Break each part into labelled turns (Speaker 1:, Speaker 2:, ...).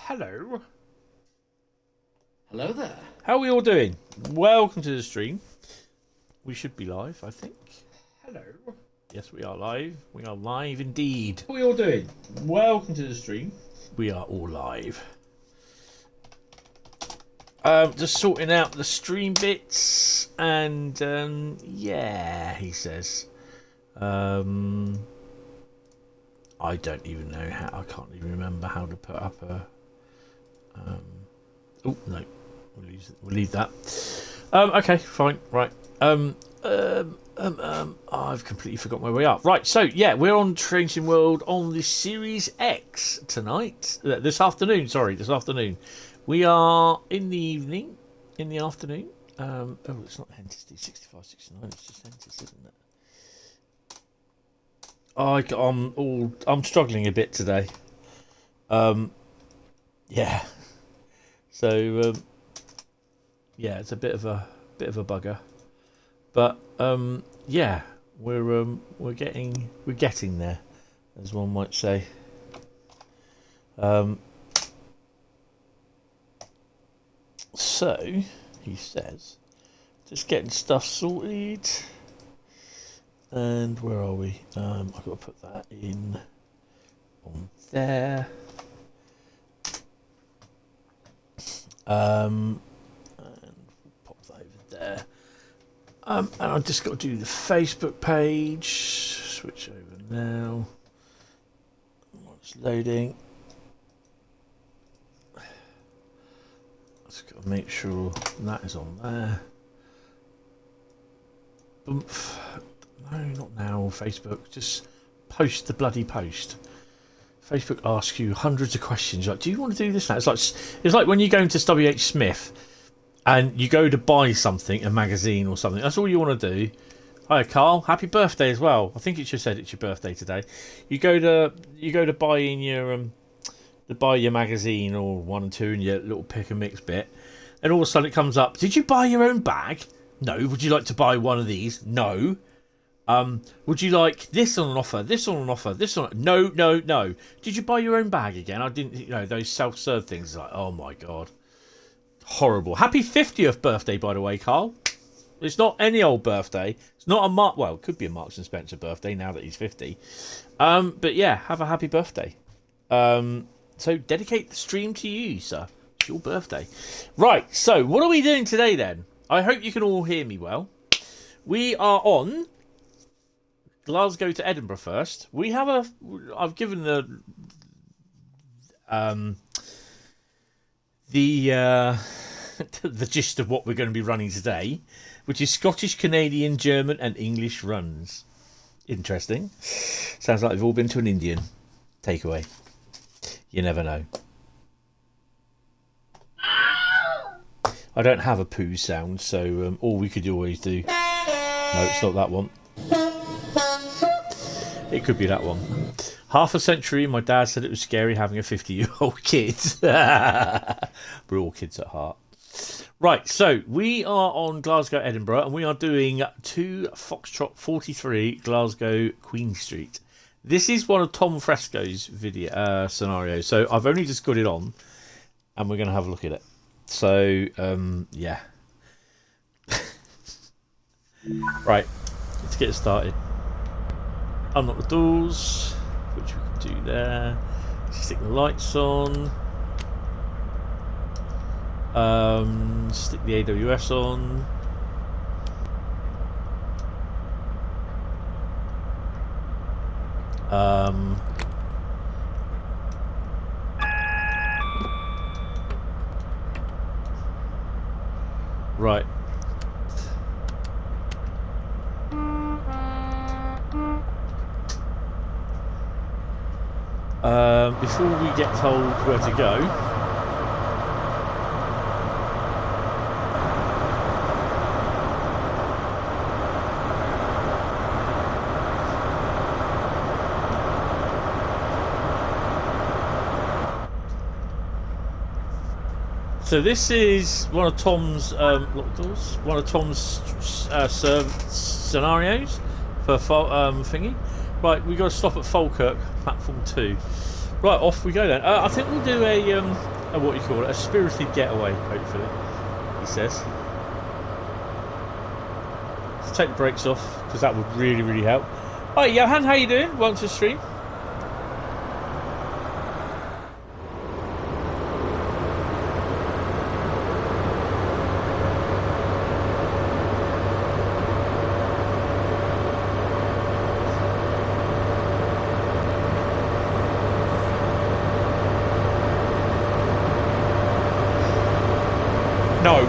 Speaker 1: Hello.
Speaker 2: Hello there.
Speaker 1: How are we all doing? Welcome to the stream. We should be live, I think. Hello. Yes, we are live. We are live indeed. How are we all doing? Welcome to the stream. We are all live. Just sorting out the stream bits, and yeah, he says. I don't even know how. I can't even remember how to put up a. Oh no, we'll leave that. Okay, fine, right. I've completely forgotten where we are. Right, so yeah, we're on Trans World on the Series X tonight. This afternoon. We are in the evening, in the afternoon. Oh, it's not Hentis D65, 69. It's just Hentis, isn't it? I'm struggling a bit today. Yeah. So yeah, it's a bit of a bugger, but yeah, we're getting there, as one might say. So he says, just getting stuff sorted. And where are we? I've got to put that in on there. And pop that over there. And I've just got to do the Facebook page. Switch over now. It's loading. Just got to make sure that is on there. Boomf. No, not now, Facebook. Just post the bloody post. Facebook asks you hundreds of questions. Like, do you want to do this now? It's like when you go into WH Smith and you go to buy something, a magazine or something. That's all you want to do. Hi, Carl. Happy birthday as well. I think it just said it's your birthday today. You go to buy in your buy your magazine or 1 and 2 and your little pick and mix bit, and all of a sudden it comes up. Did you buy your own bag? No. Would you like to buy one of these? No. Would you like this on an offer? This on an offer? This on? No. Did you buy your own bag again? I didn't. You know, those self-serve things. Like, oh my god, horrible. Happy 50th birthday, by the way, Carl. It's not any old birthday. It's not a Mark. Well, it could be a Marks and Spencer birthday now that he's 50. But yeah, have a happy birthday. So dedicate the stream to you, sir. It's your birthday. Right. So what are we doing today then? I hope you can all hear me well. We are on Glasgow to Edinburgh first. We have I've given the gist of what we're going to be running today, which is Scottish, Canadian, German, and English runs. Interesting. Sounds like they've all been to an Indian takeaway. You never know. I don't have a poo sound, so all we could always do. No, it's not that one. It could be that one. Half a century, my dad said it was scary having a 50-year-old kid. We're all kids at heart. Right, so we are on Glasgow, Edinburgh, and we are doing 2 Foxtrot 43 Glasgow Queen Street. This is one of Tom Fresco's video scenarios, so I've only just got it on, and we're going to have a look at it. So, yeah. Right, let's get started. Unlock the doors, which we can do there. Stick the lights on. Stick the AWS on. Right. Before we get told where to go, so this is one of Tom's scenarios for thingy. Right, we got to stop at Falkirk, platform 2. Right, off we go then. I think we'll do a what do you call it? A spirited getaway, hopefully. He says. Let's take the brakes off because that would really, really help. Hi, Johan, how you doing? Welcome to the stream. No.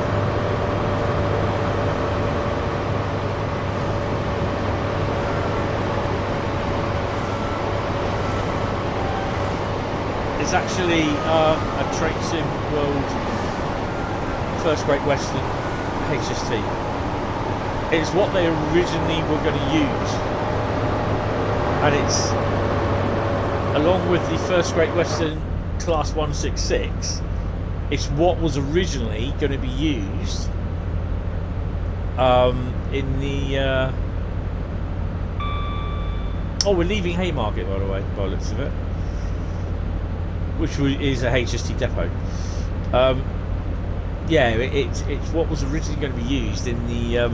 Speaker 1: It's actually a Train Sim World First Great Western HST. It's what they originally were going to use, and it's along with the First Great Western Class 166. It's what was originally going to be used in the... Oh, we're leaving Haymarket, by the way, by the looks of it. Which is a HST depot. Yeah, it's what was originally going to be used in the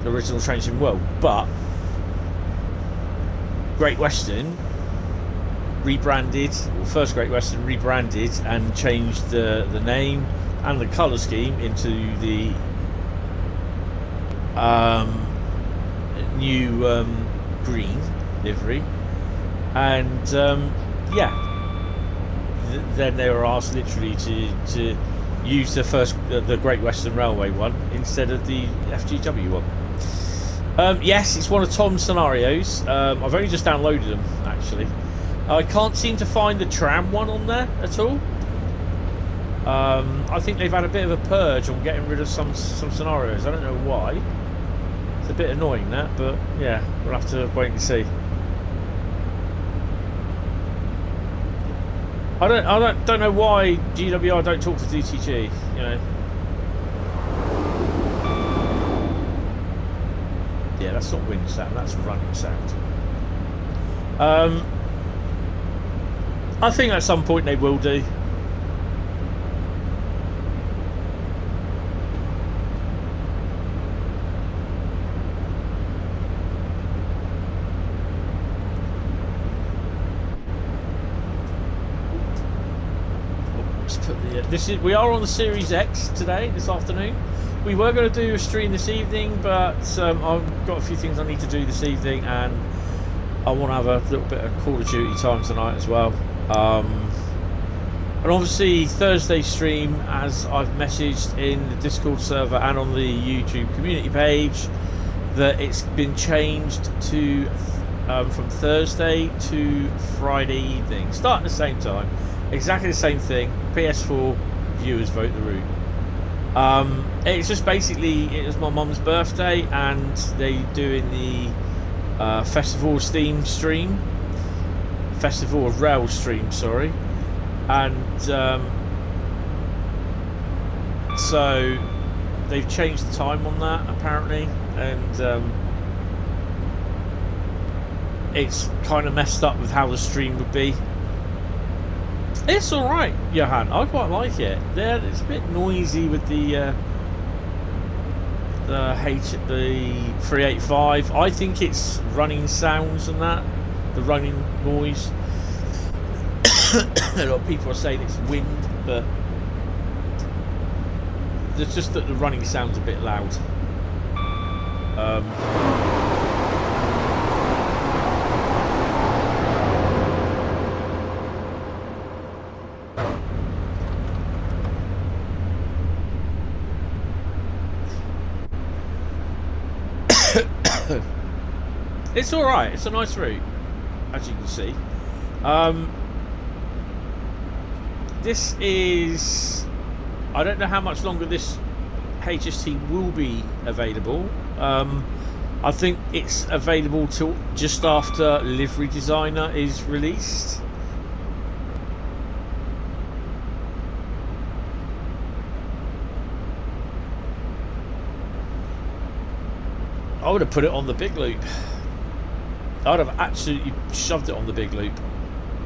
Speaker 1: original Train Sim World. But Great Western rebranded, First Great Western rebranded and changed the name and the colour scheme into the new green livery, and yeah, then they were asked literally to use the Great Western Railway one instead of the FGW one. Yes, it's one of Tom's scenarios. I've only just downloaded them actually. I can't seem to find the tram one on there at all. I think they've had a bit of a purge on getting rid of some scenarios. I don't know why. It's a bit annoying that, but yeah, we'll have to wait and see. I don't know why GWR don't talk to DTG. You know. Yeah, that's not wind sound. That's running sound. I think at some point they will do. We are on the Series X today, this afternoon. We were going to do a stream this evening, but I've got a few things I need to do this evening, and I want to have a little bit of Call of Duty time tonight as well. And obviously Thursday stream, as I've messaged in the Discord server and on the YouTube community page, that it's been changed to from Thursday to Friday evening, starting at the same time, exactly the same thing. PS4 viewers vote the route. It's just basically, it was my mum's birthday and they doing the Festival of Steam stream. Festival of Rail stream, sorry, and so they've changed the time on that apparently, and it's kind of messed up with how the stream would be. It's all right, Johan. I quite like it. It's a bit noisy with the 385. I think it's running sounds and that. The running noise. A lot of people are saying it's wind, but it's just that the running sound's a bit loud. It's alright, it's a nice route, as you can see. This is... I don't know how much longer this HST will be available. I think it's available till just after Livery Designer is released. I would have put it on the big loop. I would have absolutely shoved it on the big loop.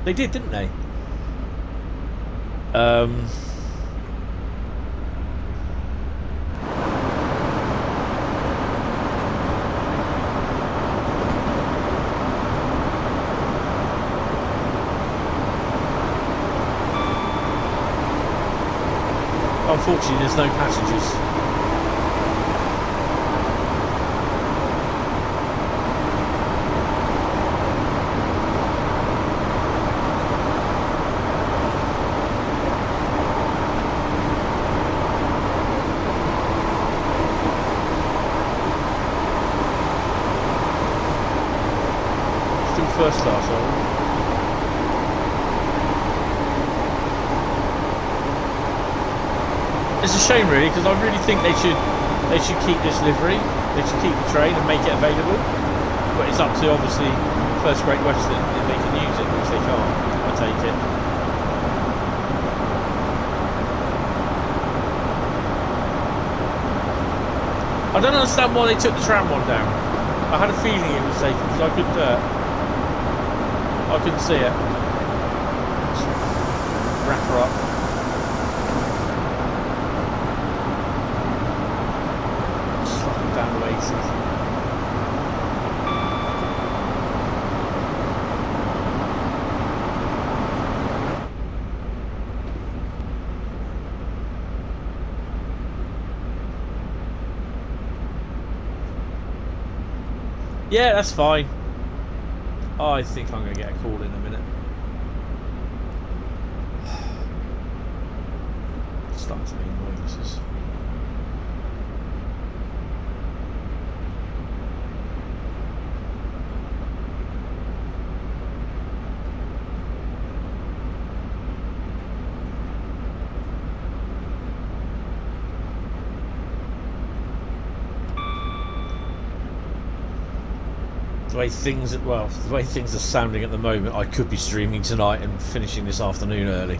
Speaker 1: They did, didn't they? Unfortunately, there's no passengers. Still first class, are we? It's a shame, really, because I really think they should keep this livery. They should keep the train and make it available. But it's up to obviously First Great Western if they can use it, which they can't. I take it. I don't understand why they took the tram one down. I had a feeling it was taken because I couldn't see it. Wrap her up. Down the Oasis. Yeah, that's fine. I think I'm going to get a call in a minute. It's starting to be annoying, this is. The way things are sounding at the moment, I could be streaming tonight and finishing this afternoon early.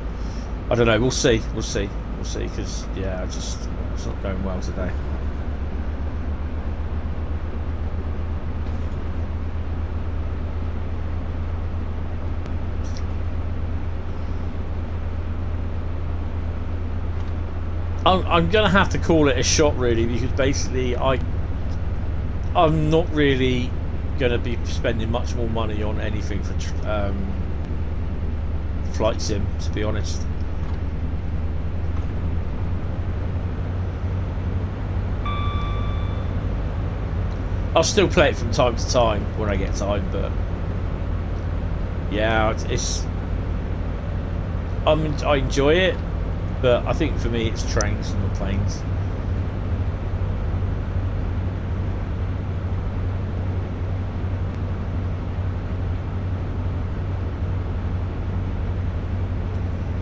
Speaker 1: I don't know. We'll see. Because yeah, it's not going well today. I'm gonna have to call it a shot, really, because basically I'm not really going to be spending much more money on anything for flight sim, to be honest. I'll still play it from time to time when I get time, but yeah, I enjoy it, but I think for me it's trains and not planes.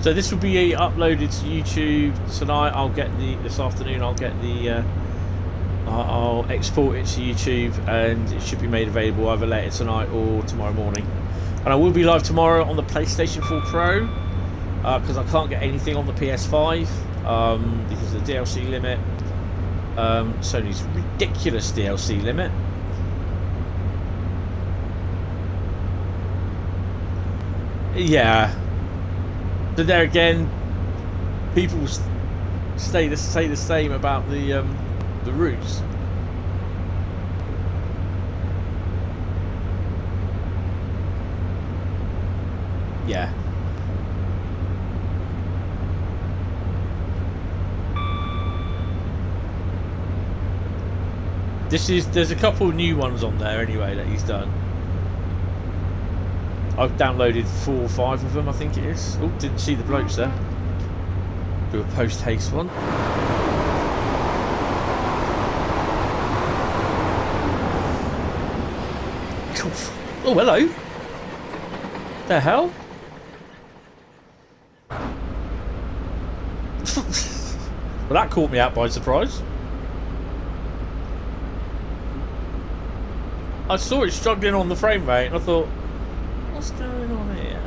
Speaker 1: So this will be uploaded to YouTube tonight. This afternoon. I'll export it to YouTube, and it should be made available either later tonight or tomorrow morning. And I will be live tomorrow on the PlayStation 4 Pro because I can't get anything on the PS5 because of the DLC limit. Sony's ridiculous DLC limit. Yeah. But there again, people say the same about the routes. Yeah. There's a couple of new ones on there anyway that he's done. I've downloaded 4 or 5 of them, I think it is. Oh, didn't see the blokes there. Do a post-haste one. Oh, hello. The hell? Well, that caught me out by surprise. I saw it struggling on the frame rate and I thought, what's going on here?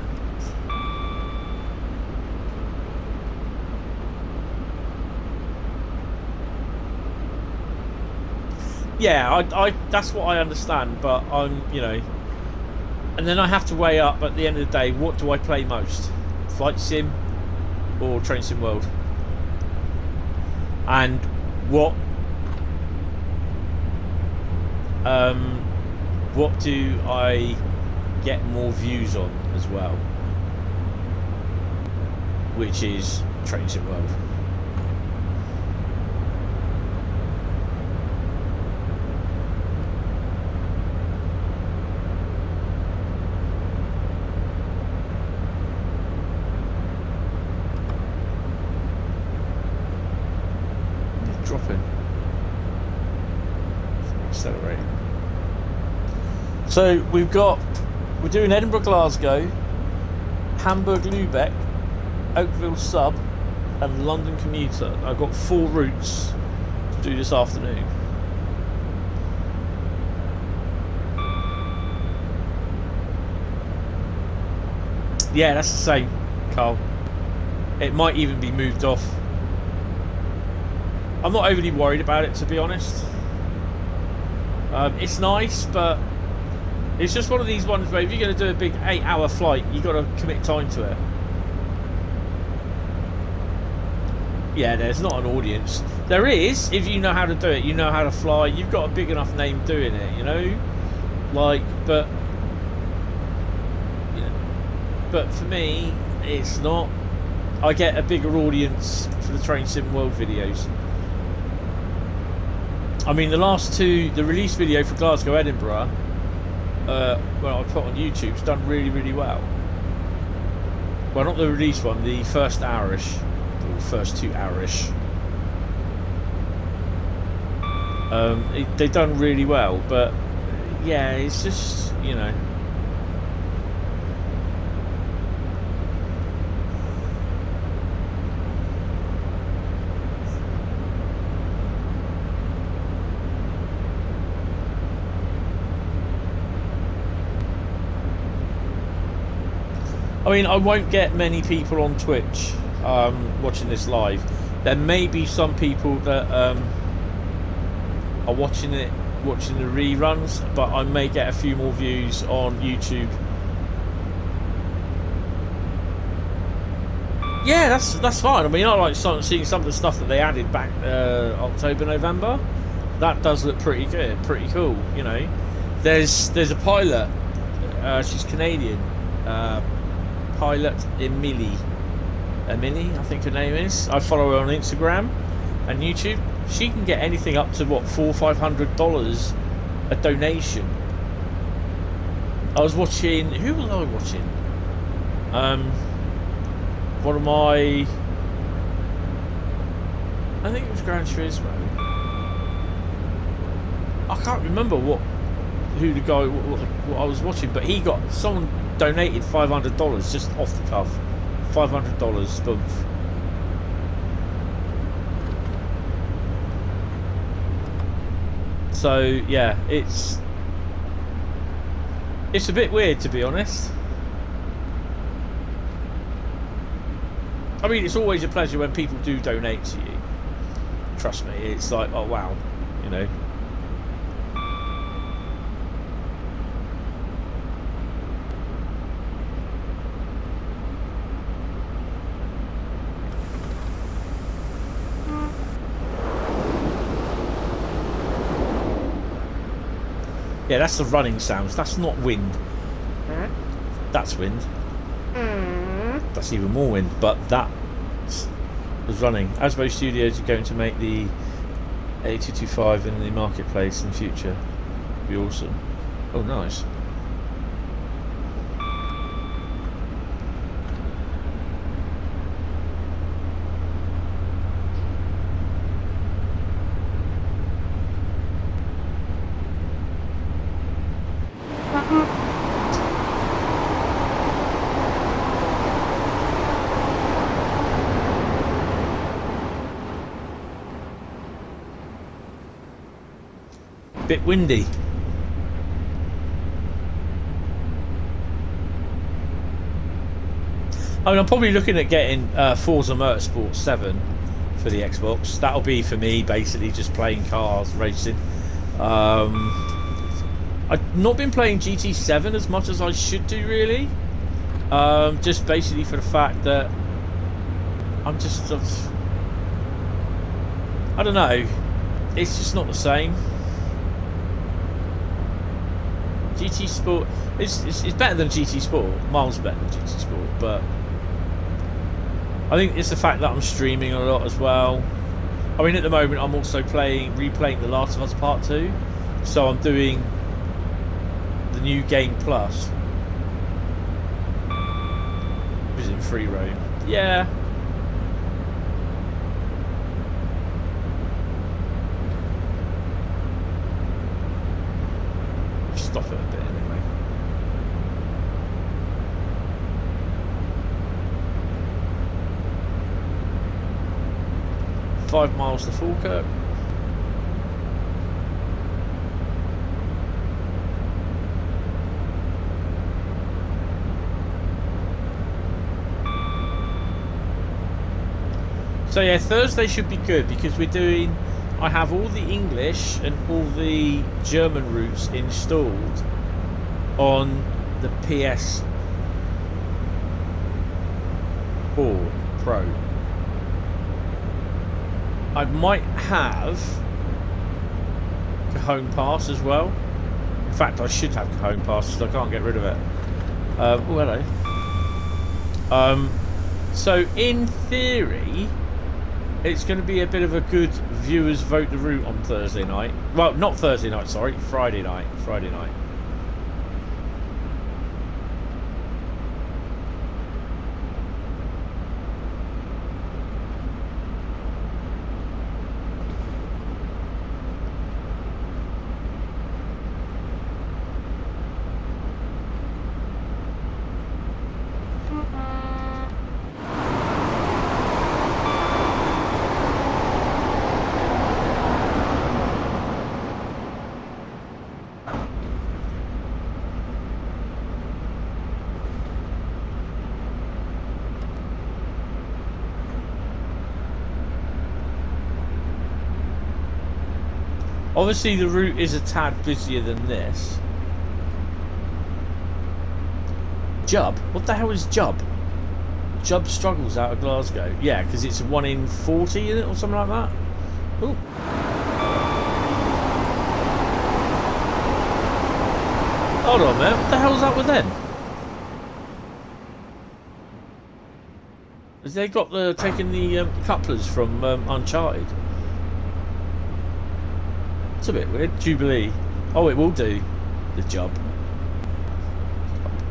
Speaker 1: Yeah, I that's what I understand, but I'm, you know, And then I have to weigh up at the end of the day, what do I play most? Flight Sim or Train Sim World? And what do I get more views on as well? Which is Train Sim World. Dropping. Accelerating. So we're doing Edinburgh, Glasgow, Hamburg Lubeck, Oakville Sub, and London Commuter. I've got 4 routes to do this afternoon. Yeah, that's the same, Carl. It might even be moved off. I'm not overly worried about it, to be honest. It's nice, but it's just one of these ones where if you're going to do a big 8-hour flight, you've got to commit time to it. Yeah, there's not an audience. There is, if you know how to do it, you know how to fly, you've got a big enough name doing it, you know? Like, but... You know, but for me, it's not... I get a bigger audience for the Train Sim World videos. I mean, the last 2, the release video for Glasgow, Edinburgh, well, I put on YouTube, it's done really, really well. Well, not the release one, the first hour-ish, or first 2 hour-ish. They've done really well, but yeah, it's just, you know. I mean, I won't get many people on Twitch watching this live. There may be some people that are watching the reruns, but I may get a few more views on YouTube. Yeah, that's fine. I mean, I like seeing some of the stuff that they added back October, November. That does look pretty good, pretty cool. You know, there's a pilot. She's Canadian. Pilot Emily, I think her name is. I follow her on Instagram and YouTube. She can get anything up to what, $400-500 a donation. I was watching. Who was I watching? One of my. I think it was Gran Turismo. I can't remember who the guy what I was watching, but he got someone. Donated $500 just off the cuff. $500 boomph. So yeah, it's a bit weird, to be honest. I mean, it's always a pleasure when people do donate to you. Trust me, it's like, oh wow, you know. Yeah, that's the running sounds. That's not wind. That's wind. That's even more wind. But that was running. Asbo Studios are going to make the 8225 in the marketplace in the future. It'd be awesome. Oh, nice. Bit windy. I mean, I'm probably looking at getting Forza Motorsport 7 for the Xbox. That'll be for me basically just playing cars, racing. I've not been playing GT7 as much as I should do, really. Just basically for the fact that I'm just I don't know. It's just not the same. GT Sport, it's better than GT Sport, miles better than GT Sport, but I think it's the fact that I'm streaming a lot as well. I mean, at the moment I'm also replaying The Last of Us Part 2, so I'm doing the new game plus, which is in free roam. Yeah. Stop it a bit anyway. Five miles to Falkirk. So yeah, Thursday should be good because we're doing, I have all the English and all the German routes installed on the PS4 Pro. I might have Cajon Pass as well. In fact, I should have Cajon Pass because I can't get rid of it. Oh, hello. So in theory, it's going to be a bit of a good viewers vote the route on Thursday night. Well, not Thursday night, sorry, Friday night. Friday night. Obviously the route is a tad busier than this. Jubb? What the hell is Jubb? Jubb struggles out of Glasgow. Yeah, because it's 1 in 40 in it or something like that. Ooh. Hold on, man. What the hell's up with them? Has they got the taking the couplers from Uncharted? It's a bit weird. Jubilee. Oh, it will do the job.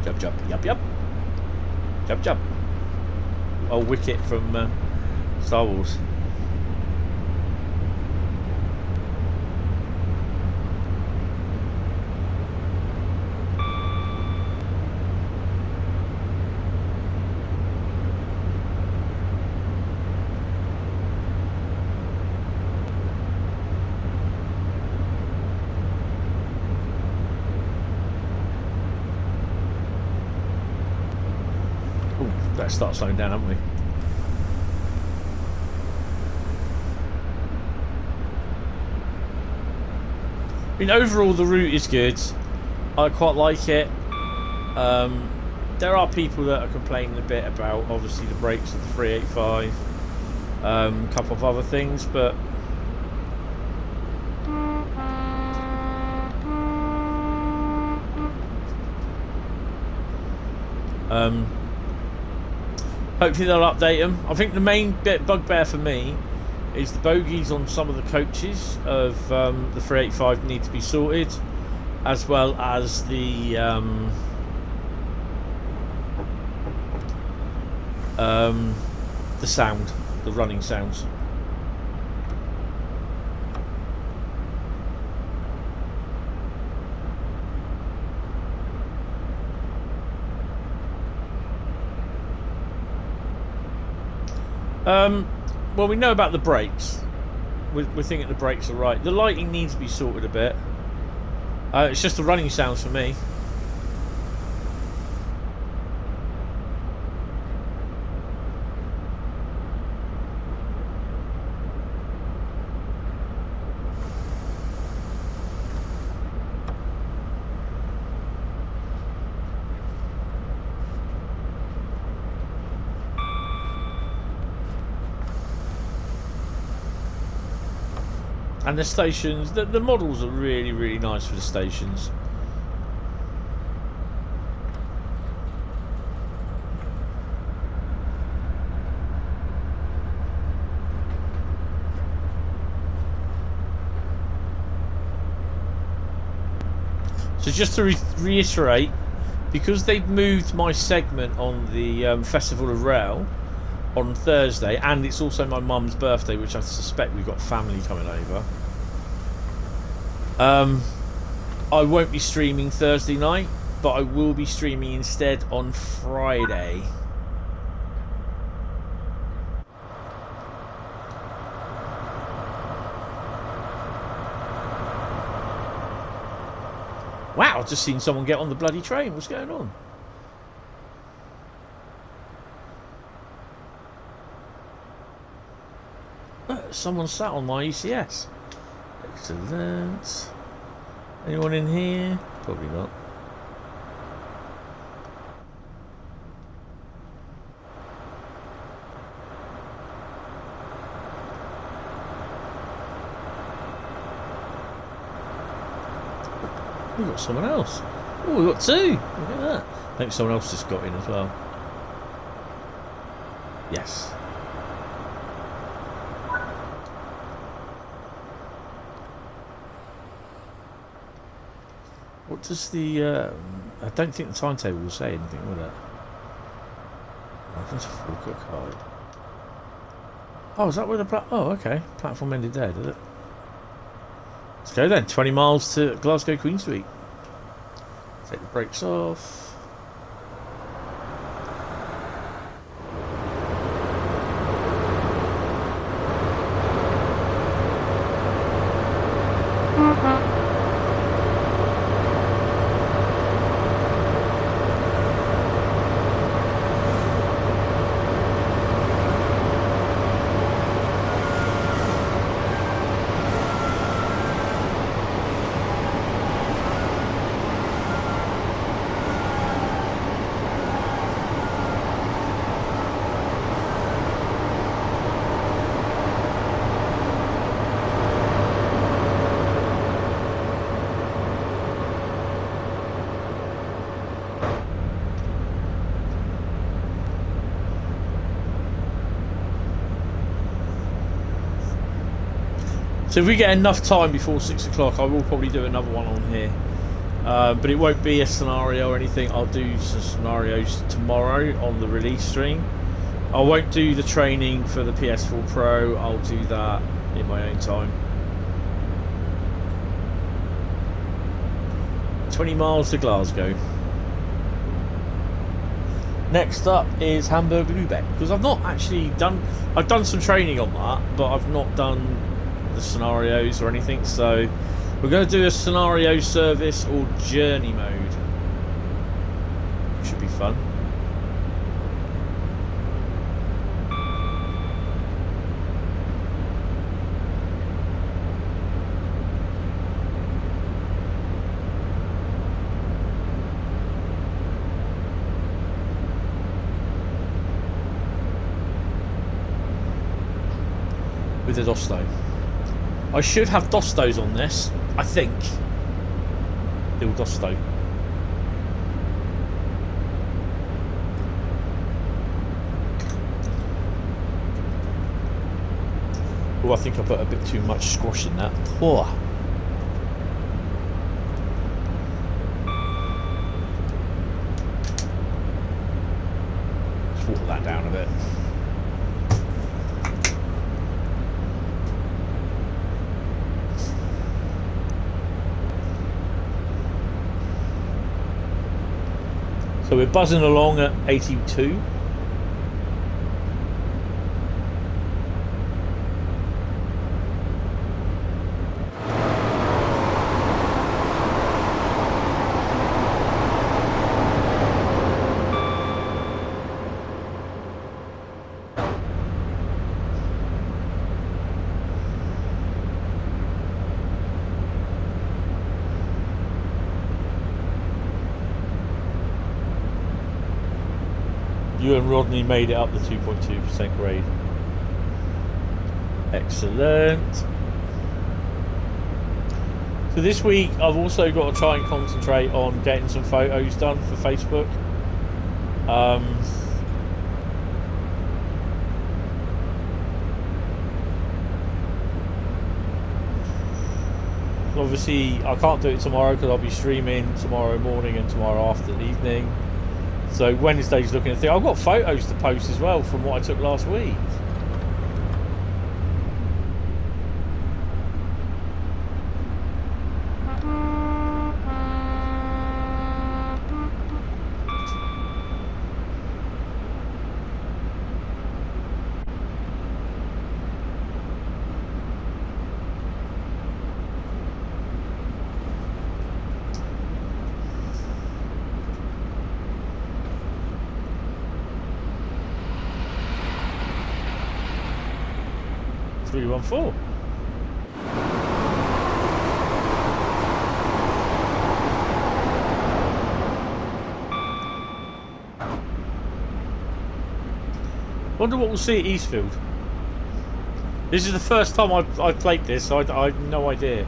Speaker 1: Jub, jub, yup, yup. Jub, jub. Oh, Wicket from Star Wars. Better start slowing down, haven't we? I mean, overall the route is good. I quite like it. There are people that are complaining a bit about obviously the brakes of the 385, a couple of other things, but hopefully they'll update them. I think the main bugbear for me is the bogies on some of the coaches of the 385 need to be sorted, as well as the sound, the running sounds. Well, we know about the brakes. We're thinking the brakes are right. The lighting needs to be sorted a bit. It's just the running sounds for me. And the stations, the models are really, really nice for the stations. So just to reiterate, because they've moved my segment on the Festival of Rail on Thursday, and it's also my mum's birthday, which I suspect we've got family coming over, I won't be streaming Thursday night, but I will be streaming instead on Friday. Wow, I've just seen someone get on the bloody train. What's going on? Someone sat on my ECS. Excellent. Anyone in here? Probably not. We've got someone else. Oh, we've got two. Look at that. I think someone else just got in as well. Yes. What does the... I don't think the timetable will say anything, will it? Oh, that's a full card. Oh, is that where the... Oh, okay. Platform ended there, did it? Let's go then. 20 miles to Glasgow Queen Street. Take the brakes off. So if we get enough time before 6 o'clock, I will probably do another one on here. But it won't be a scenario or anything. I'll do some scenarios tomorrow on the release stream. I won't do the training for the PS4 Pro. I'll do that in my own time. 20 miles to Glasgow. Next up is Hamburg Lubeck, because I've not actually done... I've done some training on that, but I've not done the scenarios or anything, so we're going to do a scenario service or journey mode. Should be fun. With the Dosto. I should have Dostos on this, I think. Little Dosto. Oh, I think I put a bit too much squash in that. Poor. Let's water that down a bit. So we're buzzing along at 82. You and Rodney made it up the 2.2% grade. Excellent. So this week I've also got to try and concentrate on getting some photos done for Facebook. Obviously I can't do it tomorrow because I'll be streaming tomorrow morning and tomorrow after the evening. So Wednesday's looking at thing. I've got photos to post as well from what I took last week. Four. Wonder what we'll see at Eastfield. This is the first time I've played this, so I have no idea.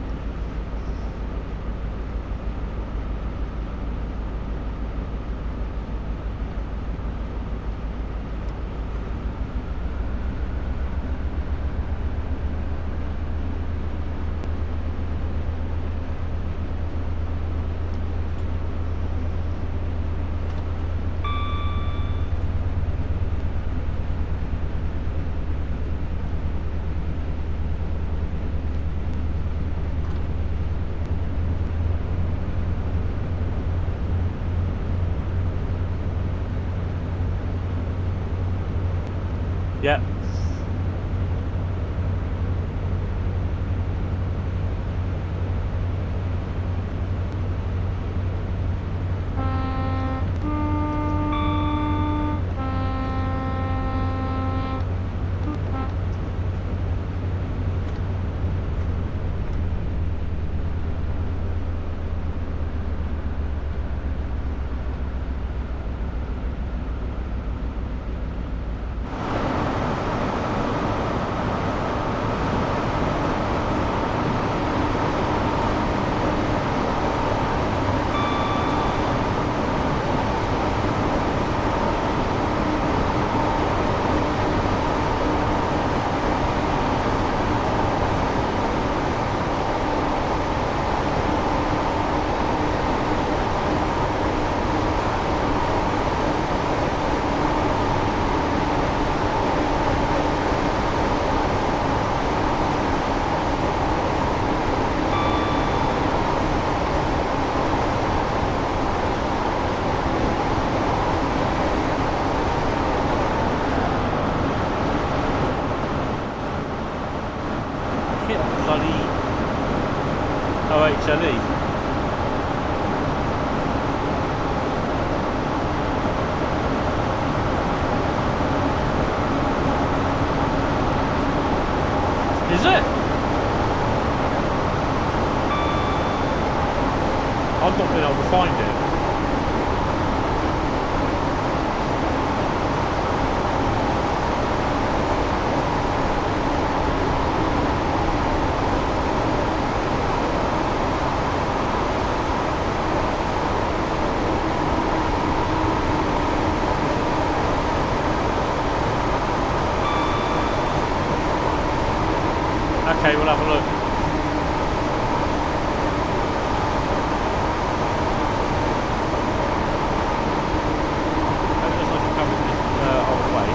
Speaker 1: Yeah. OHLE. Is it? I've not been able to find it. Okay, we'll have a look. It looks like it's coming this old way.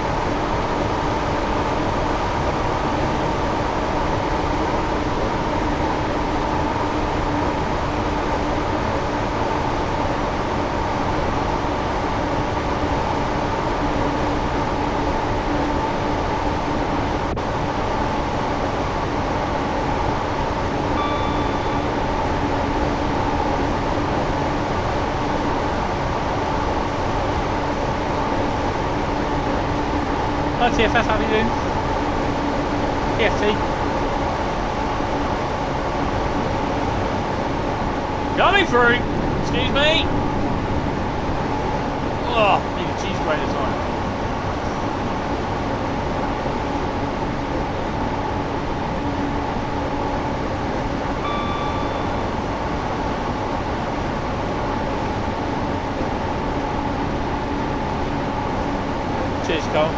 Speaker 1: Hi TFS, how are you doing? TFT. Coming through! Excuse me! Oh, need a cheese grater time. Cheers, Carl.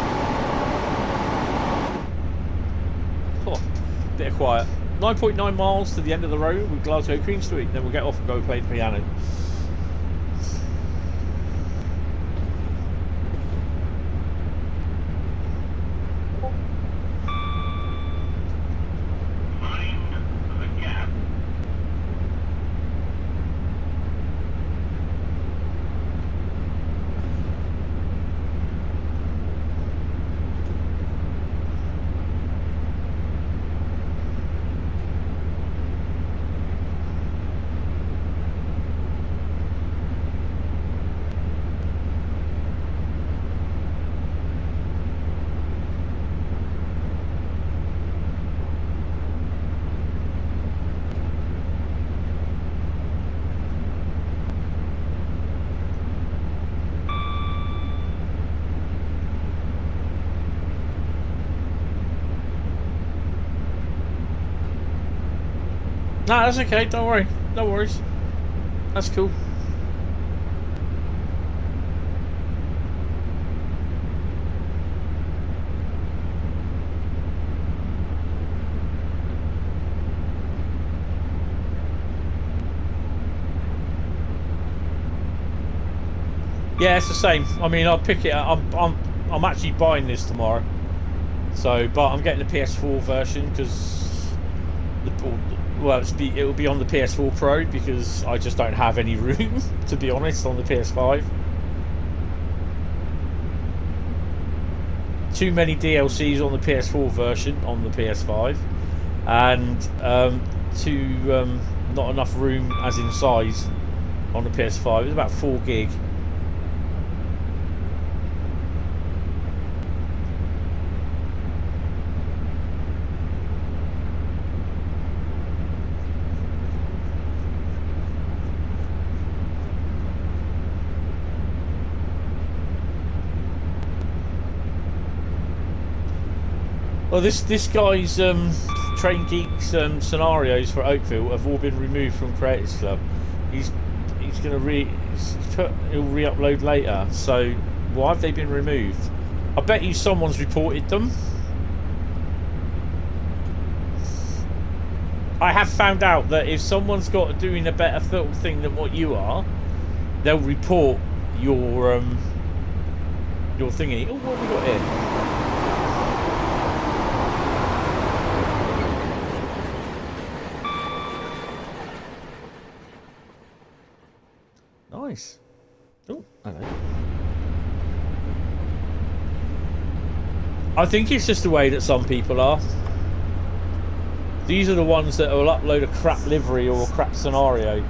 Speaker 1: Oh, bit of quiet. 9.9 miles to the end of the road with Glasgow Queen Street. Then we'll get off and go play the piano. No, that's okay, don't worry. No worries. That's cool. Yeah, it's the same. I mean, I'll pick it up. I'm actually buying this tomorrow. So, but I'm getting the PS4 version because well, it'll be on the PS4 Pro because I just don't have any room, to be honest, on the PS5. Too many DLCs on the PS4 version on the PS5, and not enough room as in size on the PS5. It's about 4 gig. Well, this guy's Train Geeks scenarios for Oakville have all been removed from Creators Club. He's gonna he'll re-upload later. So why have they been removed? I bet you someone's reported them. I have found out that if someone's doing a better thing than what you are, they'll report your thingy. Oh, what have we got here? Nice. Oh, hello. I think it's just the way that some people are. These are the ones that will upload a crap livery or a crap scenario,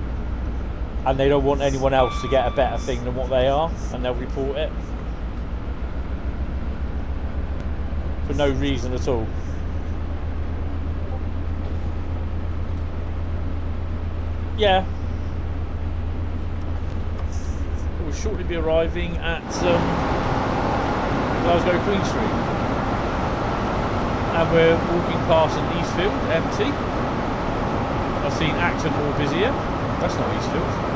Speaker 1: and they don't want anyone else to get a better thing than what they are, and they'll report it for no reason at all. Yeah. We'll shortly be arriving at Glasgow Queen Street, and we're walking past an Eastfield empty. I've seen Acton more busier. That's not Eastfield.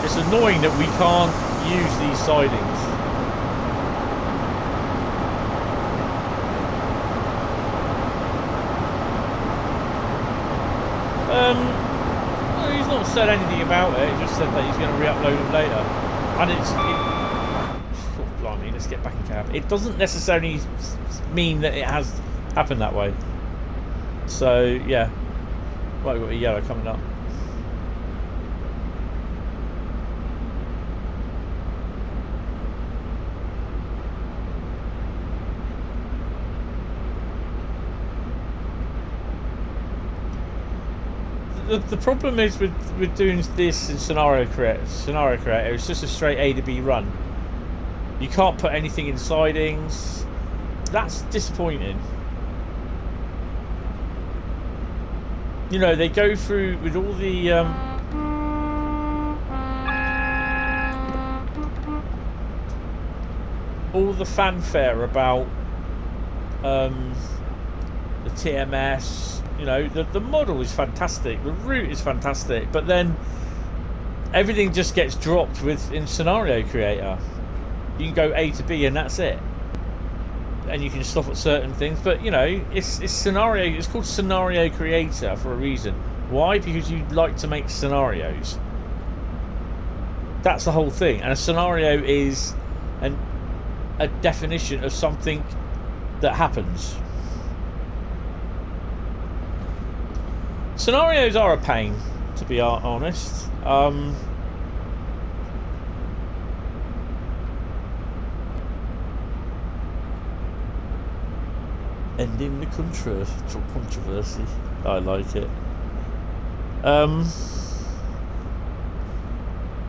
Speaker 1: It's annoying that we can't use these sidings. Well, he's not said anything about it. He just said that he's going to re-upload them later. And oh, blimey, let's get back in cab. It doesn't necessarily mean that it has happened that way. So yeah, right, we've got a yellow coming up. The problem is with doing this in scenario creator, it's just a straight A to B run. You can't put anything in sidings. That's disappointing. You know, they go through with all the all the fanfare about the TMS, you know, the model is fantastic, the route is fantastic, but then everything just gets dropped in Scenario Creator. You can go A to B and that's it. And you can stop at certain things, but you know, it's called Scenario Creator for a reason. Why? Because you like to make scenarios. That's the whole thing. And a scenario is a definition of something that happens. Scenarios are a pain, to be honest. Ending the controversy. I like it.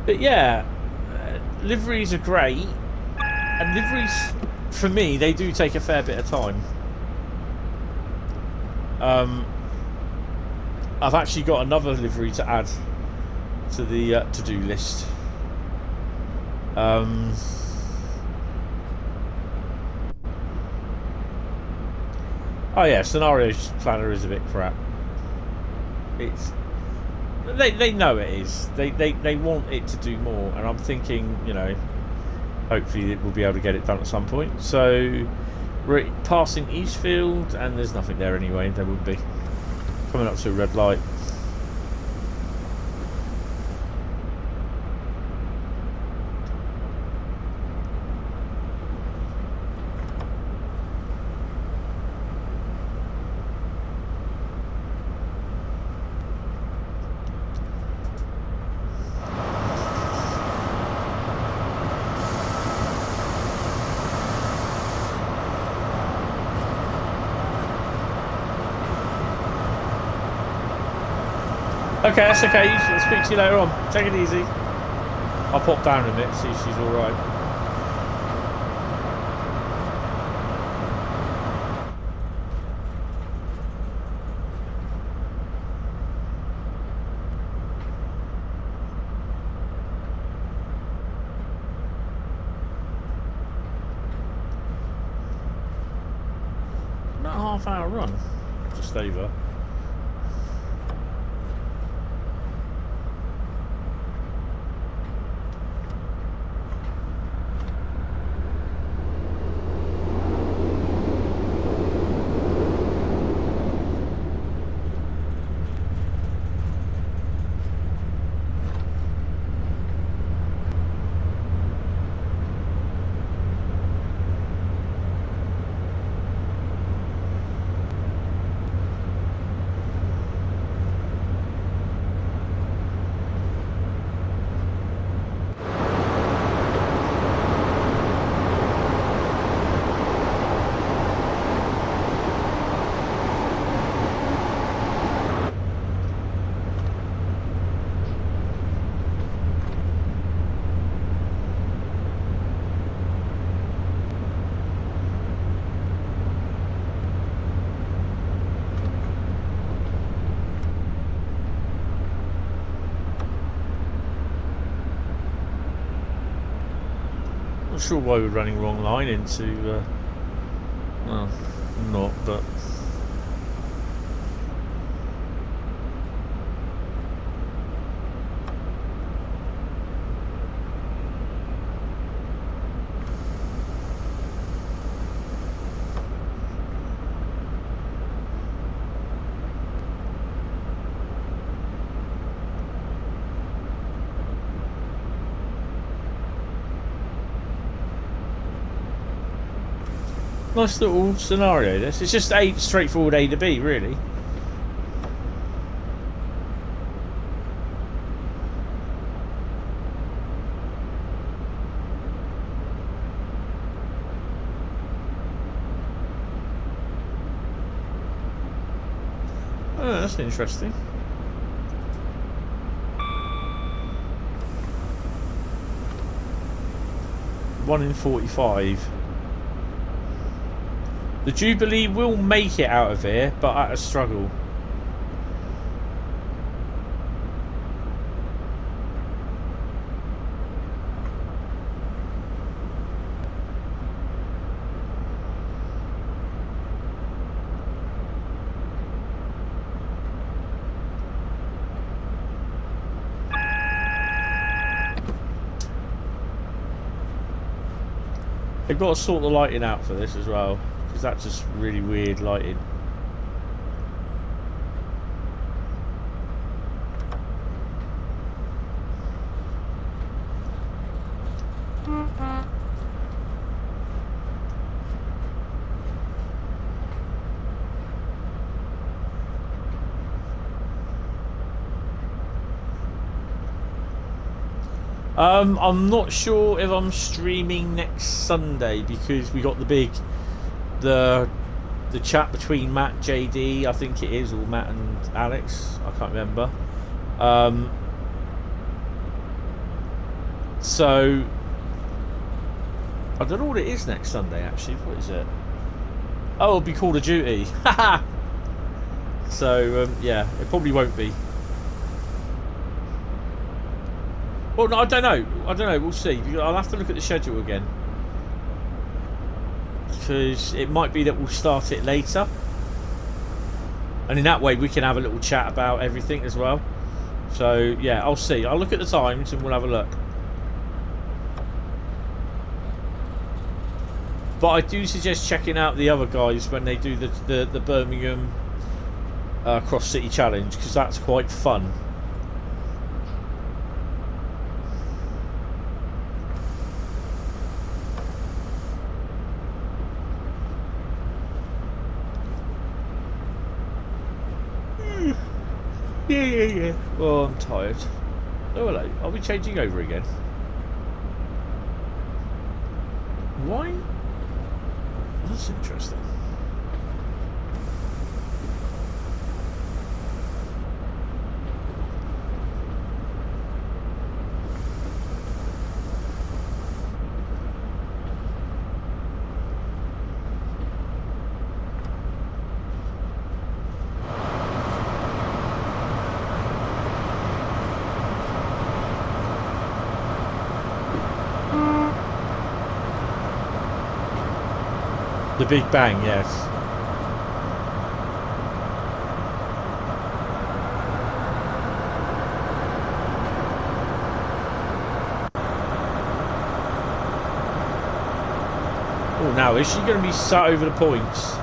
Speaker 1: But yeah, liveries are great, and liveries, for me, they do take a fair bit of time. I've actually got another livery to add to the to-do list. Oh yeah, Scenario Planner is a bit crap. They know it is. They want it to do more, and I'm thinking, you know, hopefully we'll be able to get it done at some point. So we're passing Eastfield, and there's nothing there anyway. There would be coming up to a red light. Okay, that's okay. I'll speak to you later on. Take it easy. I'll pop down a bit, see if she's alright. About a half-hour run, just over. Not sure why we're running wrong line into, well, not, but... Nice little scenario this. It's just a straightforward A to B, really. Oh, that's interesting. One in 45. The Jubilee will make it out of here, but at a struggle. They've got to sort the lighting out for this as well, because that's just really weird lighting. I'm not sure if I'm streaming next Sunday because we got the chat between Matt, JD, I think it is, or Matt and Alex, I can't remember. So I don't know what it is next Sunday actually. What is it? Oh, it'll be Call of Duty. Haha. So yeah, it probably won't be. Well, no, I don't know. We'll see. I'll have to look at the schedule again, because it might be that we'll start it later, and in that way we can have a little chat about everything as well. So yeah, I'll see. I'll look at the times and we'll have a look. But I do suggest checking out the other guys when they do the Birmingham Cross City Challenge, because that's quite fun. Yeah. Oh, I'm tired. Oh, hello. Are we changing over again? Why? That's interesting. The Big Bang, yes. Oh, now is she going to be sat over the points?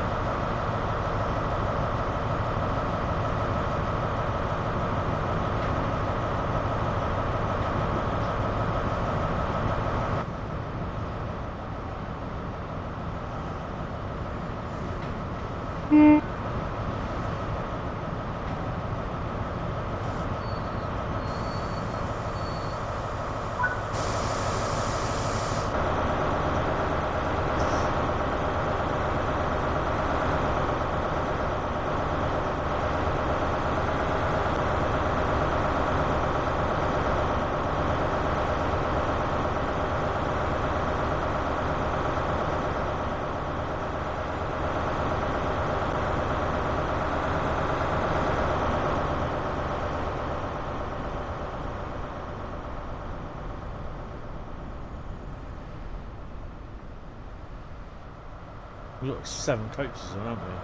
Speaker 1: We've got 7 coaches, haven't we?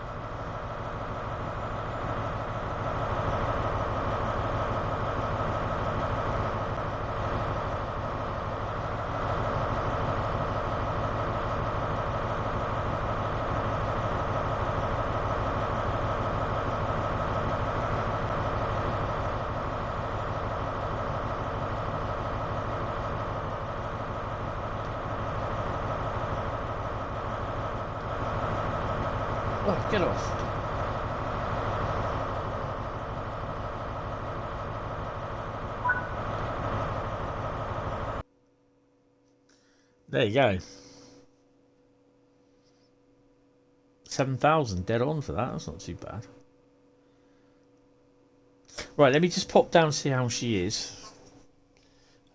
Speaker 1: Get off. There you go. 7,000 dead on for that. That's not too bad. Right, let me just pop down and see how she is.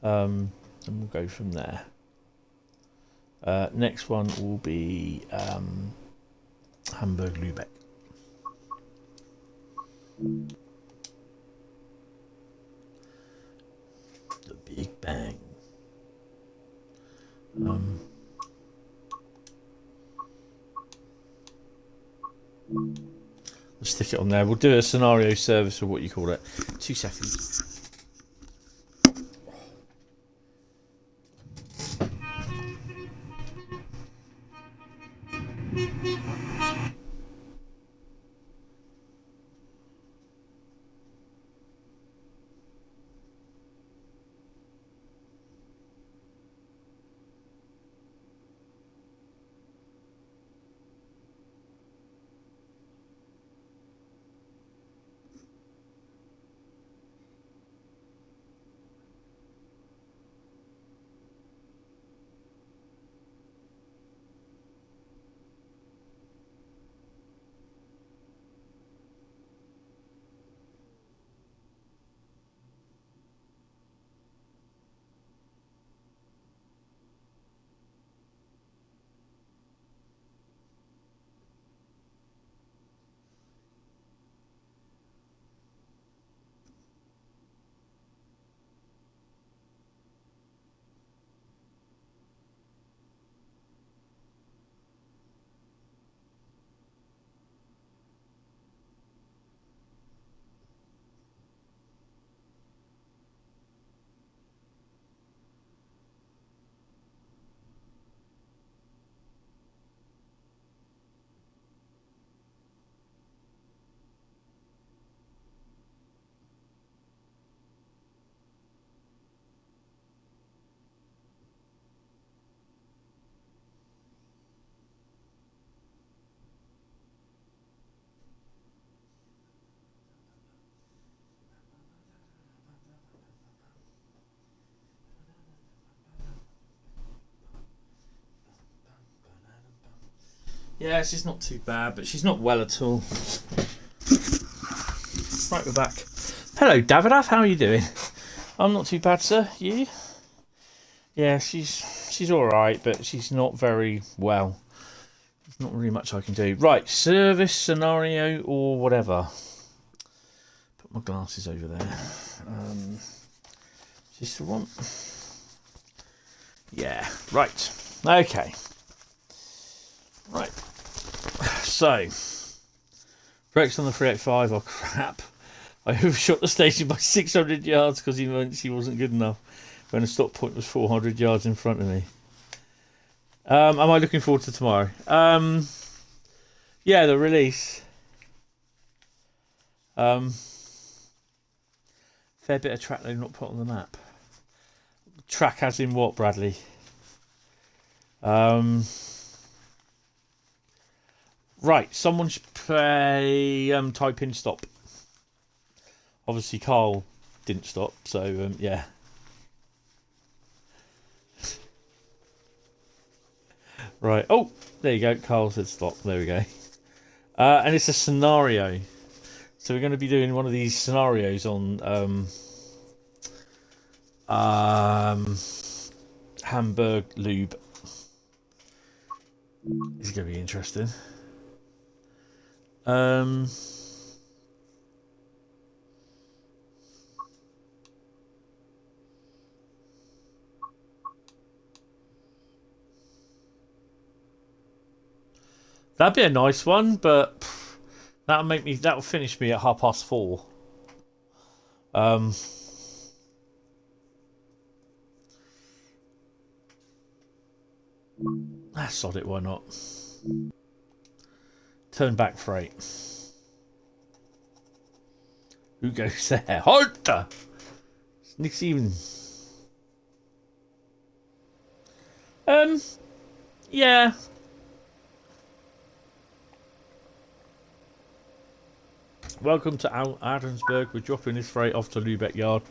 Speaker 1: And we'll go from there. Next one will be Hamburg Lubeck. The Big Bang. Let's stick it on there. We'll do a scenario service or what you call it. 2 seconds. Yeah, she's not too bad, but she's not well at all. Right, we're back. Hello, Davidoff. How are you doing? I'm not too bad, sir. You? Yeah, she's all right, but she's not very well. There's not really much I can do. Right, service scenario or whatever. Put my glasses over there. Is this the one? Yeah. Right. Okay. Right. So, brakes on the 385 are crap. I overshot the station by 600 yards because he wasn't good enough when the stop point was 400 yards in front of me. Am I looking forward to tomorrow? Yeah, the release. Fair bit of track they've not put on the map. Track as in what, Bradley? Right, someone should play type in stop. Obviously Carl didn't stop, so yeah. Right, oh, there you go, Carl said stop, there we go. And it's a scenario. So we're going to be doing one of these scenarios on Hamburg Lubeck. This is going to be interesting. That'd be a nice one, but that'll finish me at 4:30. Sod it, why not? Turn back freight. Who goes there? Halt! Nick's even. Yeah. Welcome to Edinburgh. We're dropping this freight off to Lubeck Yard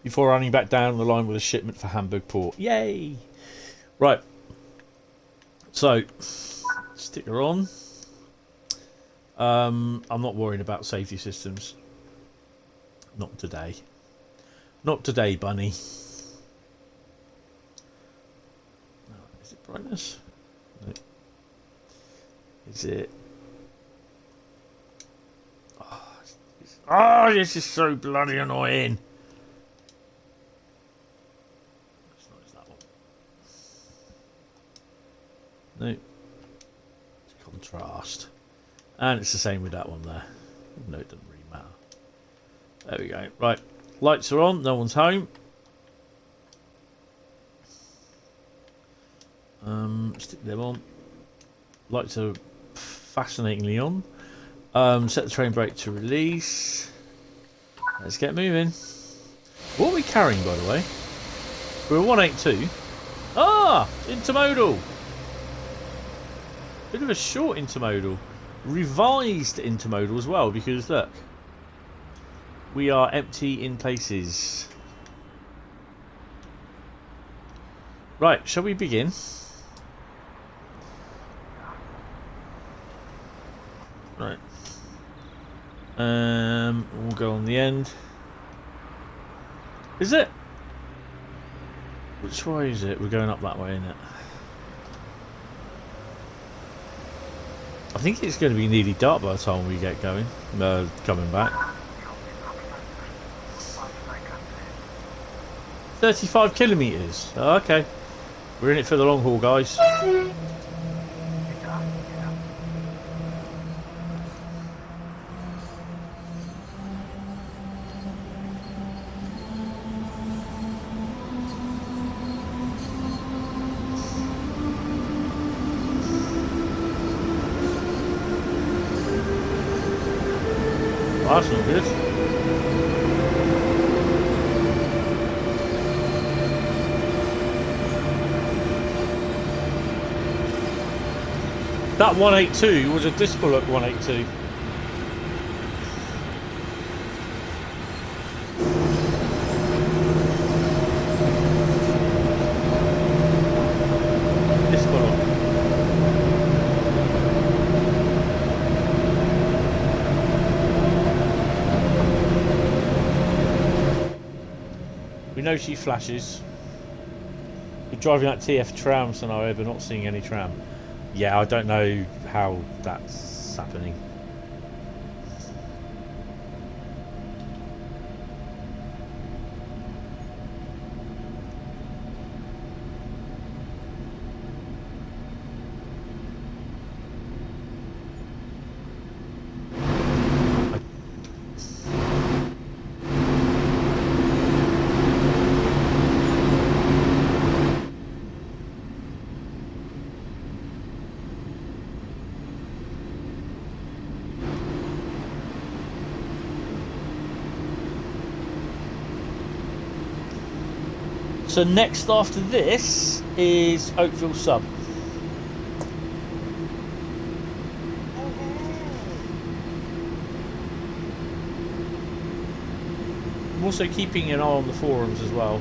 Speaker 1: before running back down the line with a shipment for Hamburg Port. Yay! Right. So, stick her on. I'm not worrying about safety systems. Not today. Not today, bunny. Is it brightness? No. Is it? Oh, this is so bloody annoying. It's not that one. No. It's contrast. And it's the same with that one there. No, it doesn't really matter. There we go. Right. Lights are on. No one's home. Stick them on. Lights are fascinatingly on. Set the train brake to release. Let's get moving. What are we carrying, by the way? We're a 182. Ah! Intermodal! Bit of a short intermodal. Revised intermodal as well, because look. We are empty in places. Right, shall we begin? Right. We'll go on the end. Is it? Which way is it? We're going up that way, isn't it? I think it's going to be nearly dark by the time we get going. Coming back. 35 kilometres. Oh, okay. We're in it for the long haul, guys. That's not good. That 182 was a Discolook 182. We know she flashes. We're driving that TF tram scenario, but not seeing any tram. Yeah, I don't know how that's happening. So next after this is Oakville Sub. I'm also keeping an eye on the forums as well.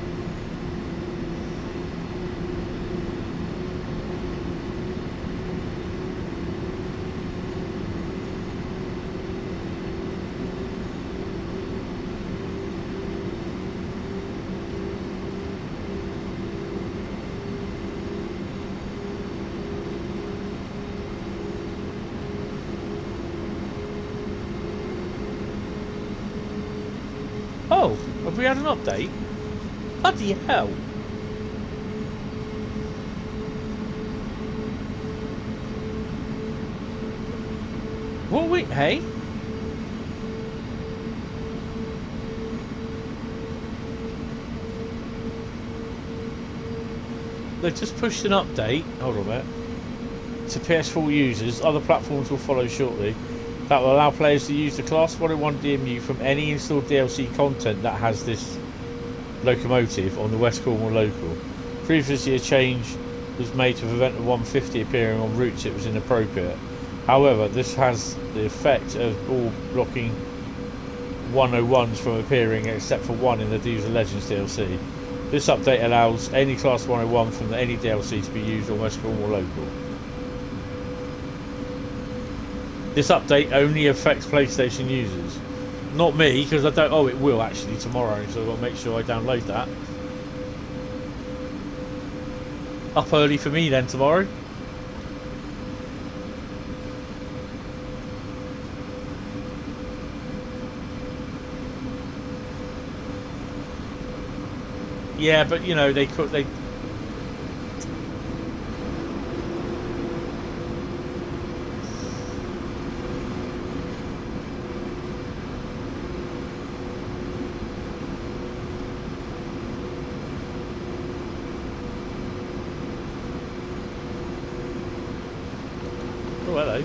Speaker 1: Oh, have we had an update? Bloody hell. What we, hey? They've just pushed an update, hold on a minute, to PS4 users. Other platforms will follow shortly. That will allow players to use the Class 101 DMU from any installed DLC content that has this locomotive on the West Cornwall local. Previously, a change was made to prevent the 150 appearing on routes it was inappropriate. However, this has the effect of all blocking 101s from appearing except for one in the Diesel Legends DLC. This update allows any Class 101 from any DLC to be used on West Cornwall local. This update only affects PlayStation users. Not me, because I don't... Oh, it will actually tomorrow, so I've got to make sure I download that. Up early for me then tomorrow. Yeah, but you know, they could... Oh, hello.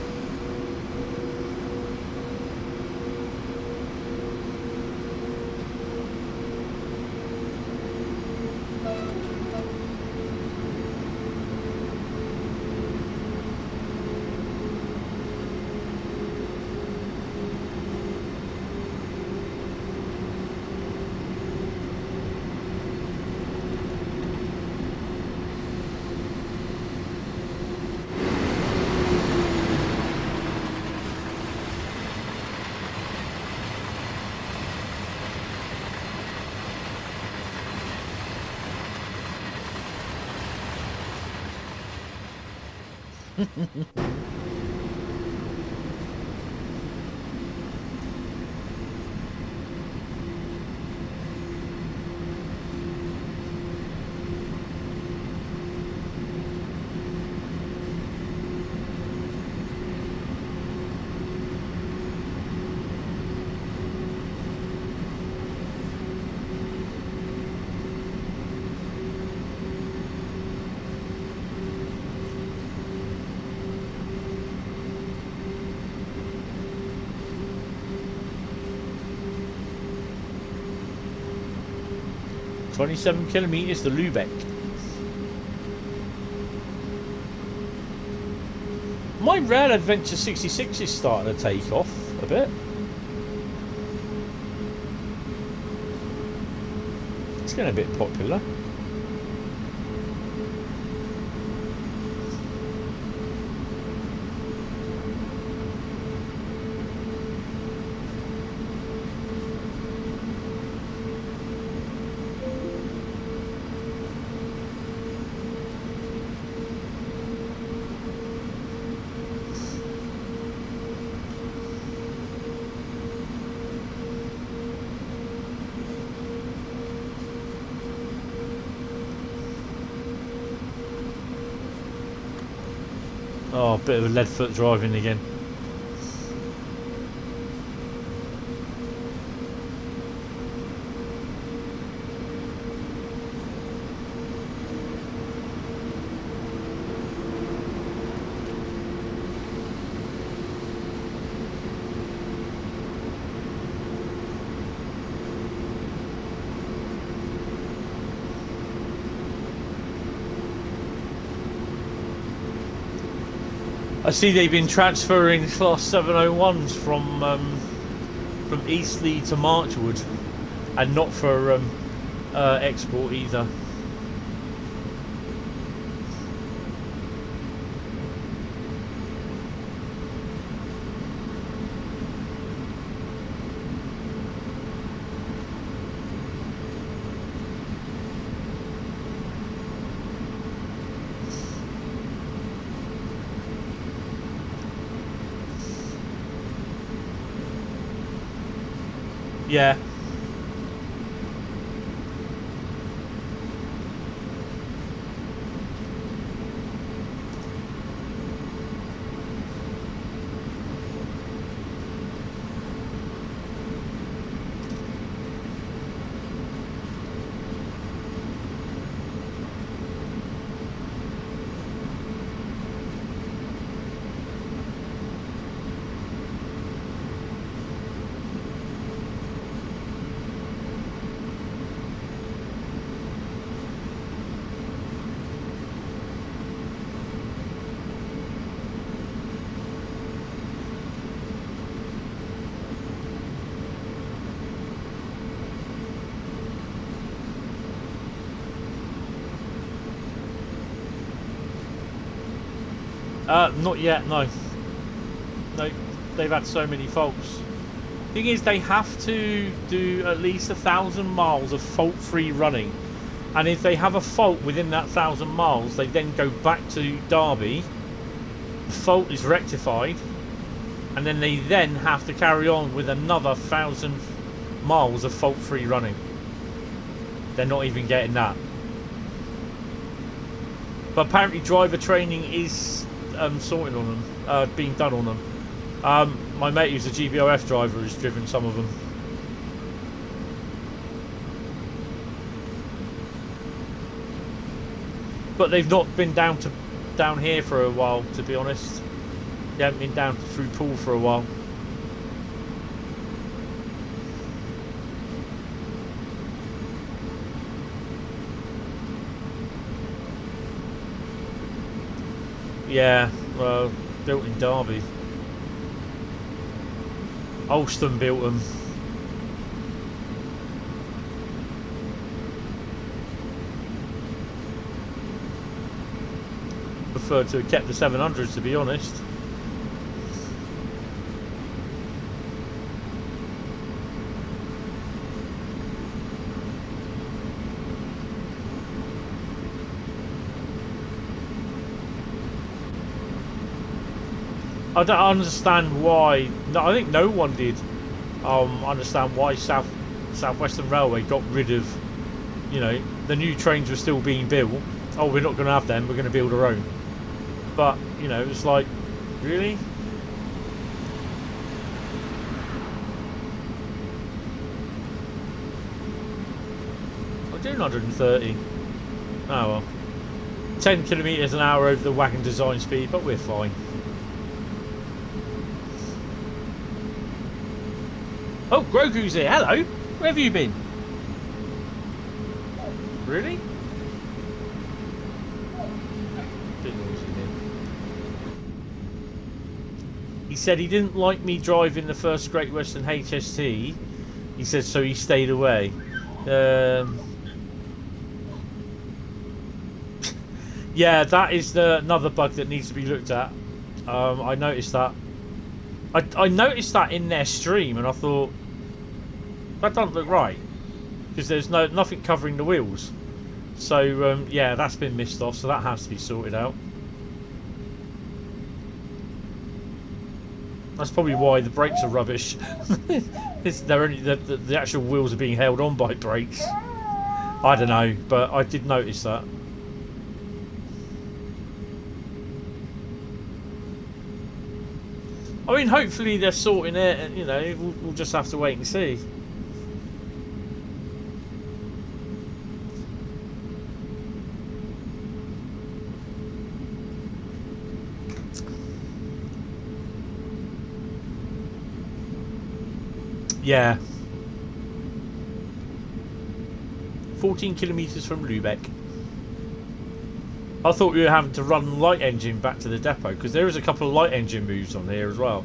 Speaker 1: "27 kilometres to Lubeck." My Rail Adventure 66 is starting to take off a bit. It's getting a bit popular. Oh, a bit of a lead foot driving again. I see they've been transferring Class 701s from Eastleigh to Marchwood, and not for export either. Yeah. Not yet, no. No, they've had so many faults. Thing is, they have to do at least 1,000 miles of fault-free running. And if they have a fault within that 1,000 miles, they then go back to Derby. The fault is rectified. And then they then have to carry on with another 1,000 miles of fault-free running. They're not even getting that. But apparently driver training is sorted on them, being done on them. My mate who's a GBOF driver has driven some of them. But they've not been down here for a while, to be honest. They haven't been down through Poole for a while. Yeah, well, built in Derby. Alston built them. Preferred to have kept the 700s, to be honest. I don't understand why. No, I think no one did understand why Southwestern Railway got rid of, you know, the new trains were still being built. Oh, we're not going to have them, we're going to build our own. But, you know, it's like, really? I'm doing 130. Oh well. 10 kilometres an hour over the wagon design speed, but we're fine. Oh, Grogu's here. Hello. Where have you been? Really? Bit noisy here. He said he didn't like me driving the first Great Western HST. He said so he stayed away. Yeah, that is another bug that needs to be looked at. I noticed that. I noticed that in their stream, and I thought that doesn't look right because there's nothing covering the wheels. So yeah, that's been missed off. So that has to be sorted out. That's probably why the brakes are rubbish. They're only the actual wheels are being held on by brakes. I don't know, but I did notice that. I mean, hopefully they're sorting it, and you know, we'll just have to wait and see. Yeah. 14 kilometres from Lubeck. I thought we were having to run light engine back to the depot, because there is a couple of light engine moves on here as well.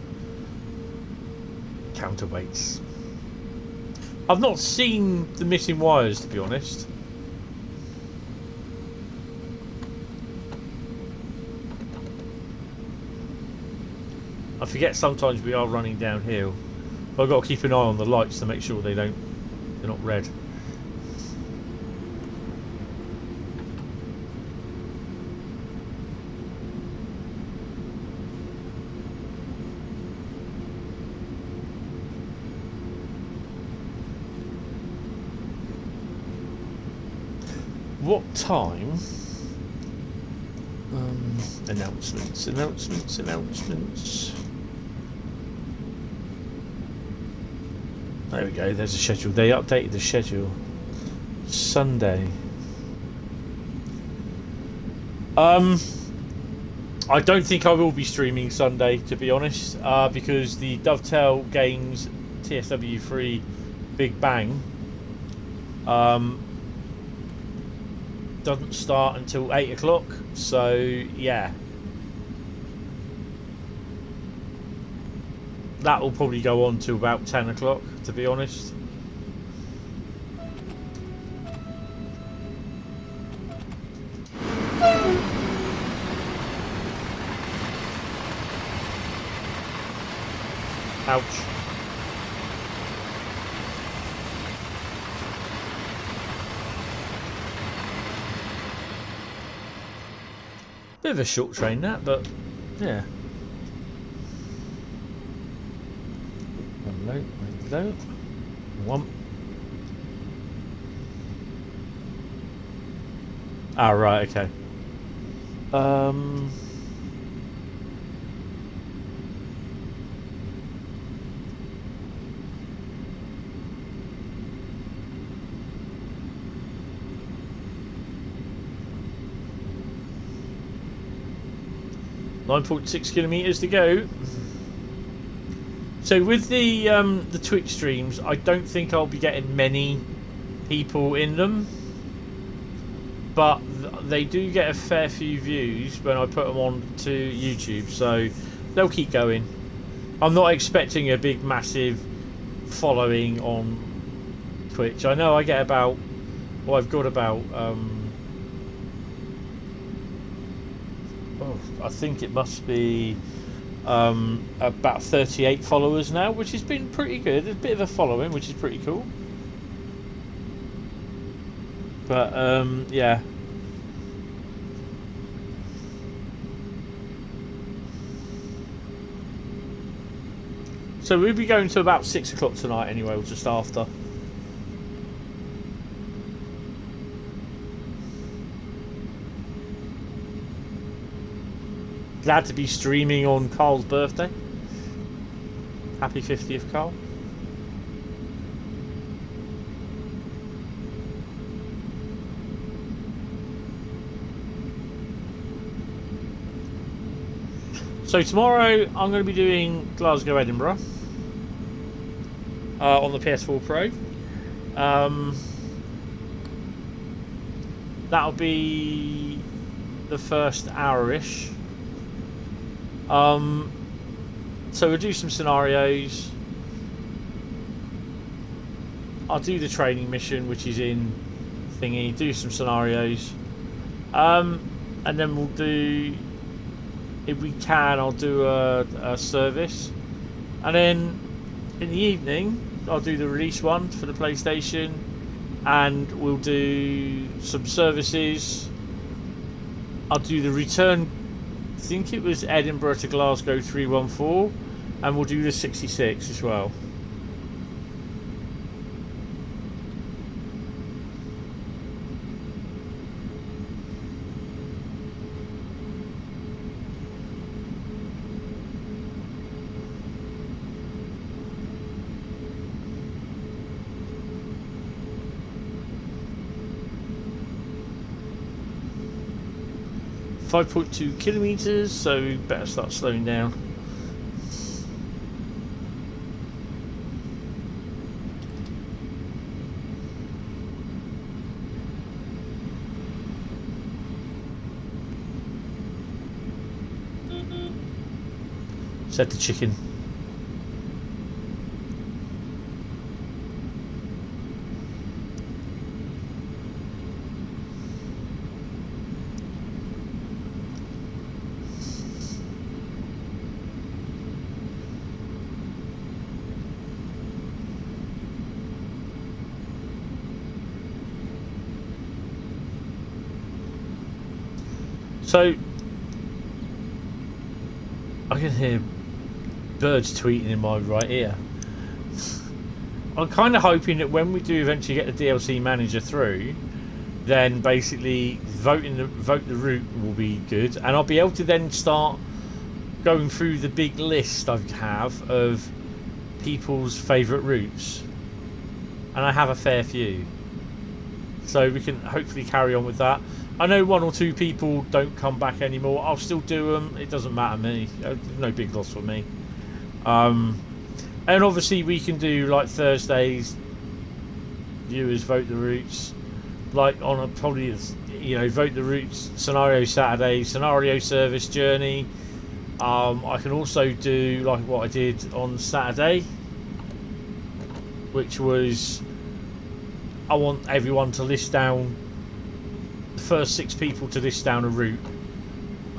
Speaker 1: Counterweights. I've not seen the missing wires, to be honest. I forget sometimes we are running downhill. I've got to keep an eye on the lights to make sure they're not red. What time? Announcements. There we go, there's a schedule. They updated the schedule. Sunday. I don't think I will be streaming Sunday, to be honest, because the Dovetail Games TSW3 Big Bang doesn't start until 8 o'clock, so yeah. That will probably go on to about 10 o'clock, to be honest. Ouch. Bit of a short train that, but yeah. Hello. One. Ah, right, okay. 9.6 kilometres to go. So with the Twitch streams, I don't think I'll be getting many people in them, but they do get a fair few views when I put them on to YouTube, so they'll keep going. I'm not expecting a big massive following on Twitch. I know I get about, well, I've got about I think it must be about 38 followers now, which has been pretty good. There's a bit of a following, which is pretty cool. But yeah. So we'll be going to about 6 o'clock tonight anyway, or just after. Glad to be streaming on Carl's birthday. Happy 50th, Carl. So tomorrow I'm going to be doing Glasgow, Edinburgh on the PS4 Pro. That'll be the first hour-ish. So we'll do some scenarios. I'll do the training mission, which is in thingy, do some scenarios, and then we'll do, if we can, I'll do a service, and then in the evening I'll do the release one for the PlayStation, and we'll do some services. I'll do the return, I think it was Edinburgh to Glasgow 314, and we'll do the 66 as well. 5.2 kilometers, so we better start slowing down. Said the chicken. So I can hear birds tweeting in my right ear. I'm kind of hoping that when we do eventually get the DLC manager through, then basically vote the route will be good, and I'll be able to then start going through the big list I have of people's favourite routes, and I have a fair few, so we can hopefully carry on with that. I know one or two people don't come back anymore. I'll still do them. It doesn't matter to me. No big loss for me. And obviously we can do like Thursdays. Viewers vote the routes. Like on a probably, you know, vote the routes. Scenario Saturday, scenario service journey. I can also do like what I did on Saturday, which was I want everyone to list down. First 6 people to list down a route,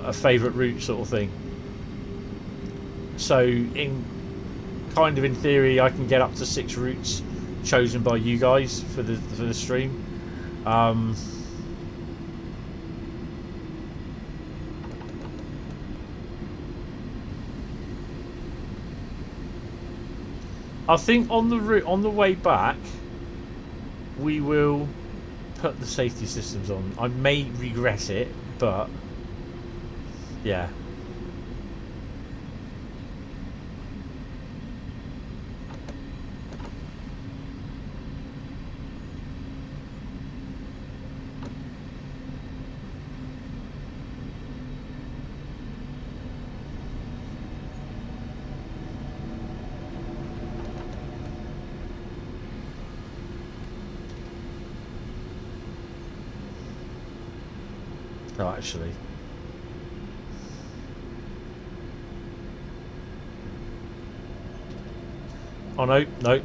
Speaker 1: a favourite route sort of thing. So in theory I can get up to 6 routes chosen by you guys for the stream. I think on the way back we will put the safety systems on. I may regret it, but yeah. Oh, actually. Oh no,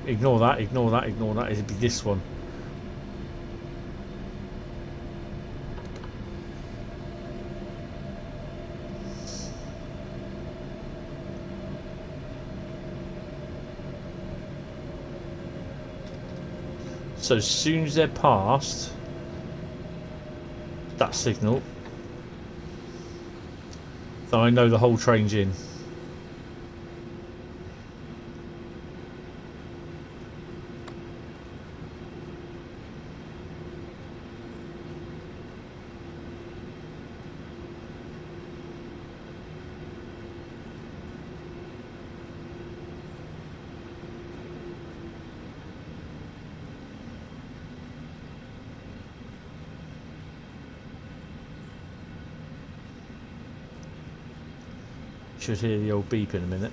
Speaker 1: ignore that. It'd be this one. So as soon as they're past that signal, then I know the whole train's in. Should hear the old beep in a minute.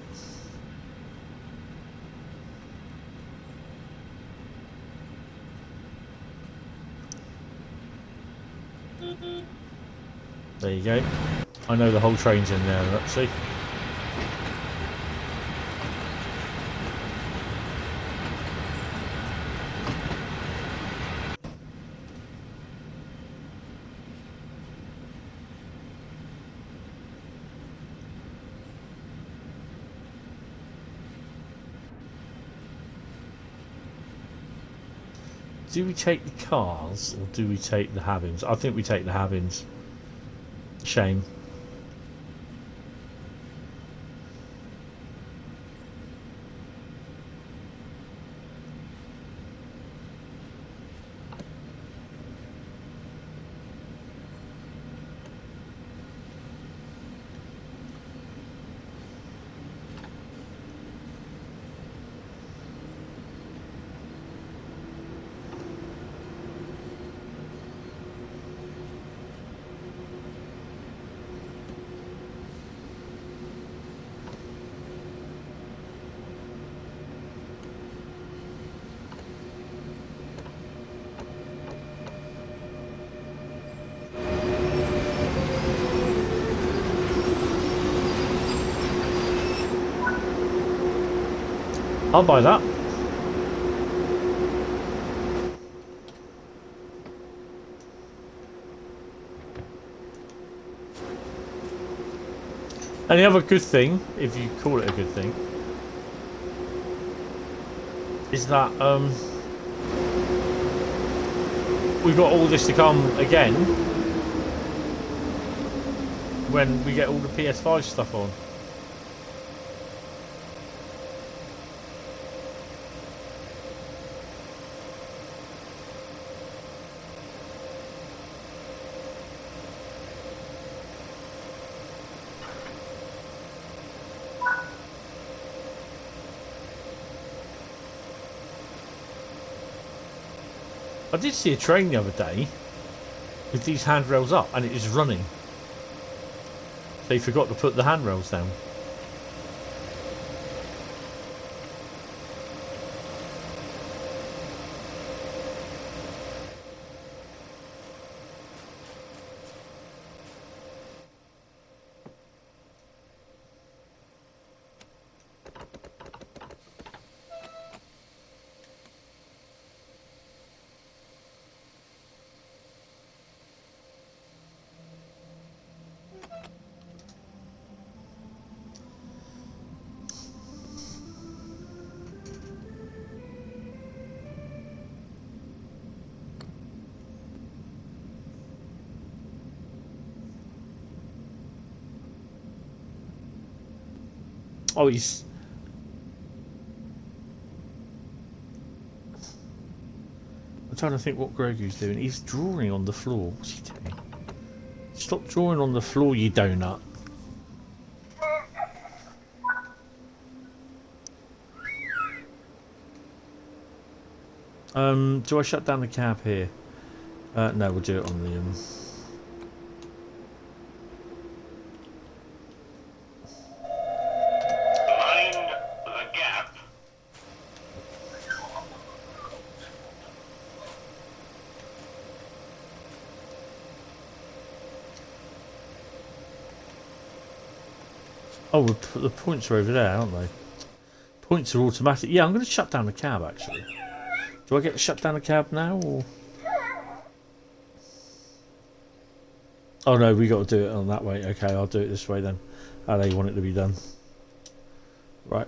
Speaker 1: There you go. I know the whole train's in there, let's see. Do we take the cars or do we take the Havins? I think we take the Havins. Shame. I'll buy that. And the other good thing, if you call it a good thing, is that we've got all this to come again when we get all the PS5 stuff on. I did see a train the other day with these handrails up and it is running. They forgot to put the handrails down. Oh, he's... I'm trying to think what Gregory's doing. He's drawing on the floor. What's he doing? Stop drawing on the floor, you donut. Do I shut down the cab here? No, we'll do it on the... Oh, the points are over there, aren't they? Points are automatic. Yeah, I'm going to shut down the cab, actually. Do I get to shut down the cab now, or...? Oh, no, we got to do it on that way. Okay, I'll do it this way, then. How they want it to be done. Right.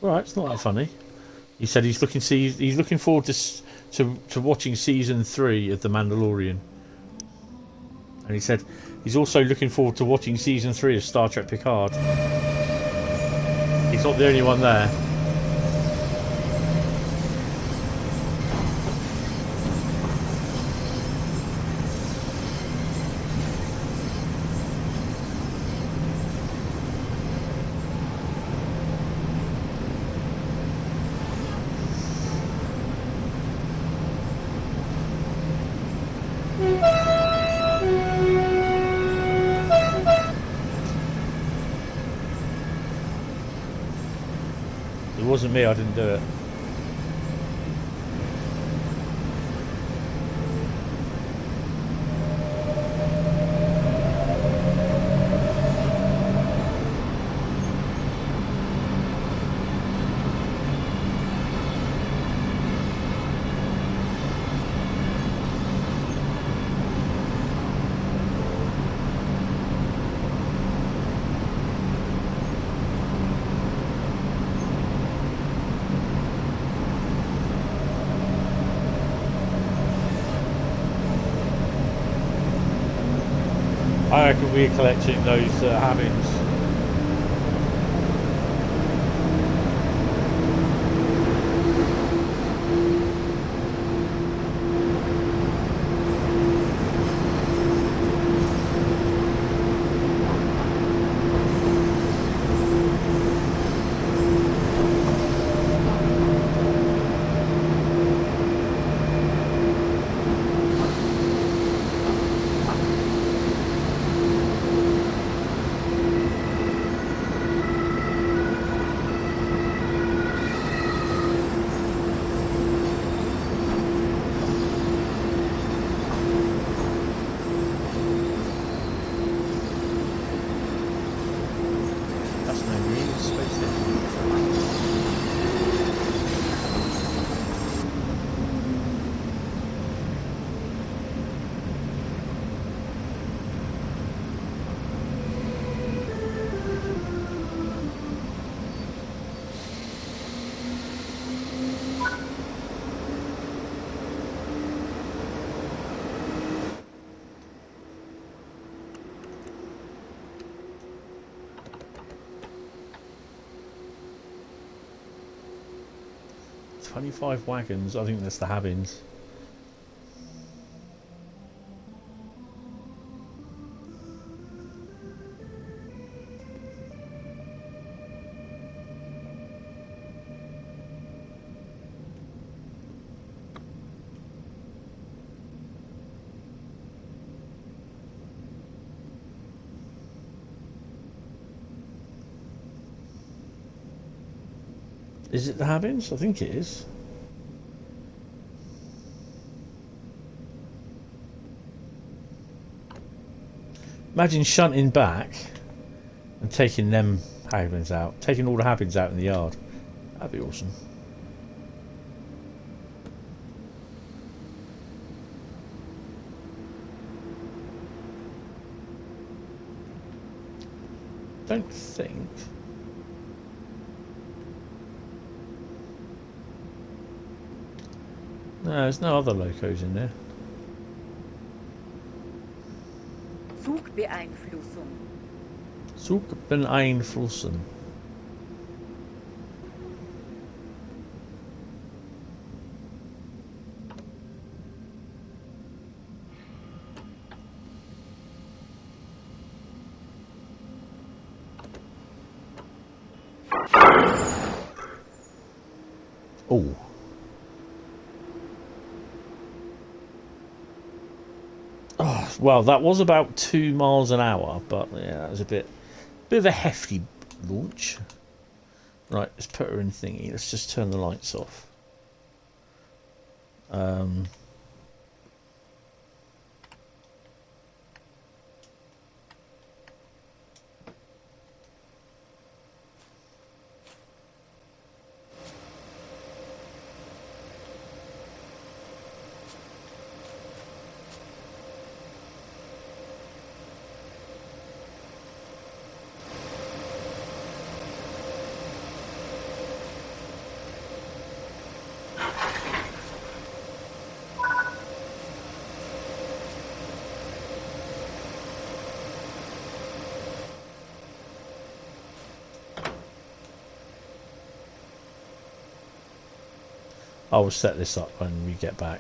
Speaker 1: Alright, it's not that funny. He said he's looking forward to watching Season 3 of The Mandalorian. And he said he's also looking forward to watching Season 3 of Star Trek Picard. He's not the only one there. It wasn't me, I didn't do it. I reckon we're collecting those habits. 25 wagons. I think that's the Havins. Is it the Havins? I think it is. Imagine shunting back and taking them Havins out. Taking all the Havins out in the yard. That'd be awesome. Don't think... No, there's no other locos in there.
Speaker 2: Zugbeeinflussung.
Speaker 1: Zugbeeinflussen. Oh. Oh, well, that was about 2 miles an hour, but yeah, that was a bit of a hefty launch. Right, let's put her in thingy. Let's just turn the lights off. I will set this up when we get back.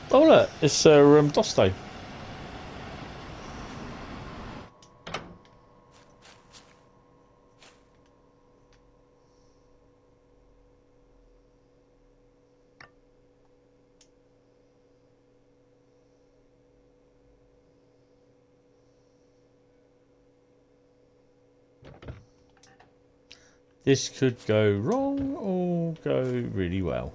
Speaker 1: Oh look, it's Dovetail. This could go wrong or go really well.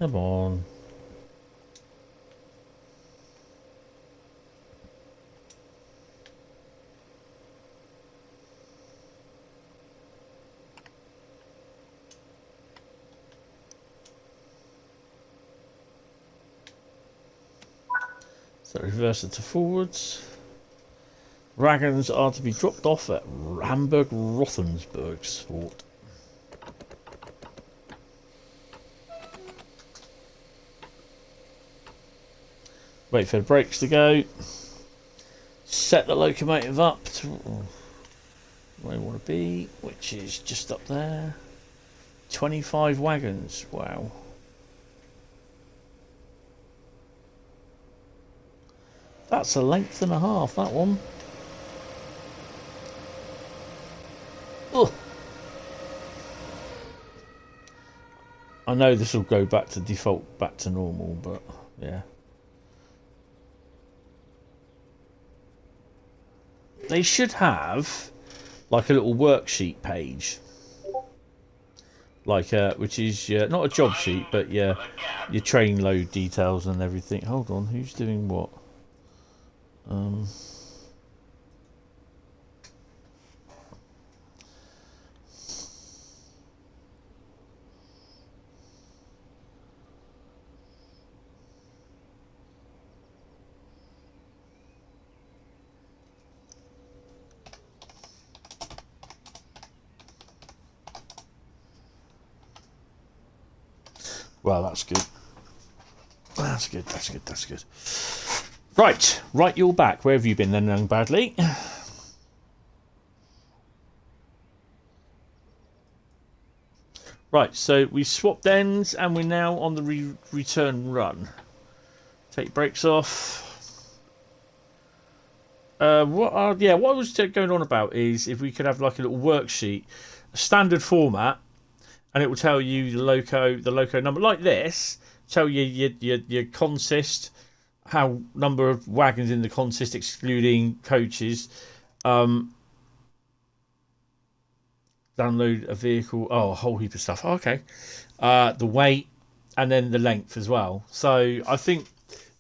Speaker 1: Come on. So reverse it to forwards. Wagons are to be dropped off at Hamburg Rothensburgsport. Wait for the brakes to go. Set the locomotive up to where I want to be, which is just up there. 25 wagons. Wow. That's a length and a half, that one. Ugh. I know this will go back to default, back to normal, but yeah. They should have like a little worksheet page, like which is not a job sheet, but your train load details and everything. Hold on, who's doing what? Well, that's good. That's good, that's good, that's good. Right, you're back. Where have you been then, young Badley? Right, so we swapped ends and we're now on the return run. Take brakes off. What I was going on about is if we could have like a little worksheet, a standard format, and it will tell you the loco number like this, tell you your consist, how number of wagons in the consist excluding coaches, download a vehicle, a whole heap of stuff. Oh, okay, the weight and then the length as well. So I think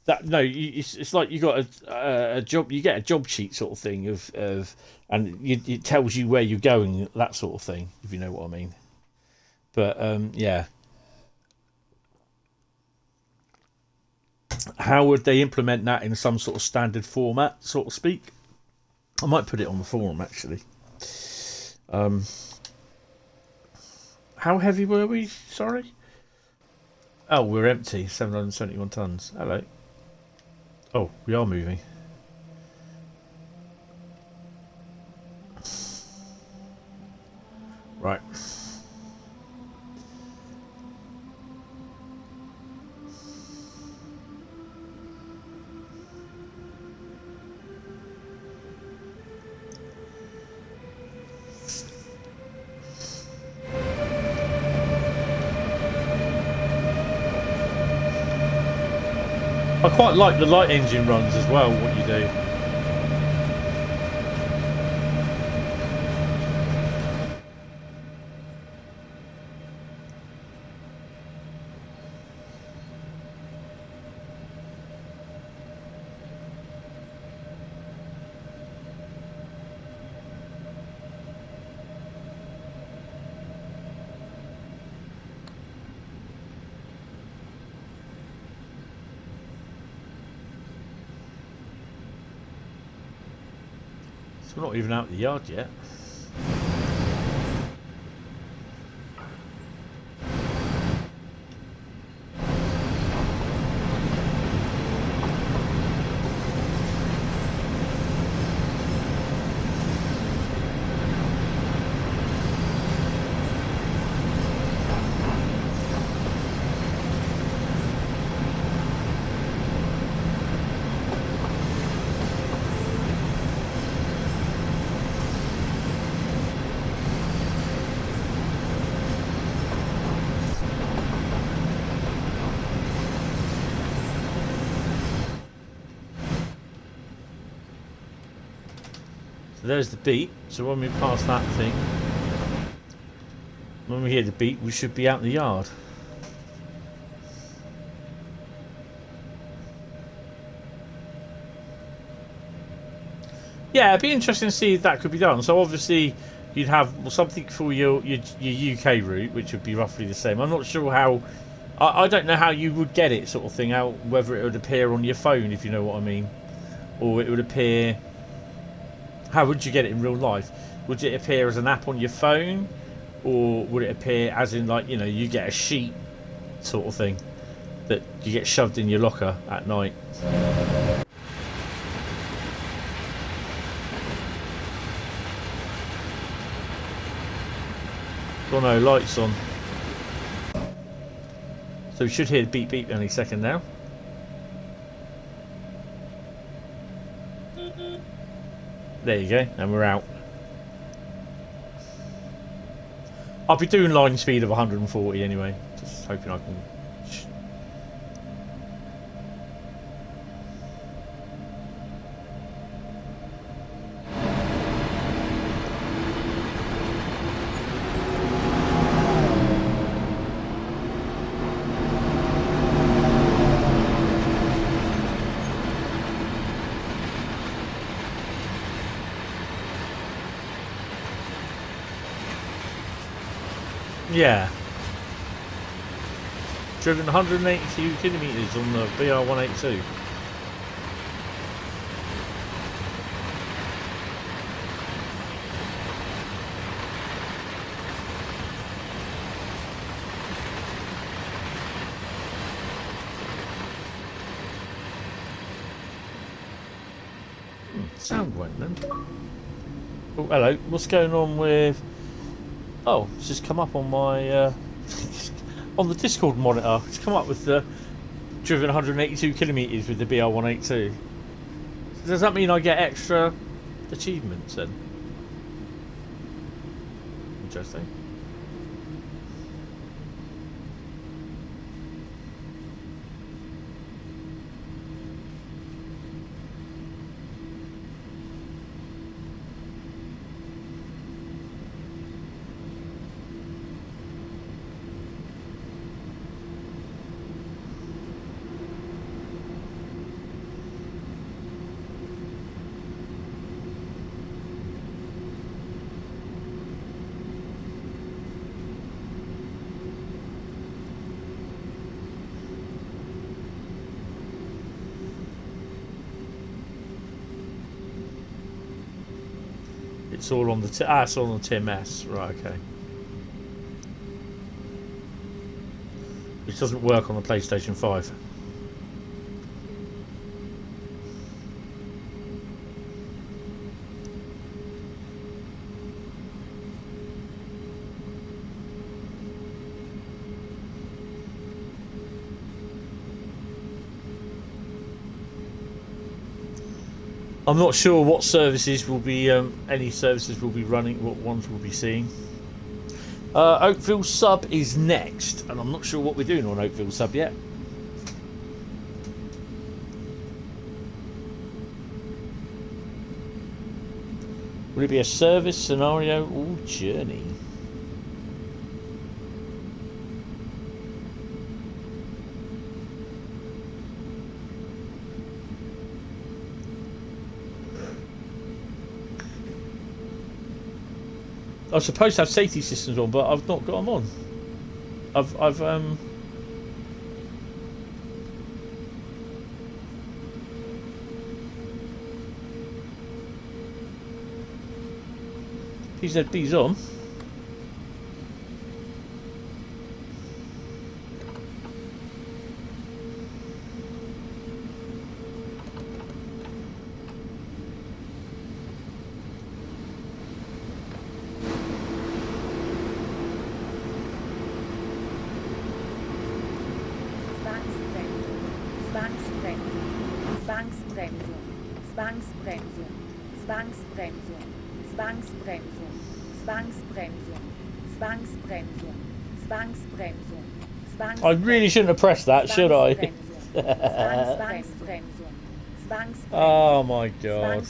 Speaker 1: that it's like you got a job, you get a job sheet sort of thing and it tells you where you're going, that sort of thing, if you know what I mean. But yeah. How would they implement that in some sort of standard format, so to speak? I might put it on the forum, actually. How heavy were we? Sorry? Oh, we're empty. 771 tons. Hello. Oh, we are moving. Right. I quite like the light engine runs as well, what you do. We're not even out the yard yet. So there's the beat. So when we pass that thing, when we hear the beat, we should be out in the yard. Yeah, it'd be interesting to see if that could be done. So obviously you'd have something for your UK route, which would be roughly the same. I'm not sure how. I don't know how you would get it, sort of thing. How whether it would appear on your phone, if you know what I mean, or it would appear How would you get it in real life? Would it appear as an app on your phone, or would it appear as in, like, you know, you get a sheet sort of thing that you get shoved in your locker at night? Oh no, lights on. So we should hear beep beep any second now. There you go, and we're out. I'll be doing line speed of 140 anyway. Just hoping I can. Yeah. Driven 182 kilometres on the BR182. Sound went then. Oh, hello. What's going on with... Oh, it's just come up on my on the Discord monitor. It's come up with the driven 182 kilometres with the BR182. Does that mean I get extra achievements then? Interesting. It's all on the it's all on the TMS, right? Okay. Which doesn't work on the PlayStation 5. I'm not sure what services will be, any services will be running, what ones we'll be seeing. Oakville Sub is next, and I'm not sure what we're doing on Oakville Sub yet. Will it be a service, scenario, or journey? I was supposed to have safety systems on, but I've not got them on. PZB's on. I really shouldn't have pressed that, should I? Oh my god.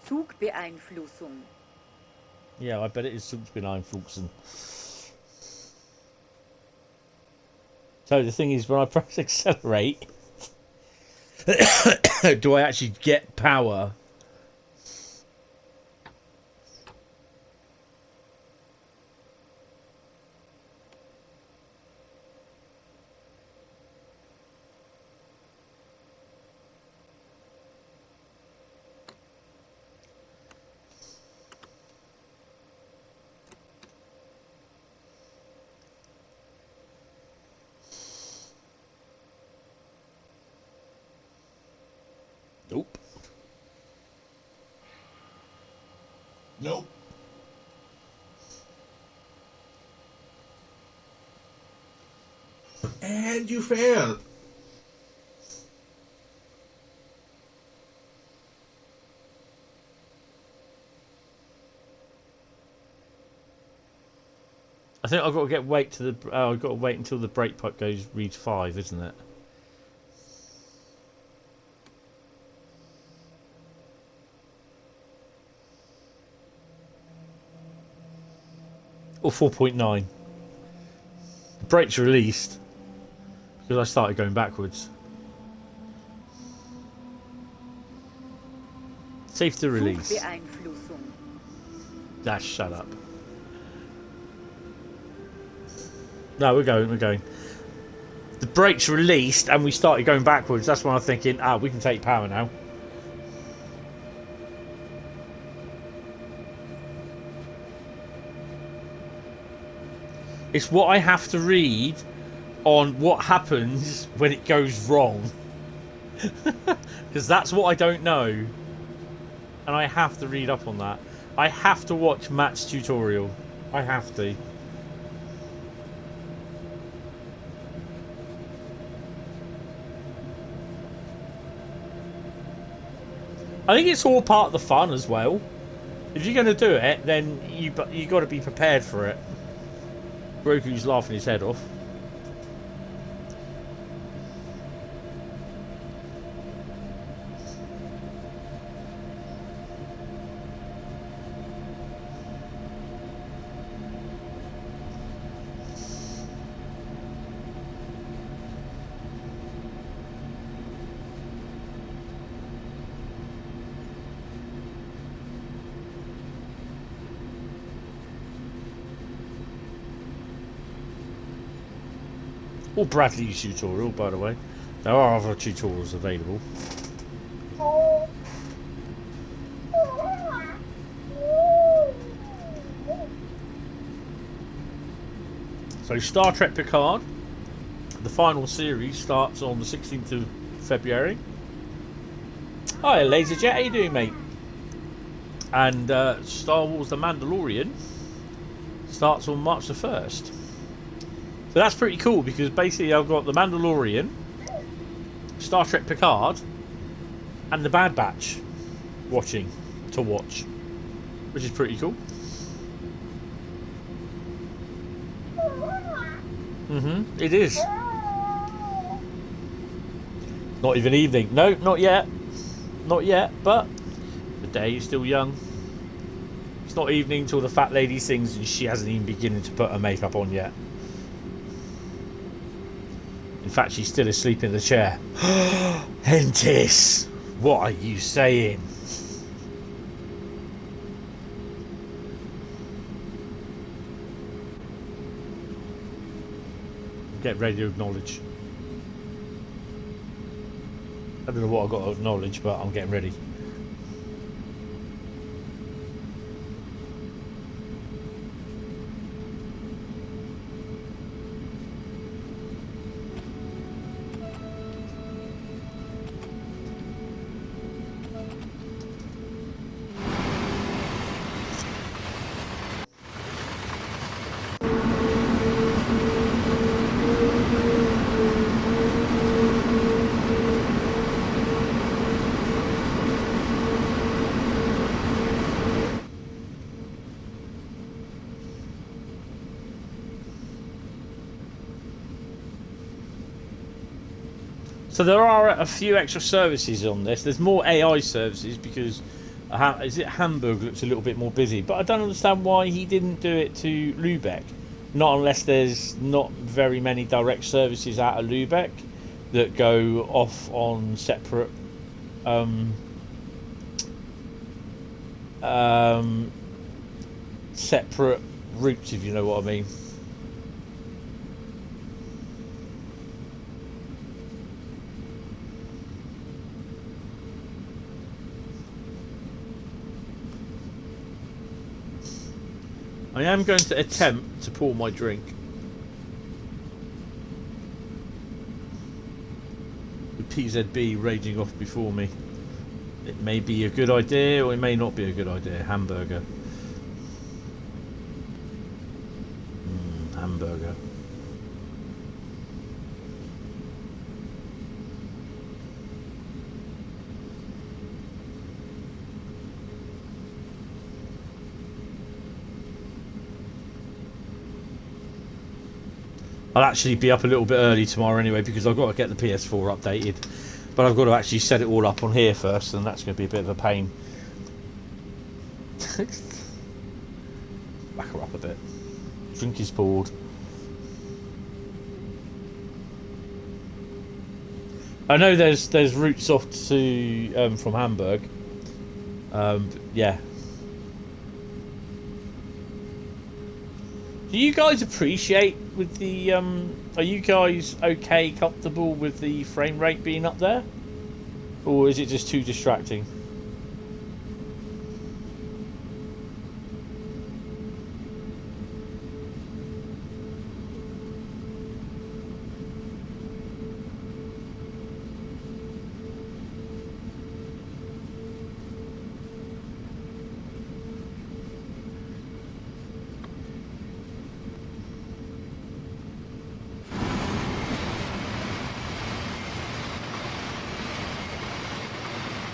Speaker 2: Zugbeeinflussung.
Speaker 1: Yeah, I bet it is Zugbeeinflussung. So the thing is, when I press accelerate, do I actually get power? Nope.
Speaker 3: Nope. And you failed.
Speaker 1: I think I've got to wait to the. I've got to wait until the brake pipe reads 5, isn't it? Or 4.9. The brakes released because I started going backwards. Safety release. Dash, shut up. No, we're going. The brakes released and we started going backwards. That's when I'm thinking, we can take power now. It's what I have to read on what happens when it goes wrong. Because that's what I don't know. And I have to read up on that. I have to watch Matt's tutorial. I have to. I think it's all part of the fun as well. If you're going to do it, then you got to be prepared for it. Grogu's laughing his head off. Or Bradley's tutorial, by the way. There are other tutorials available. So Star Trek Picard, the final series, starts on the 16th of February. Hi Laserjet, how you doing, mate? And Star Wars The Mandalorian starts on March the 1st. So that's pretty cool because basically I've got The Mandalorian, Star Trek Picard, and The Bad Batch to watch, which is pretty cool. It is. Not even evening. No, not yet. Not yet, but the day is still young. It's not evening till the fat lady sings and she hasn't even beginning to put her makeup on yet. In fact, she's still asleep in the chair. Hentis! What are you saying? Get ready to acknowledge. I don't know what I've got to acknowledge, but I'm getting ready. So there are a few extra services on this. There's more AI services because Is it Hamburg looks a little bit more busy, but I don't understand why he didn't do it to Lubeck. Not unless there's not very many direct services out of Lubeck that go off on separate separate routes, if you know what I mean. I am going to attempt to pour my drink. With PZB raging off before me. It may be a good idea or it may not be a good idea. Hamburger. Hamburger. I'll actually be up a little bit early tomorrow anyway because I've got to get the PS4 updated. But I've got to actually set it all up on here first, and that's going to be a bit of a pain. Back her up a bit. Drink is poured. I know there's routes off to from Hamburg. Yeah. Do you guys appreciate with the are you guys okay, comfortable with the frame rate being up there? Or is it just too distracting?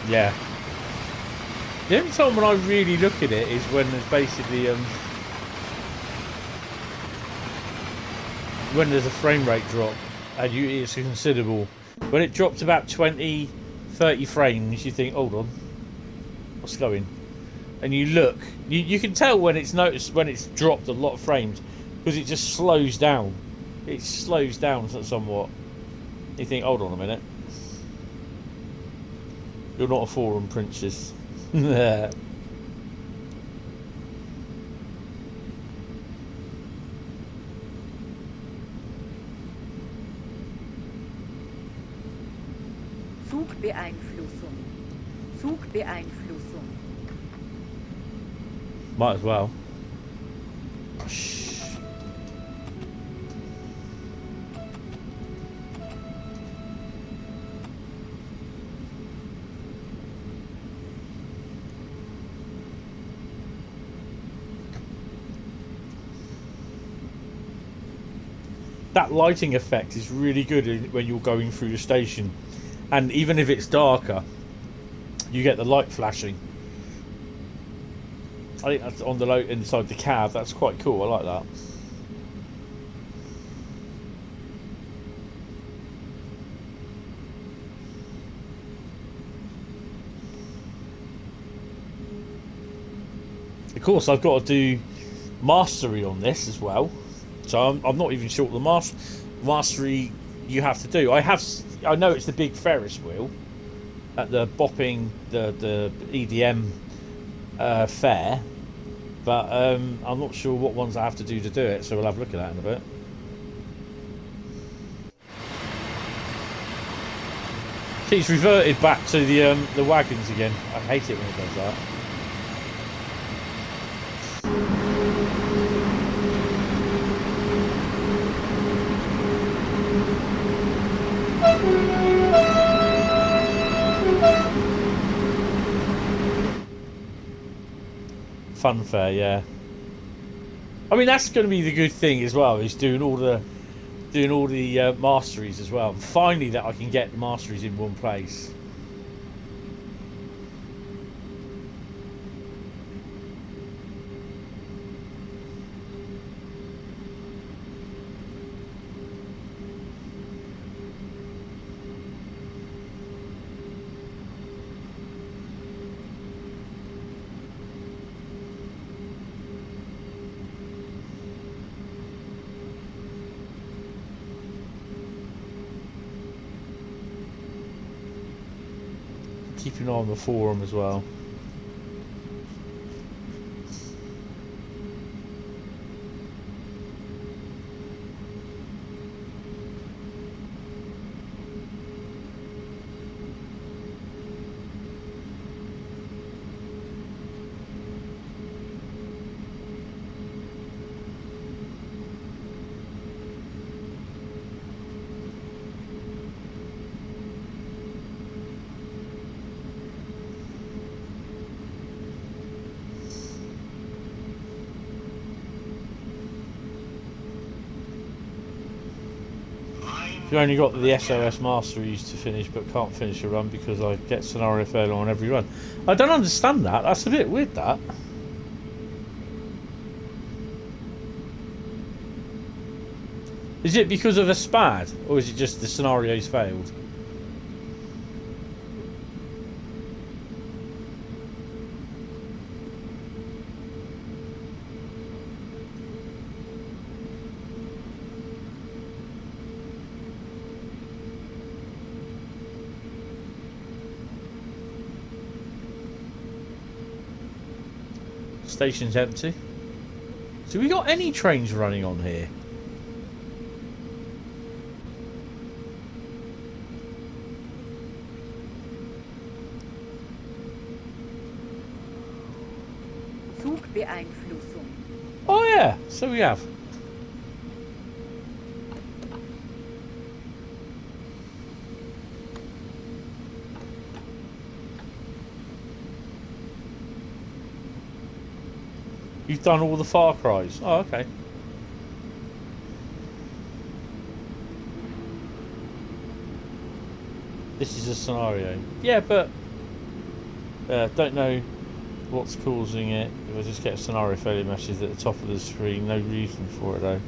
Speaker 1: Yeah. The only time when I really look at it is when there's basically when there's a frame rate drop and it's considerable. When it drops about 20, 30 frames, you think, hold on, what's going? And you look, you can tell when it's dropped a lot of frames because it just slows down. It slows down somewhat. You think, hold on a minute. You're not a forum princess.
Speaker 2: Zugbeeinflussung. Zugbeeinflussung.
Speaker 1: Might as well. That lighting effect is really good when you're going through the station, and even if it's darker, you get the light flashing. I think that's on the low inside the cab. That's quite cool. I like that. Of course, I've got to do mastery on this as well. So I'm not even sure what the mastery you have to do. I know it's the big Ferris wheel at the Bopping, the EDM fair, but I'm not sure what ones I have to do it. So we'll have a look at that in a bit. It's reverted back to the wagons again. I hate it when it does that. Funfair, yeah. I mean, that's going to be the good thing as well, is doing all the masteries as well. Finally, that I can get the masteries in one place. keep an eye on the forum as well. You only got the SOS Masteries to finish, but can't finish a run because I get scenario failure on every run. I don't understand that. That's a bit weird, that. Is it because of a SPAD, or is it just the scenarios failed? Station's empty. So we got any trains running on here?
Speaker 2: Zugbeeinflussung.
Speaker 1: Oh yeah, so we have. You've done all the Far Cries. Oh, okay. This is a scenario. Yeah, but don't know what's causing it. If I just get a scenario failure message at the top of the screen, no reason for it though.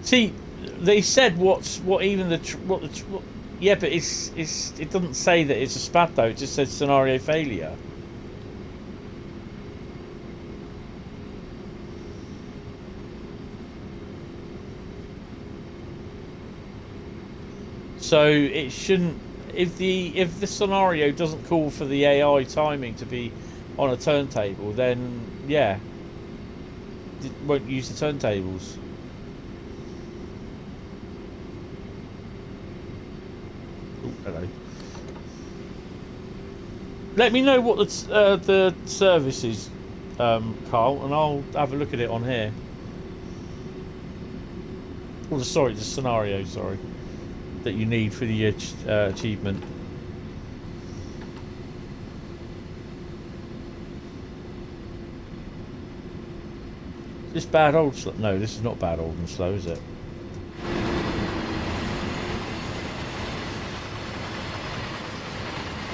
Speaker 1: See, they said yeah, but it doesn't say that it's a SPAD though. It just says scenario failure. So it shouldn't. If the scenario doesn't call for the AI timing to be on a turntable, then yeah, it won't use the turntables. Hello. Let me know what the service is, Carl, and I'll have a look at it on here. Oh, sorry, the scenario, sorry, that you need for the achievement. Is this bad old slow? No, this is not bad old and slow, is it?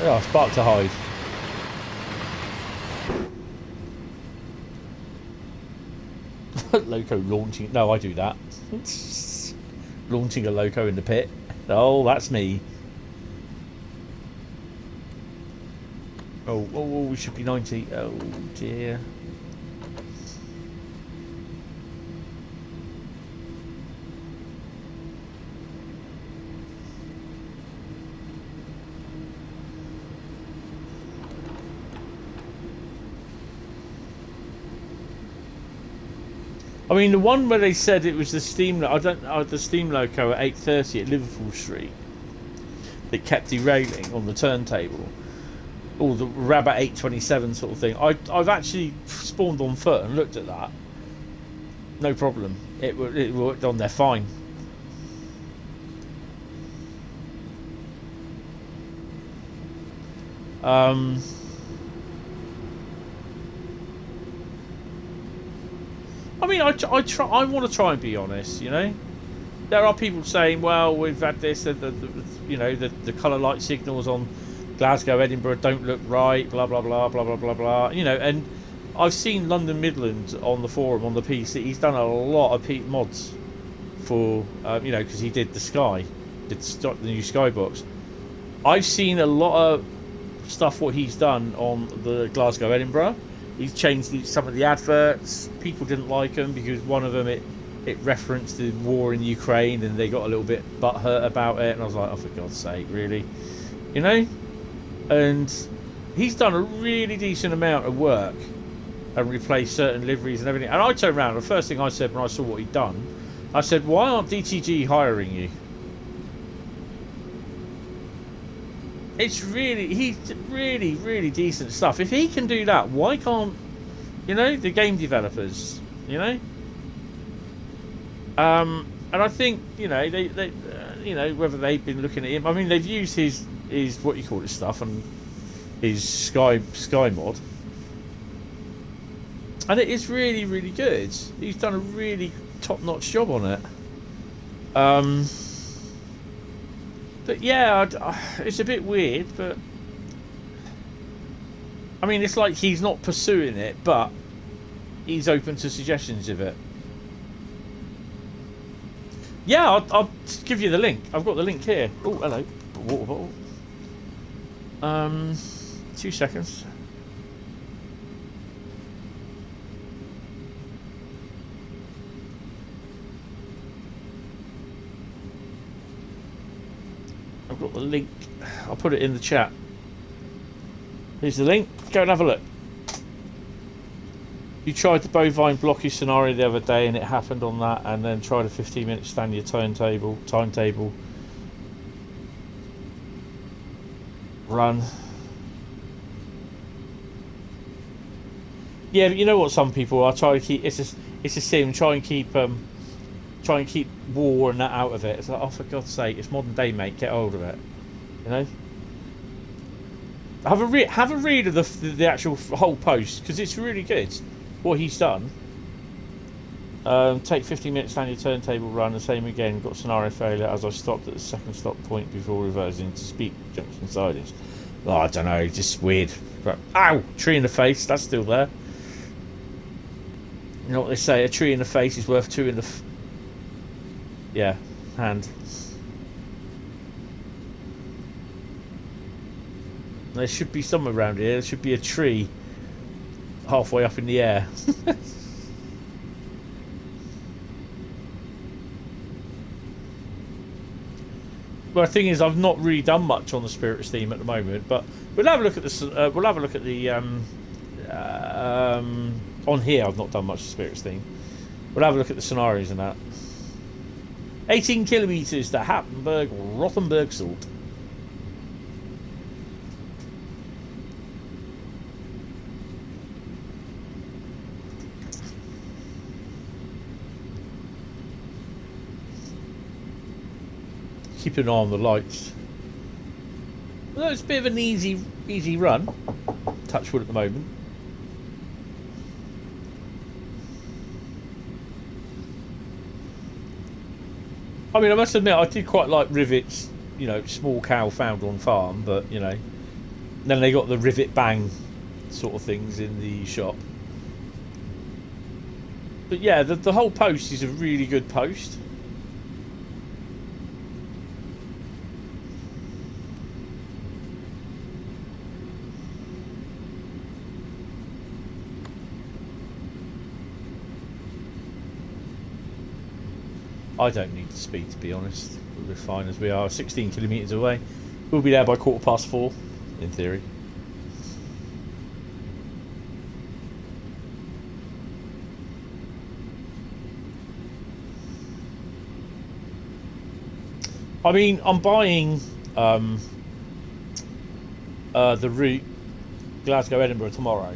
Speaker 1: Yeah, spark to hide. Loco launching. No, I do that. Launching a loco in the pit. Oh, that's me. Oh, we should be 90. Oh dear. I mean, the one where they said it was the steam, the steam loco at 8:30 at Liverpool Street that kept derailing on the turntable, or the Rabbit 827 sort of thing. I've actually spawned on foot and looked at that. No problem. It worked on there fine. I mean, I want to try and be honest, you know. There are people saying, well, we've had this, the colour light signals on Glasgow, Edinburgh don't look right, blah, blah, blah, blah, blah, blah, blah. You know, and I've seen London Midland on the forum, on the PC. He's done a lot of mods for, because he did the Sky, the new Skybox. I've seen a lot of stuff what he's done on the Glasgow Edinburgh. He's changed some of the adverts. People didn't like them because one of them it referenced the war in Ukraine, and they got a little bit butthurt about it. And I was like, oh, for God's sake, really, you know? And he's done a really decent amount of work and replaced certain liveries and everything. And I turned around, the first thing I said when I saw what he'd done, I said, why aren't DTG hiring you? He's really decent stuff. If he can do that, why can't, you know, the game developers, you know? And I think, you know, they you know, whether they've been looking at him, I mean, they've used his what you call it stuff and his Sky mod, and it is really good. He's done a really top-notch job on it. But yeah, it's a bit weird, but I mean, it's like he's not pursuing it, but he's open to suggestions of it. Yeah, I'll give you the link. I've got the link here. Oh, hello. Water bottle. 2 seconds. I've got the link. I'll put it in the chat. Here's the link. Go and have a look. You tried the bovine blocky scenario the other day and it happened on that, and then tried a 15-minute stand your timetable run. Yeah, but you know what some people are trying to keep, it's a sim, try and keep war and that out of it. It's like, oh, for God's sake, it's modern day, mate, get hold of it, you know. Have a read of the actual whole post, because it's really good what he's done. Take 15 minutes down your turntable run, the same again, got scenario failure as I stopped at the second stop point before reversing to speed junction sidings. Oh, I don't know, just weird. But, ow! Tree in the face, that's still there. You know what they say, a tree in the face is worth two in the yeah, hand. There should be somewhere around here, there should be a tree halfway up in the air. Well, the thing is, I've not really done much on the Spirit theme at the moment, but we'll have a look at this. We'll have a look at the on here. I've not done much of the Spirit theme. We'll have a look at the scenarios and that. 18 kilometres to Hamburg, Rothenburg Salt. Keep an eye on the lights. Well, it's a bit of an easy run. Touch wood at the moment. I mean, I must admit, I did quite like Rivet's, you know, small cow found on farm, but, you know, then they got the Rivet Bang sort of things in the shop. But yeah, the whole post is a really good post. I don't need the speed, to be honest. We're fine as we are. 16 kilometres away. We'll be there by 4:15, in theory. I mean, I'm buying the route Glasgow Edinburgh tomorrow.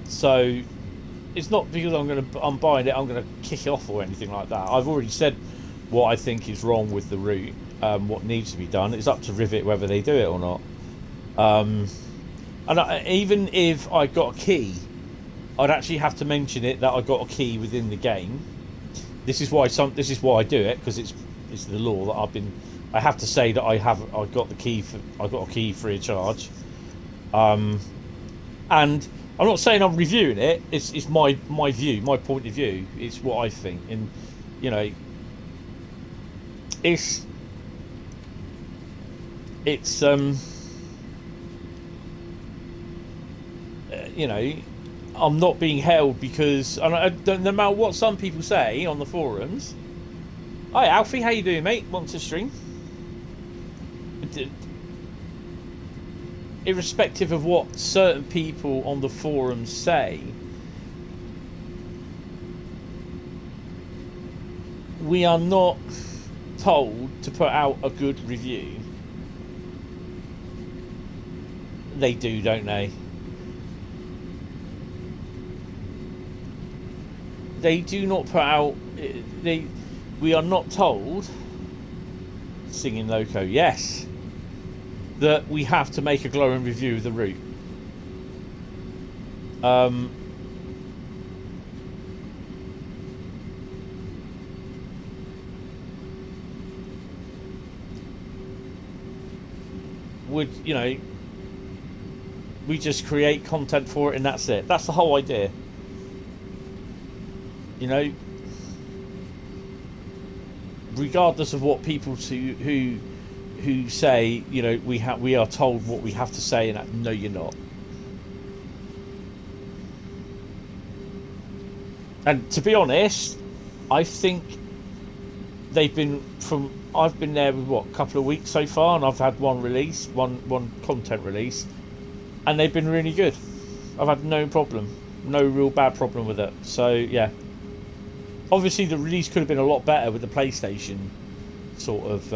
Speaker 1: So it's not because I'm buying it, I'm gonna kick it off or anything like that. I've already said what I think is wrong with the route, what needs to be done. It's up to Rivet whether they do it or not. Even if I got a key, I'd actually have to mention it that I got a key within the game. This is why I do it, because it's the law that I have to say that I got a key free of charge. And I'm not saying I'm reviewing it. It's my view, my point of view. It's what I think, and you know, it's it's you know, I'm not being held because, and I don't, no matter what some people say on the forums. Hi Alfie, how you doing, mate? Want to stream? Irrespective of what certain people on the forums say, we are not told to put out a good review. They do, don't they? They do not put out. We are not told. Singing Loco, yes. That we have to make a glowing review of the route. Would, you know, we just create content for it and that's it. That's the whole idea. You know, regardless of what people who say, you know, we are told what we have to say, and no, you're not. And to be honest, I think they've been I've been there with what, a couple of weeks so far, and I've had one content release, and they've been really good. I've had no problem, no real bad problem with it. So yeah, obviously the release could have been a lot better with the PlayStation sort of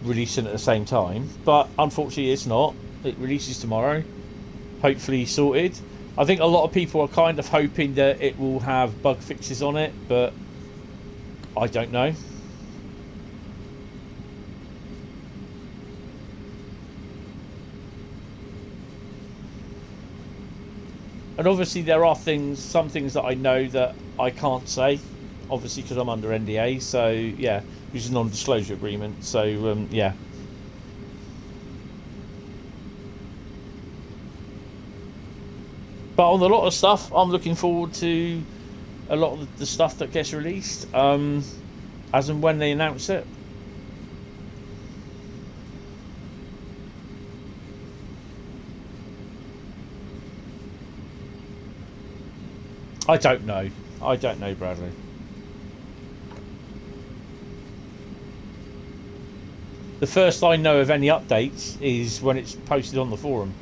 Speaker 1: releasing at the same time, but unfortunately it's not. It releases tomorrow, hopefully sorted. I think a lot of people are kind of hoping that it will have bug fixes on it, but I don't know. And obviously there are some things that I know that I can't say, obviously because I'm under NDA, so yeah, which is a non-disclosure agreement, so yeah. But on a lot of stuff, I'm looking forward to a lot of the stuff that gets released, as and when they announce it. I don't know. I don't know, Bradley. The first I know of any updates is when it's posted on the forum.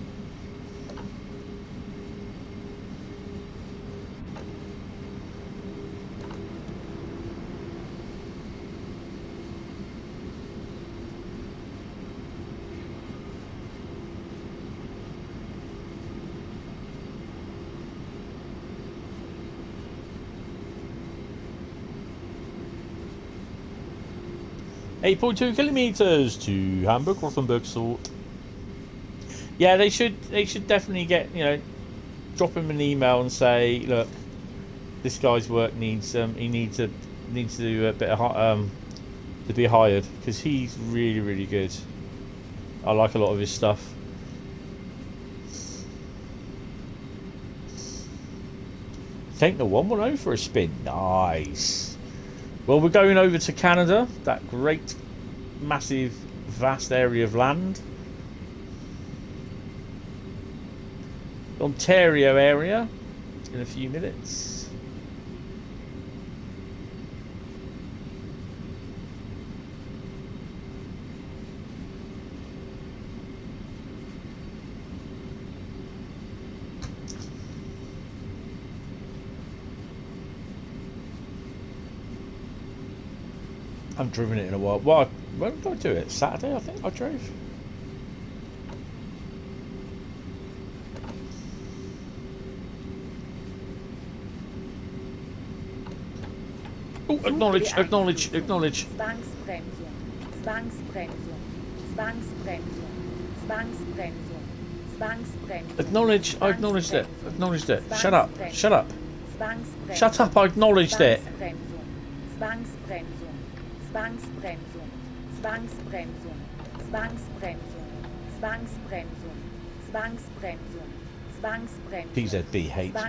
Speaker 1: .2 kilometers to Hamburg, Oldenburg sort. Yeah, they should definitely get, you know, drop him an email and say, look, this guy's work needs he needs to do a bit of to be hired, because he's really good. I like a lot of his stuff. Take the 110 for a spin. Nice. Well, we're going over to Canada, that great, massive, vast area of land. Ontario area in a few minutes. I haven't driven it in a while. Well, when did I do it? Saturday, I think I drove. Oh, acknowledge.
Speaker 2: Zwangsbremsung.
Speaker 1: Acknowledge, I acknowledged it. Acknowledged it. Shut up. Shut up. Shut up, I acknowledged it. PZB hates me.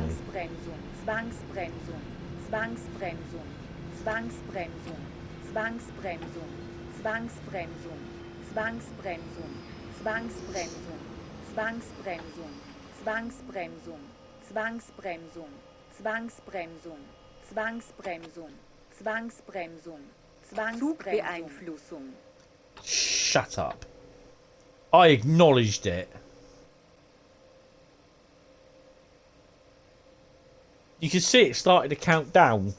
Speaker 2: Zwangsbremsung, Zwangsbremsung, Zwangsbremsung, Zwangsbremsung, Zwangsbremsung, Zwangsbremsung, Zwangsbremsung, Zwangsbremsung, Zwangsbremsung, Zugbeeinflussung.
Speaker 1: Shut up. I acknowledged it. You can see it started to count down.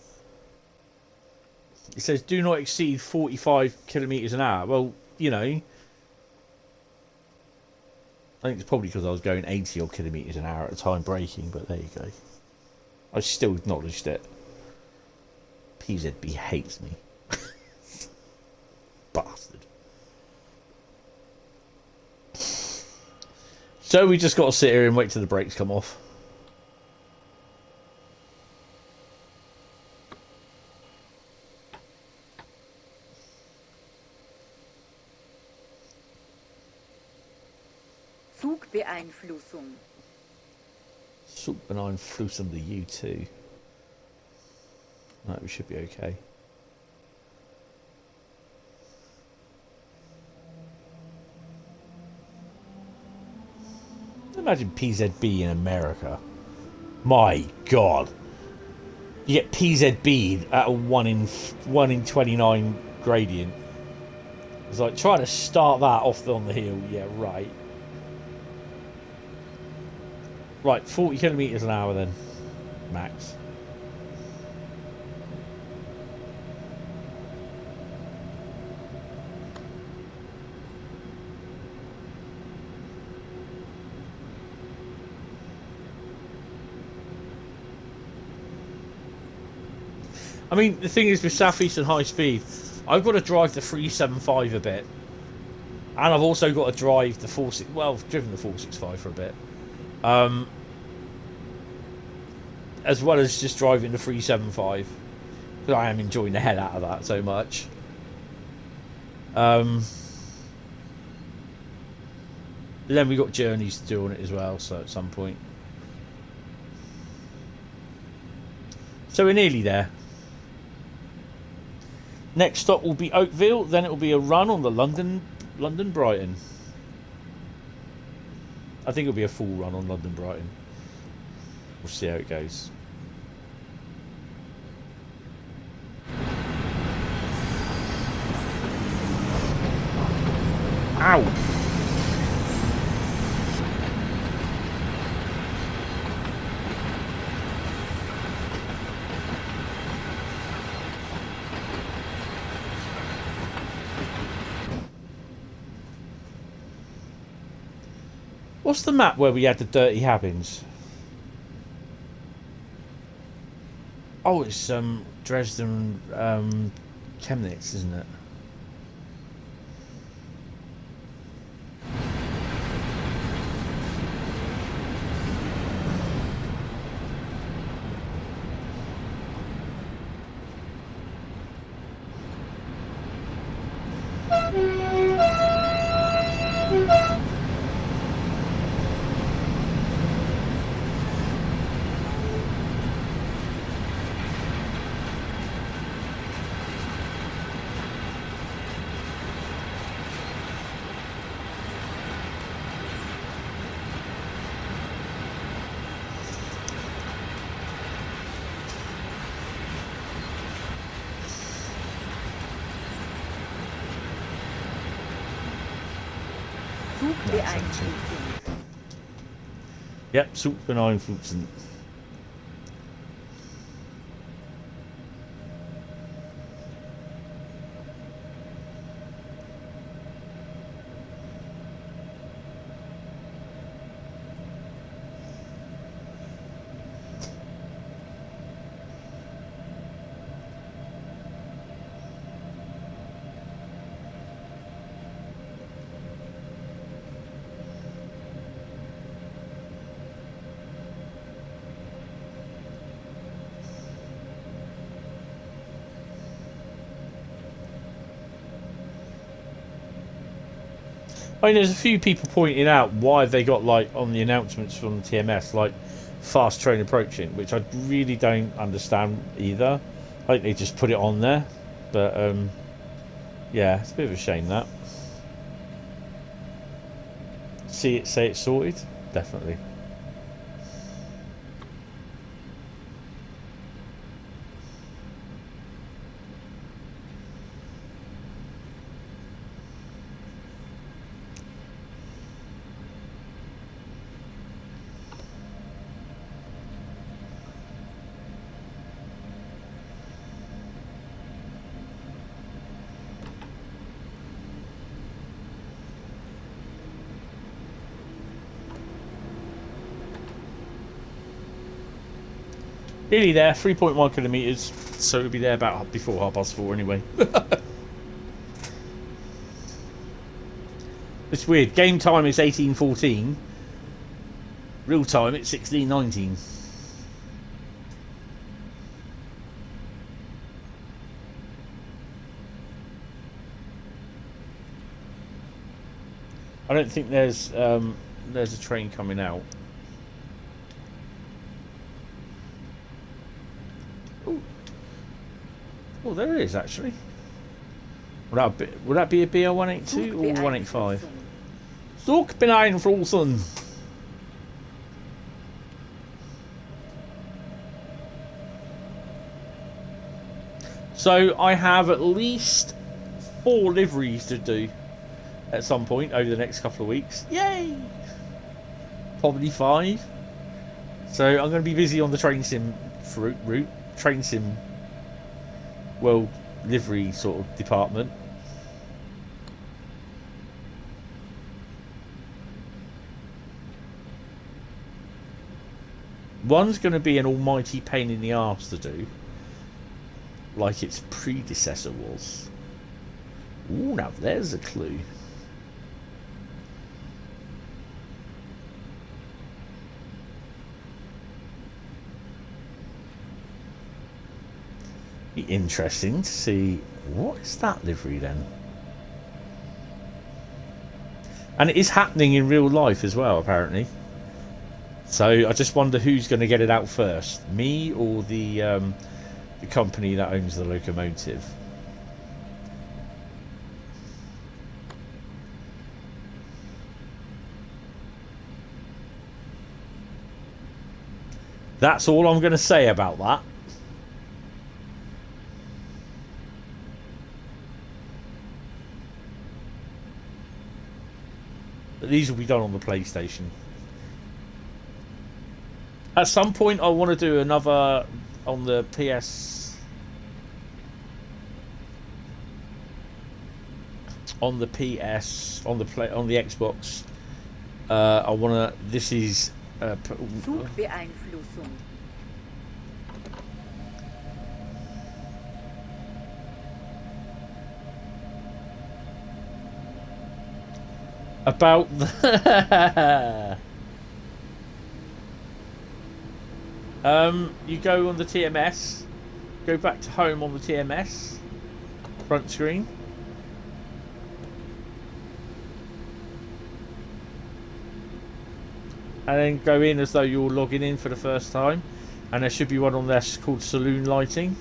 Speaker 1: It says do not exceed 45 kilometers an hour. Well, you know, I think it's probably because I was going 80 odd kilometers an hour at the time braking, but there you go. I still acknowledged it. PZB hates me. Bastard. So we just got to sit here and wait till the brakes come off.
Speaker 2: Zugbeeinflussung.
Speaker 1: Zugbeeinflussung the U2. Right, we should be okay. Imagine PZB in America. My God. You get PZB at a 1 in 29 gradient. It's like trying to start that off on the hill. Yeah, right. Right, 40 kilometers an hour then, max. I mean, the thing is with Southeastern Highspeed, I've got to drive the 375 a bit. And I've also got to drive the 46... Well, I've driven the 465 for a bit. As well as just driving the 375. Because I am enjoying the hell out of that so much. Then we got journeys to do on it as well, so at some point. So we're nearly there. Next stop will be Oakville, then it will be a run on the London Brighton. I think it'll be a full run on London Brighton. We'll see how it goes. Ow! What's the map where we had the dirty cabins? Oh, it's Dresden, Chemnitz, isn't it? Yep, Zugbeeinflussung. I mean, there's a few people pointing out why they got, like, on the announcements from the TMS, like, fast train approaching, which I really don't understand either. I think they just put it on there, but, Yeah, it's a bit of a shame that. Say it's sorted? Definitely. Nearly there, 3.1 kilometres, so it'll be there about before 4:30 anyway. It's weird. Game time is 18:14. Real time it's 16:19. I don't think there's a train coming out. Oh, there is actually. Would that be a BR182 or 185? Zug beeinflussen. So I have at least 4 liveries to do at some point over the next couple of weeks. Yay! Probably 5. So I'm going to be busy on the train sim route, train sim world livery sort of department. One's going to be an almighty pain in the arse to do, like its predecessor was. Ooh, now there's a clue. Be interesting to see what is that livery then. And it is happening in real life as well, apparently. So I just wonder who's going to get it out first, me or the company that owns the locomotive. That's all I'm going to say about that. But these will be done on the PlayStation. At some point I want to do another on the PS, on the Xbox. I want to, this is
Speaker 2: Zugbeeinflussung.
Speaker 1: about the you go on the TMS, go back to home on the TMS front screen, and then go in as though you're logging in for the first time, and there should be one on there called saloon lighting.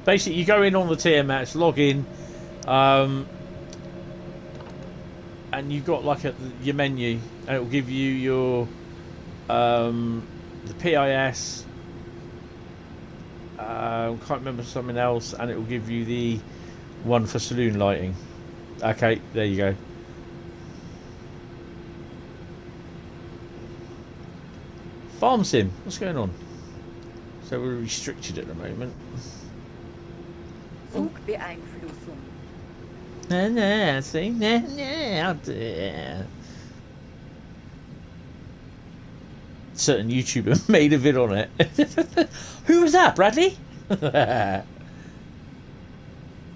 Speaker 1: Basically, you go in on the TMS, log in, and you've got like your menu, and it will give you your the PIS. Can't remember something else, and it will give you the one for saloon lighting. Okay, there you go. Farm sim, what's going on? So we're restricted at the moment.
Speaker 2: Zugbeeinflussung.
Speaker 1: No, see? No, I'll do it. Certain YouTuber made a vid on it. Who was that, Bradley?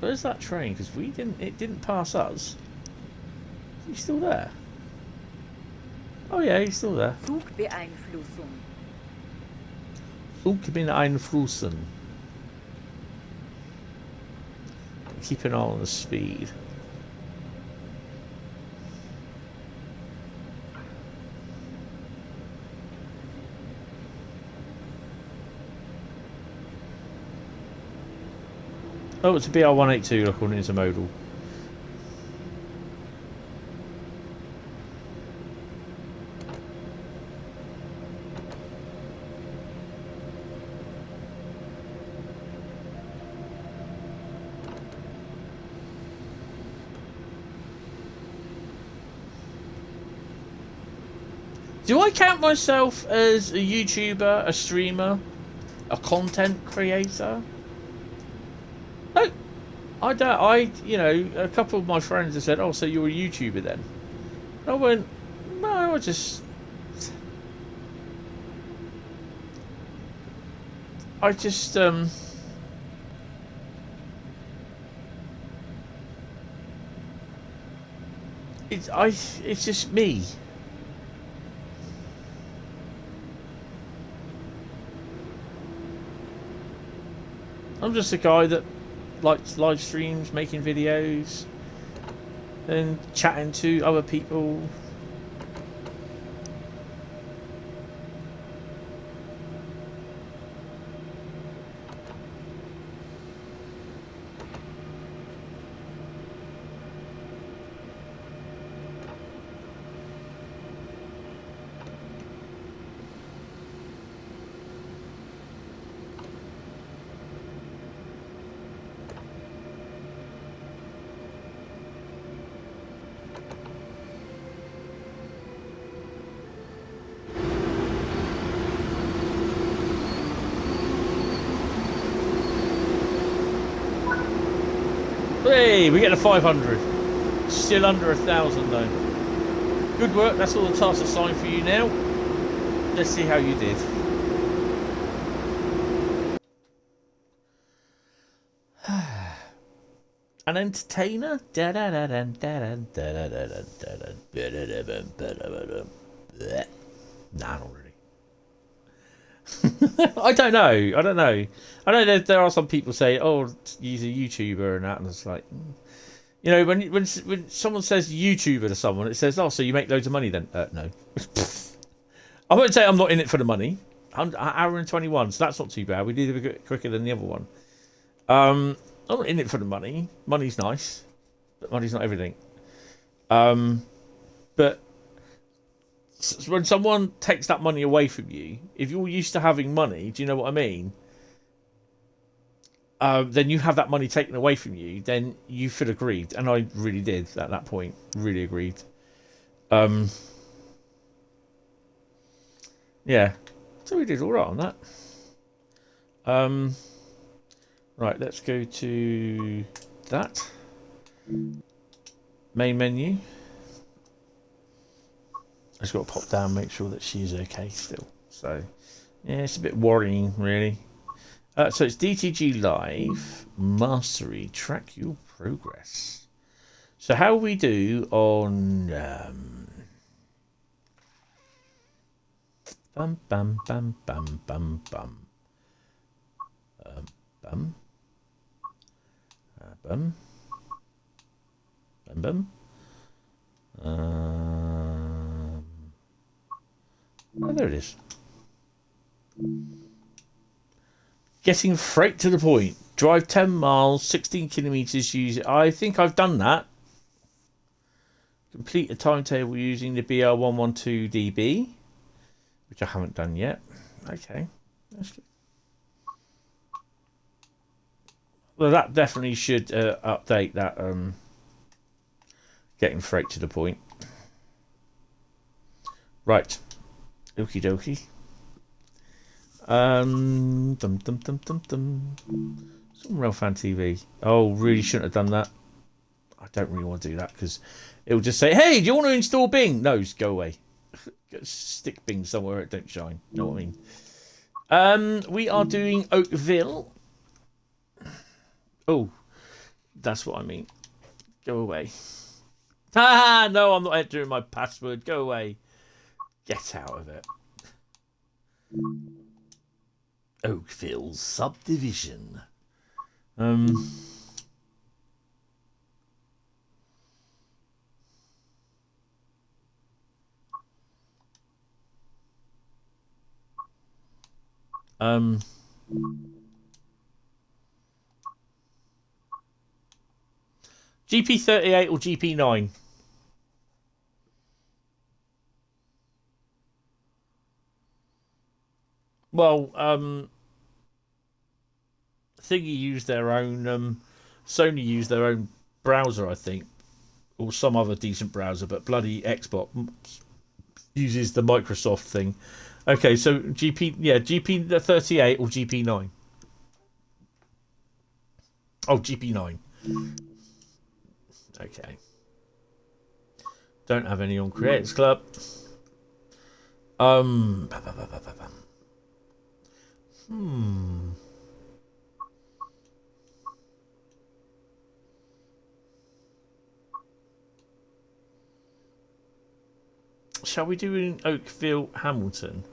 Speaker 1: Where's that train? Because it didn't pass us. Is he still there? Oh yeah, he's still there.
Speaker 2: Zugbeeinflussung.
Speaker 1: bin Einflussen. Keep an eye on the speed. Oh, it's a BR182 according to modal. Do I count myself as a YouTuber, a streamer, a content creator? No, I don't. You know, a couple of my friends have said, "Oh, so you're a YouTuber then?" And I went, "No, I just it's just me." I'm just a guy that likes live streams, making videos, and chatting to other people. Hey, we get to 500. Still under 1,000 though. Good work, that's all the tasks assigned for you now. Let's see how you did. An entertainer? Nah, not really. I don't know. I know there are some people say, "Oh, he's a YouTuber," and that, and it's like, you know, when someone says YouTuber to someone, it says, "Oh, so you make loads of money then?" No. I won't say I'm not in it for the money. I'm hour and 21, so that's not too bad. We did a bit quicker than the other one. I'm not in it for the money. Money's nice, but money's not everything. But when someone takes that money away from you, if you're used to having money, do you know what I mean? Then you have that money taken away from you, then you feel aggrieved, and I really did at that point. Really aggrieved. Yeah, so we did all right on that. Right, let's go to that main menu. I just got to pop down and make sure that she's okay still. So, yeah, it's a bit worrying, really. So it's DTG Live, Mastery, track your progress. So how we do on... bum, bum, bum, bum, bum, bum. Bum. Bum. Bum, bum. Oh, there it is. Getting freight to the point. Drive 10 miles, 16 kilometres. Use it. I think I've done that. Complete a timetable using the BR112DB, which I haven't done yet. Okay, that's good. Well, that definitely should update that. Getting freight to the point. Right. Okie dokie. Some Railfan TV. Oh, really shouldn't have done that. I don't really want to do that because it will just say, "Hey, do you want to install Bing?" No, just go away. Stick Bing somewhere it don't shine. You know what I mean? We are doing Oakville. Oh, that's what I mean. Go away. Ah, no, I'm not entering my password. Go away. Get out of it. Oakville Sub Division. GP38 or GP9? Well, Thingy used their own, Sony used their own browser, I think, or some other decent browser, but bloody Xbox uses the Microsoft thing. Okay, so GP38 or GP9? Oh, GP9. Okay. Don't have any on Creators Club. Shall we do an Oakville Hamilton?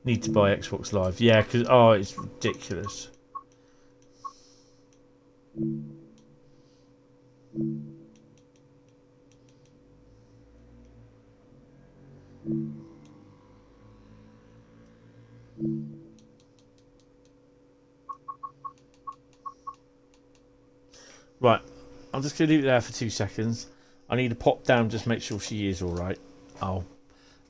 Speaker 1: Need to buy Xbox Live. Yeah, because it's ridiculous. Right, I'm just going to leave it there for 2 seconds. I need to pop down, just make sure she is alright. Oh,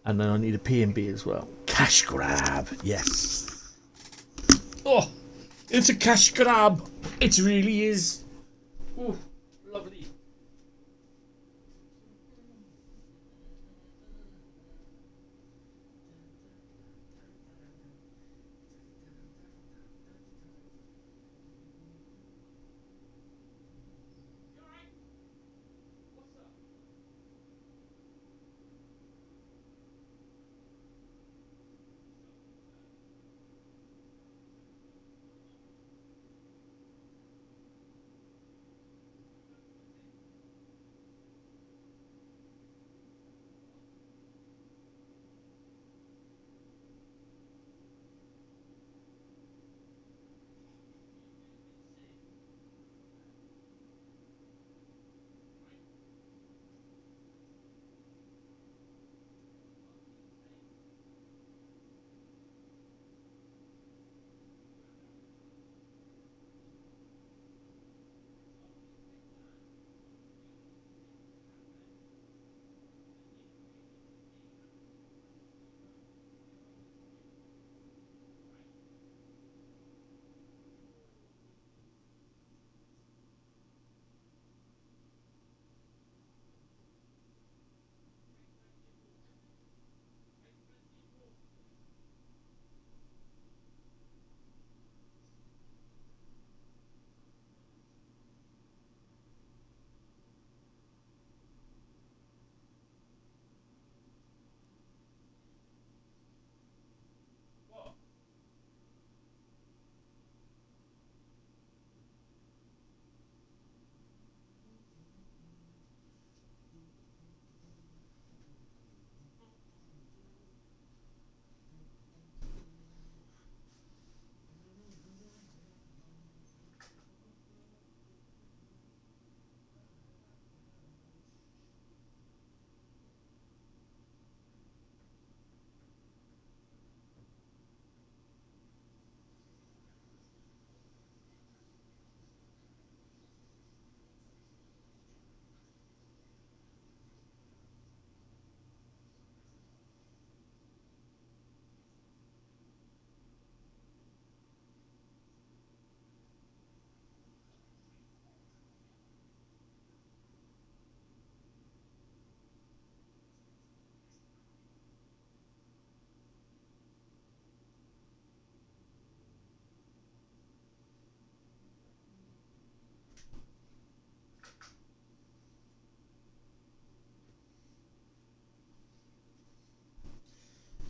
Speaker 1: and then I need a P&B as well. Cash grab, yes. Oh, it's a cash grab. It really is. Oh, lovely.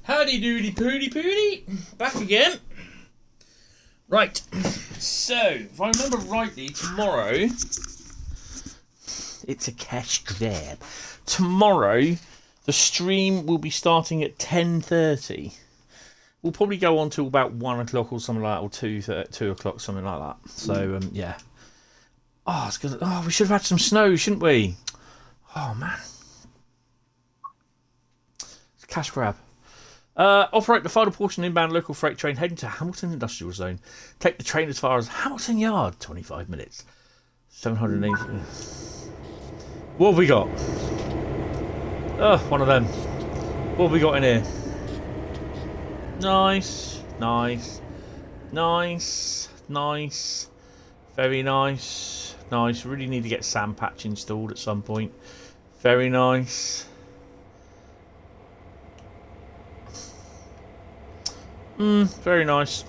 Speaker 1: Howdy doody pooty pooty. Back again. Right. So, if I remember rightly, tomorrow... It's a cash grab. Tomorrow, the The stream will be starting at 10:30. We'll probably go on till about 1 o'clock or something like that, or 2 o'clock, something like that. So yeah. Oh, it's good. Oh, we should have had some snow, shouldn't we? Oh man. It's a cash grab. Operate the final portion inbound local freight train heading to Hamilton Industrial Zone. Take the train as far as Hamilton Yard. 25 minutes. 780. What have we got? Oh, one of them. What have we got in here? Nice, nice, nice, nice. Very nice, nice. Really need to get sand patch installed at some point. Very nice. Very nice.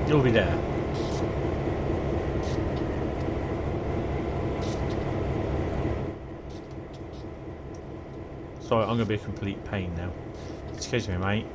Speaker 1: You'll be there. Sorry, I'm going to be a complete pain now. Excuse me, mate.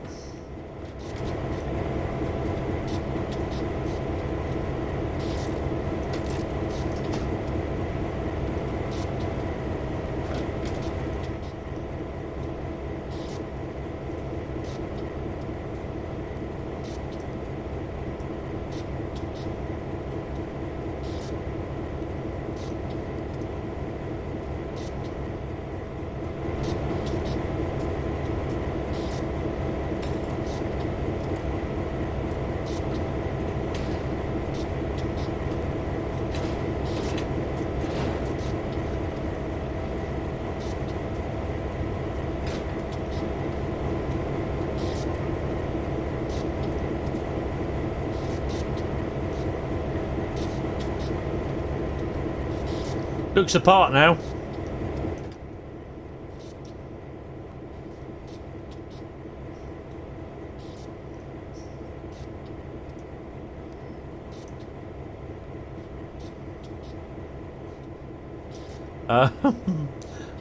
Speaker 1: Looks apart now.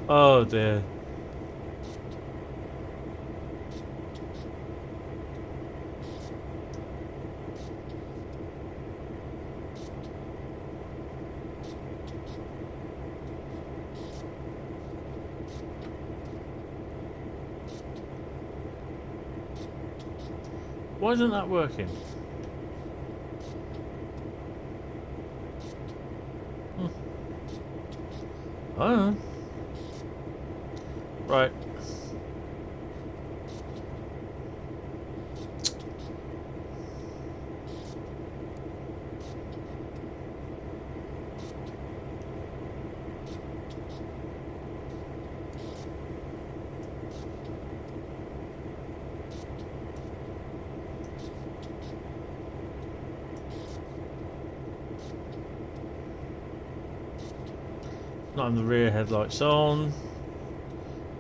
Speaker 1: Oh dear. Why isn't that working? I don't know. Right. Not on the rear headlights on.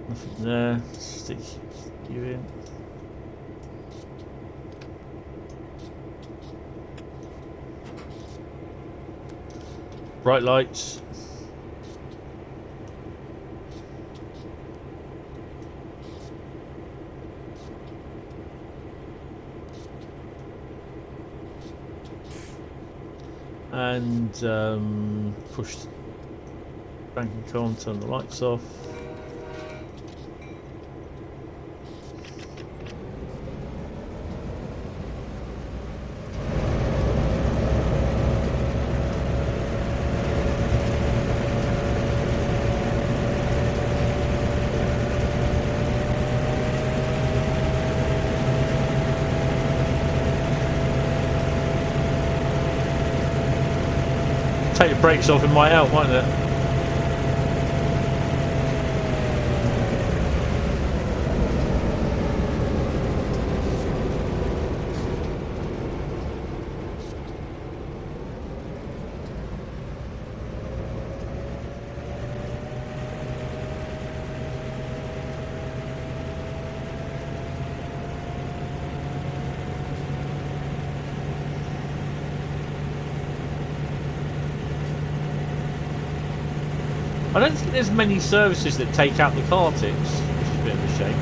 Speaker 1: Nothing there. Stick you in. Bright lights. And push the banking car, turn the lights off. Take the brakes off, it might help, won't it? I don't think there's many services that take out the Cartix, which is a bit of a shame.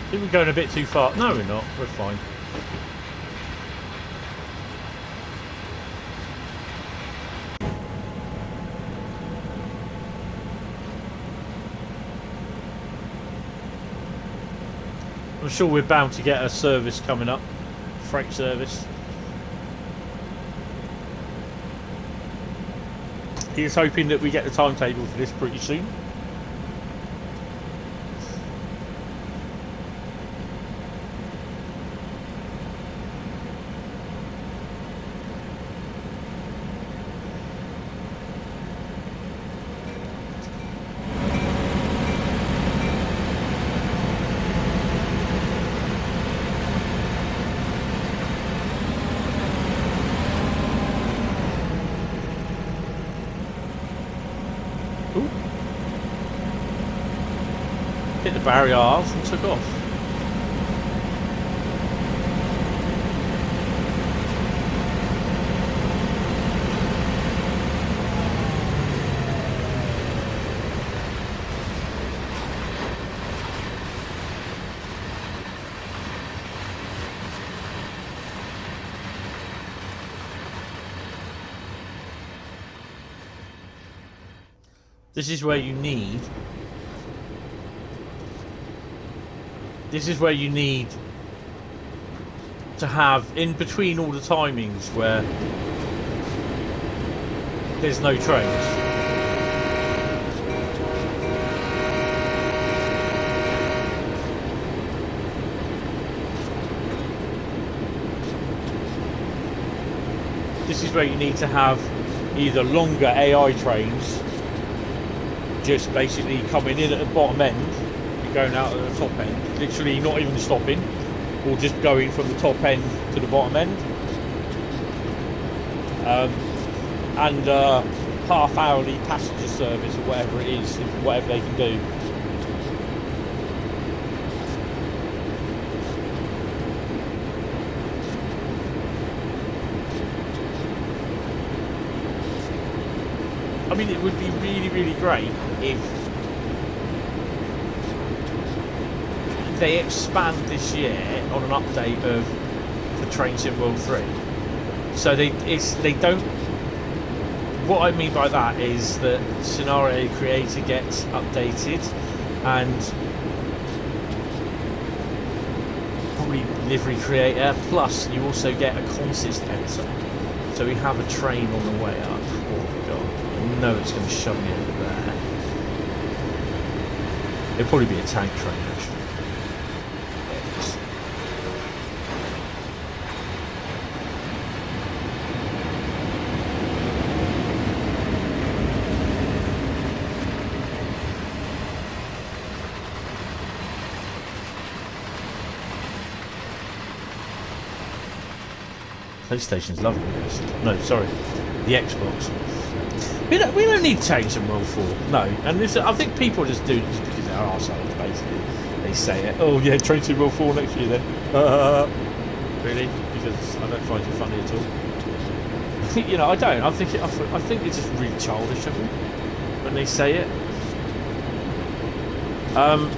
Speaker 1: I think we're going a bit too far. No, we're not. We're fine. I'm sure we're bound to get a service coming up. Freight service. He's hoping that we get the timetable for this pretty soon. Hit the barrier half and took off. This is where you need to have in between all the timings where there's no trains. This is where you need to have either longer AI trains just basically coming in at the bottom end and going out at the top end, literally not even stopping, or just going from the top end to the bottom end, and half-hourly passenger service or whatever it is, whatever they can do. I mean, it would be really, really great if they expand this year on an update of the Train Sim World 3. So they don't. What I mean by that is that Scenario Creator gets updated, and probably Livery Creator. Plus, you also get a consist editor. So we have a train on the way up. Oh my god! I know it's going to shove me over there. It'll probably be a tank train actually. PlayStation's lovely this. No, sorry, the Xbox. We don't need to change them World 4. No, and this, I think people just do this because they're arseholes, basically. They say it. Oh yeah, Train Sim World 4 next year then. Really? Because I don't find it funny at all. You know, I don't. I think it's just really childish of them when they say it. And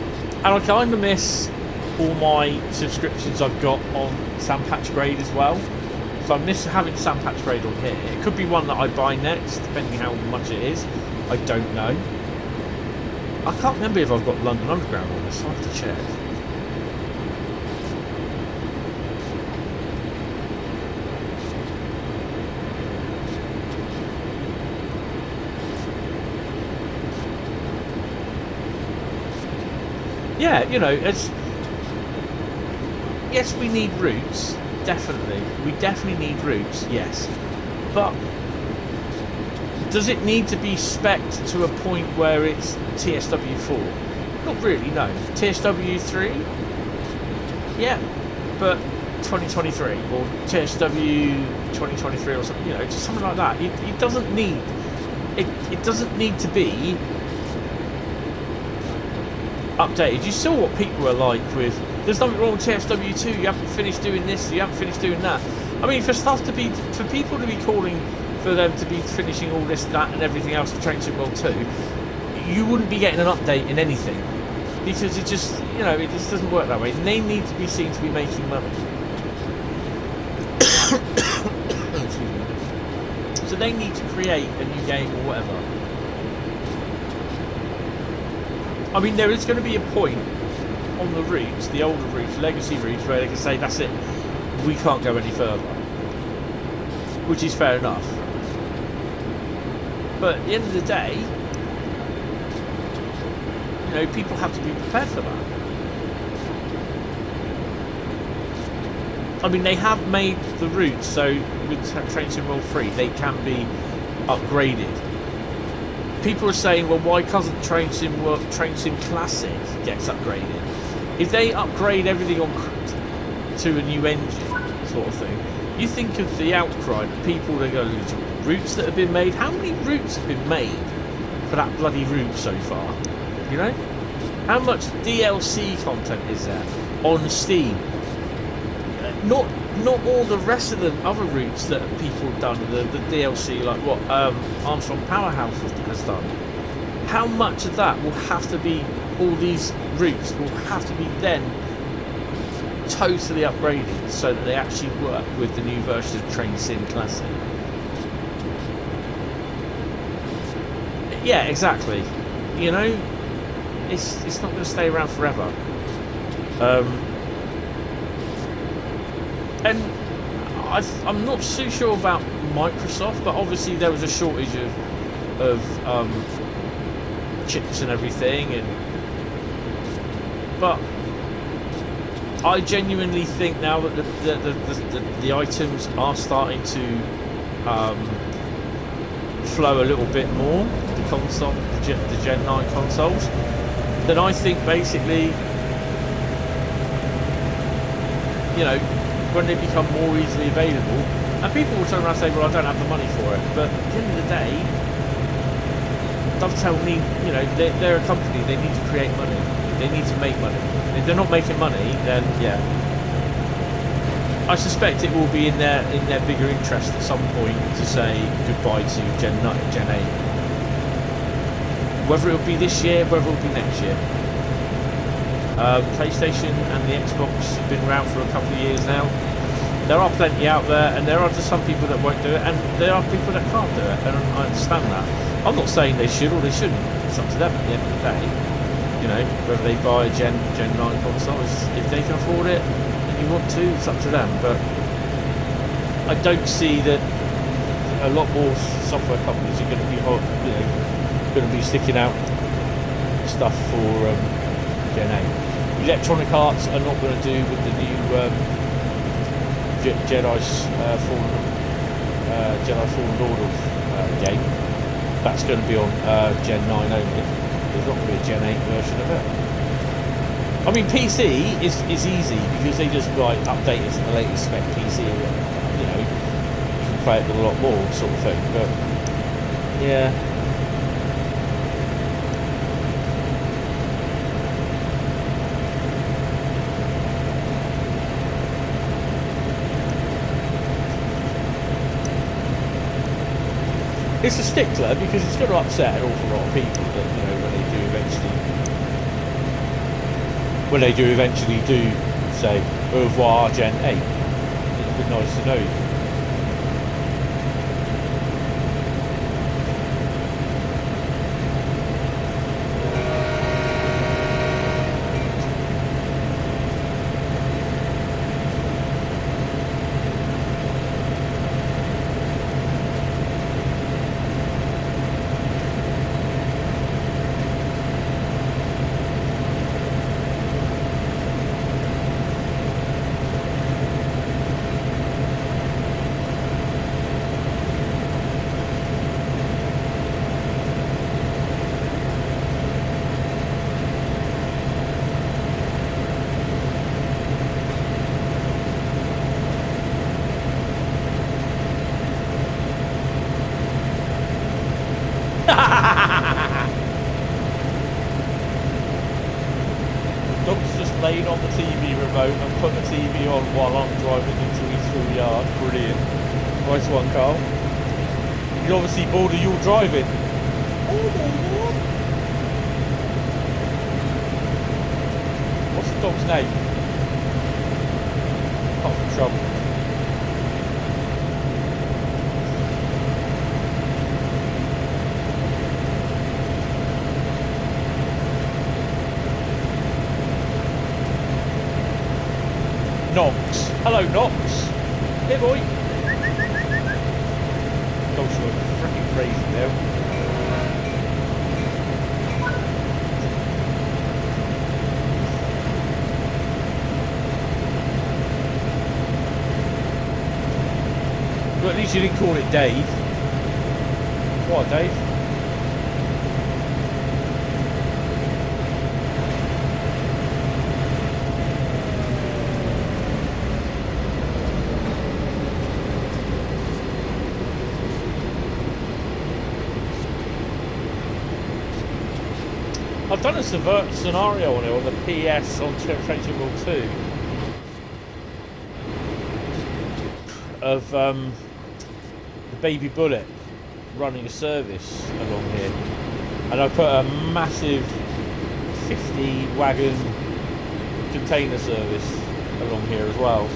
Speaker 1: I kind of miss all my subscriptions I've got on Sam Patch Grade as well. So I miss having Sam Patch Grade on here. It could be one that I buy next, depending how much it is. I don't know. I can't remember if I've got London Underground on this. I'll have to check. Yeah, you know, it's... Yes, we need routes. Definitely. We definitely need routes, yes. But does it need to be spec'd to a point where it's TSW4? Not really, no. TSW3? Yeah, but 2023 or TSW 2023 or something, you know, just something like that. It doesn't need it doesn't need to be updated. You saw what people were like with there's nothing wrong with TSW2, you haven't finished doing this, you haven't finished doing that. I mean, for people to be calling for them to be finishing all this, that and everything else for Train Sim World 2, you wouldn't be getting an update in anything. because it just, you know, it just doesn't work that way. They need to be seen to be making money. So they need to create a new game or whatever. I mean, there is going to be a point on the routes, the older routes, legacy routes, where they can say, that's it, we can't go any further. Which is fair enough. But at the end of the day, you know, people have to be prepared for that. I mean, they have made the routes so with Train Sim World 3 they can be upgraded. People are saying, well, why can't Train Sim Classic gets upgraded? If they upgrade everything on to a new engine, sort of thing, you think of the outcry, people that go, routes that have been made. How many routes have been made for that bloody route so far? You know, how much DLC content is there on Steam? Not all the rest of the other routes that people have done, the DLC, like what Armstrong Powerhouse has done. How much of that will have to be, all these routes will have to be then totally upgraded so that they actually work with the new version of Train Sim Classic? Yeah, exactly. You know, it's not going to stay around forever. And I'm not too sure about Microsoft, but obviously there was a shortage of chips and everything, but I genuinely think now that the items are starting to flow a little bit more, the Gen 9 consoles, then I think basically, you know, when they become more easily available, and people will turn around and say, well, I don't have the money for it, but at the end of the day, Dovetail need, you know, they're a company, they need to create money, they need to make money. If they're not making money, then yeah, I suspect it will be in their bigger interest at some point to say goodbye to Gen 8. Whether it will be this year, whether it will be next year. PlayStation and the Xbox have been around for a couple of years now. There are plenty out there, and there are just some people that won't do it, and there are people that can't do it, and I understand that. I'm not saying they should or they shouldn't. It's up to them at the end of the day. You know, whether they buy a Gen 9 console, if they can afford it and you want to, it's up to them. But I don't see that a lot more software companies are going to be, you know, going to be sticking out stuff for Gen 8. Electronic Arts are not going to do with the new Jedi Fallen Order game. That's going to be on Gen 9 only. There's not going to be a Gen 8 version of it. I mean, PC is easy because they just update it to the latest spec PC. You know, you can play it with a lot more sort of thing. But yeah. It's a stickler because it's going to upset an awful lot of people that, you know, when they do eventually say au revoir Gen 8. It'd be nice to know. Laid on the TV remote and put the TV on while I'm driving into his full yard. Brilliant. Nice one, Carl. You're obviously bored of your driving. What's the dog's name? Apart from Trouble. Knox. Hello, Knox. Here, boy. Dog's going freaking crazy now. Well, at least you didn't call it Dave. What, Dave? I've done a scenario on it on the PS on Train World 2 of the Baby Bullet running a service along here, and I put a massive 50 wagon container service along here as well,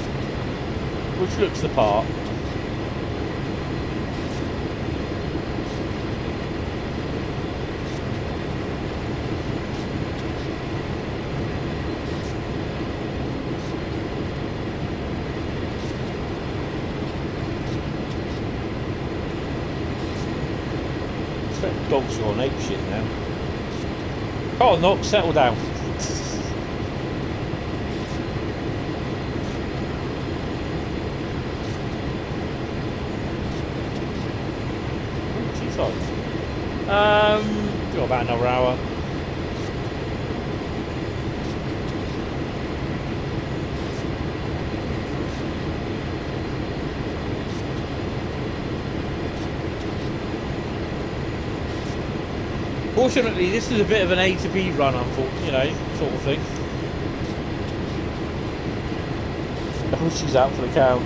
Speaker 1: which looks the part. Dogs are on ape shit now. Come on, Knox, settle down. Tea time. Got about another hour. Fortunately, this is a bit of an A to B run, unfortunately, you know, sort of thing. Oh, she's out for the count.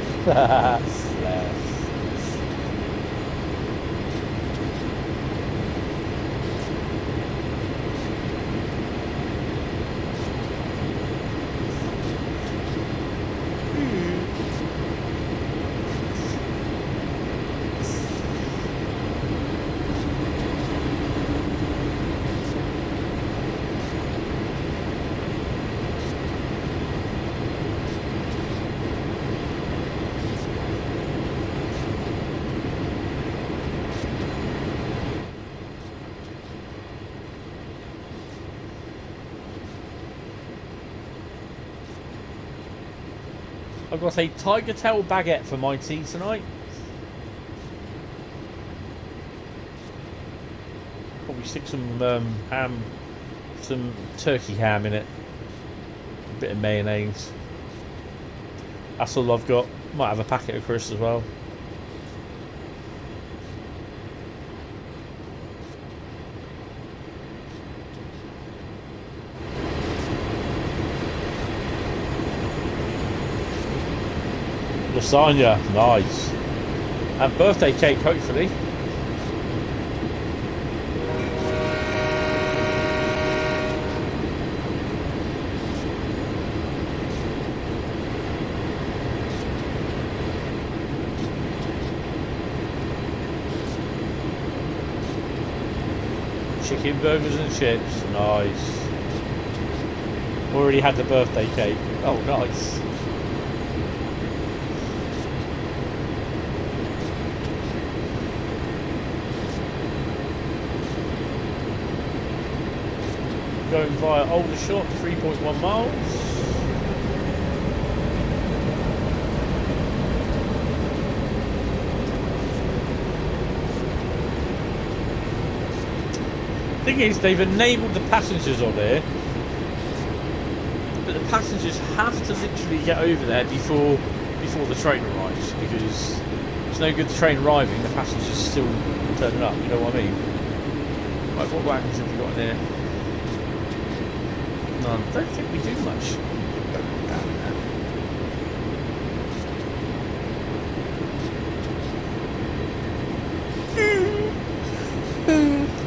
Speaker 1: I've got a tiger tail baguette for my tea tonight. Probably stick some ham, some turkey ham in it. A bit of mayonnaise. That's all I've got. Might have a packet of crisps as well. Lasagna, nice. And birthday cake, hopefully. Chicken burgers and chips, nice. Already had the birthday cake. Oh, nice. Going via Aldershot, 3.1 miles. Thing is, they've enabled the passengers on there, but the passengers have to literally get over there before the train arrives, because it's no good the train arriving, the passengers still turning up, you know what I mean? Right, what wagons have we got in there? None. I don't think we do much.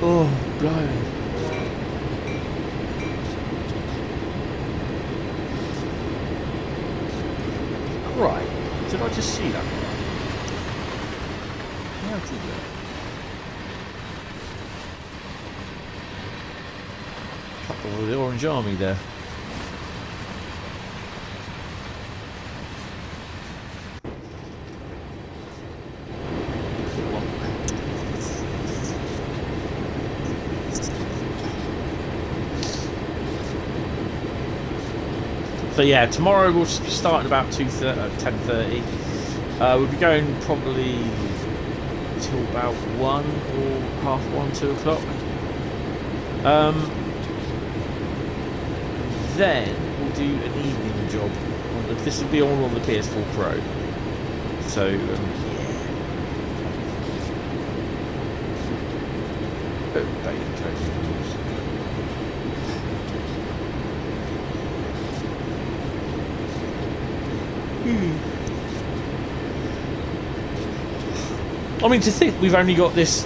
Speaker 1: Oh, blimey. right? Did I just see that? Yeah, I did that. Couple of the Orange Army there. So yeah, tomorrow we'll be starting about 10:30. We'll be going probably till about 1 or half 1, 2 o'clock. Then we'll do an evening job. This will be all on the PS4 Pro. So yeah. I mean, to think we've only got this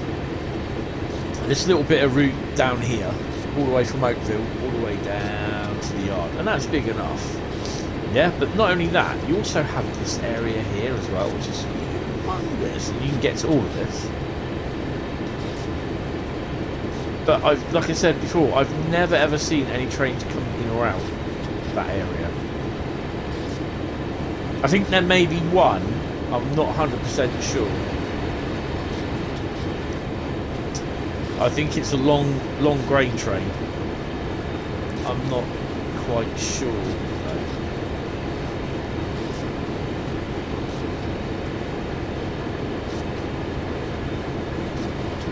Speaker 1: little bit of route down here, all the way from Oakville, all the way down to the yard, and that's big enough. Yeah, but not only that, you also have this area here as well, which is humongous, and you can get to all of this. But like I said before, I've never ever seen any trains come in or out that area. I think there may be one, I'm not 100% sure. I think it's a long grain train. I'm not quite sure.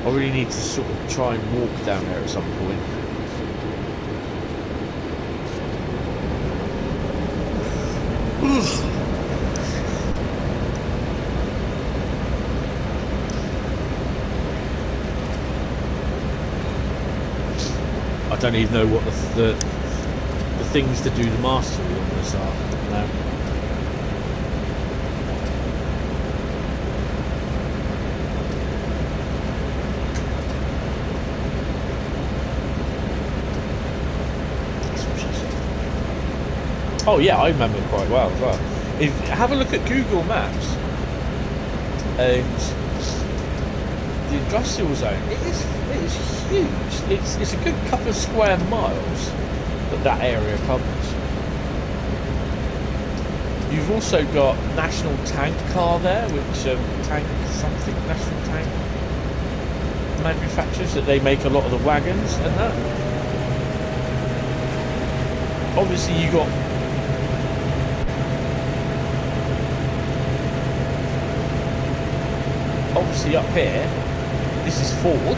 Speaker 1: I really need to sort of try and walk down there at some point. I don't even know what the things to do the mastery on this are now. Oh yeah, I remember it quite well as well. Have a look at Google Maps and the industrial zone. It is huge. It's a good couple of square miles that area covers. You've also got National Tank Car there, which National Tank manufacturers, that they make a lot of the wagons and that. Obviously you got up here, this is Ford.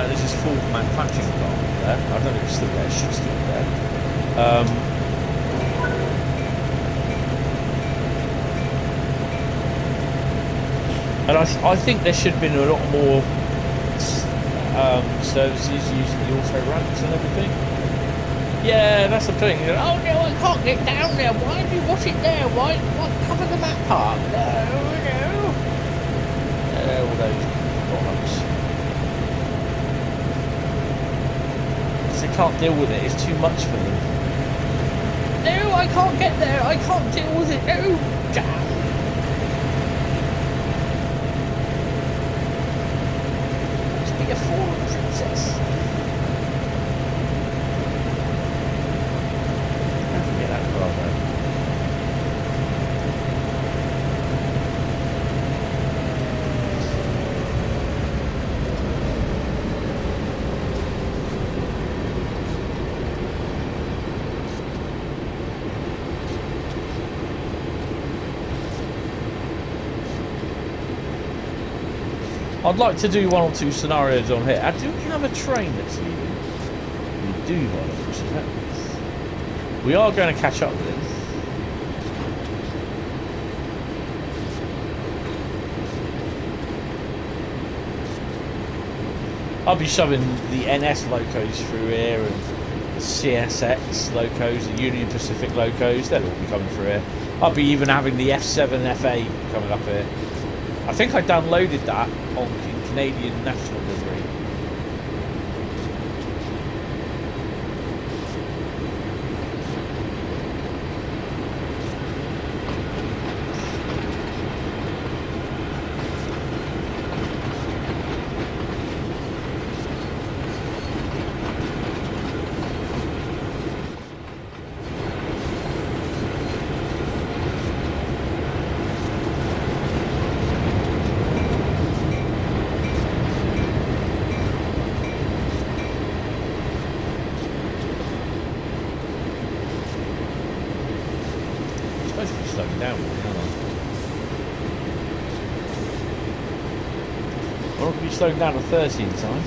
Speaker 1: This is Ford manufacturing plant there. I don't know if it's still there, it should still be there. And I think there should have been a lot more services using the auto ramps and everything. Yeah, that's the thing. Oh no, I can't get down there. Why do you watch it there? Why cover the map part? No. All those bollocks. They can't deal with it. It's too much for them. No, I can't get there. I can't deal with it. No, damn. Must be a fallen princess. I'd like to do 1 or 2 scenarios on here. Do we have a train that's leaving? We do, by the looks of it. We are going to catch up with it. I'll be shoving the NS locos through here and the CSX locos, the Union Pacific locos. They'll all be coming through here. I'll be even having the F7 FA coming up here. I think I downloaded that on Canadian National Livery. slowing down. I'm not going to be slowing down to 30 in time.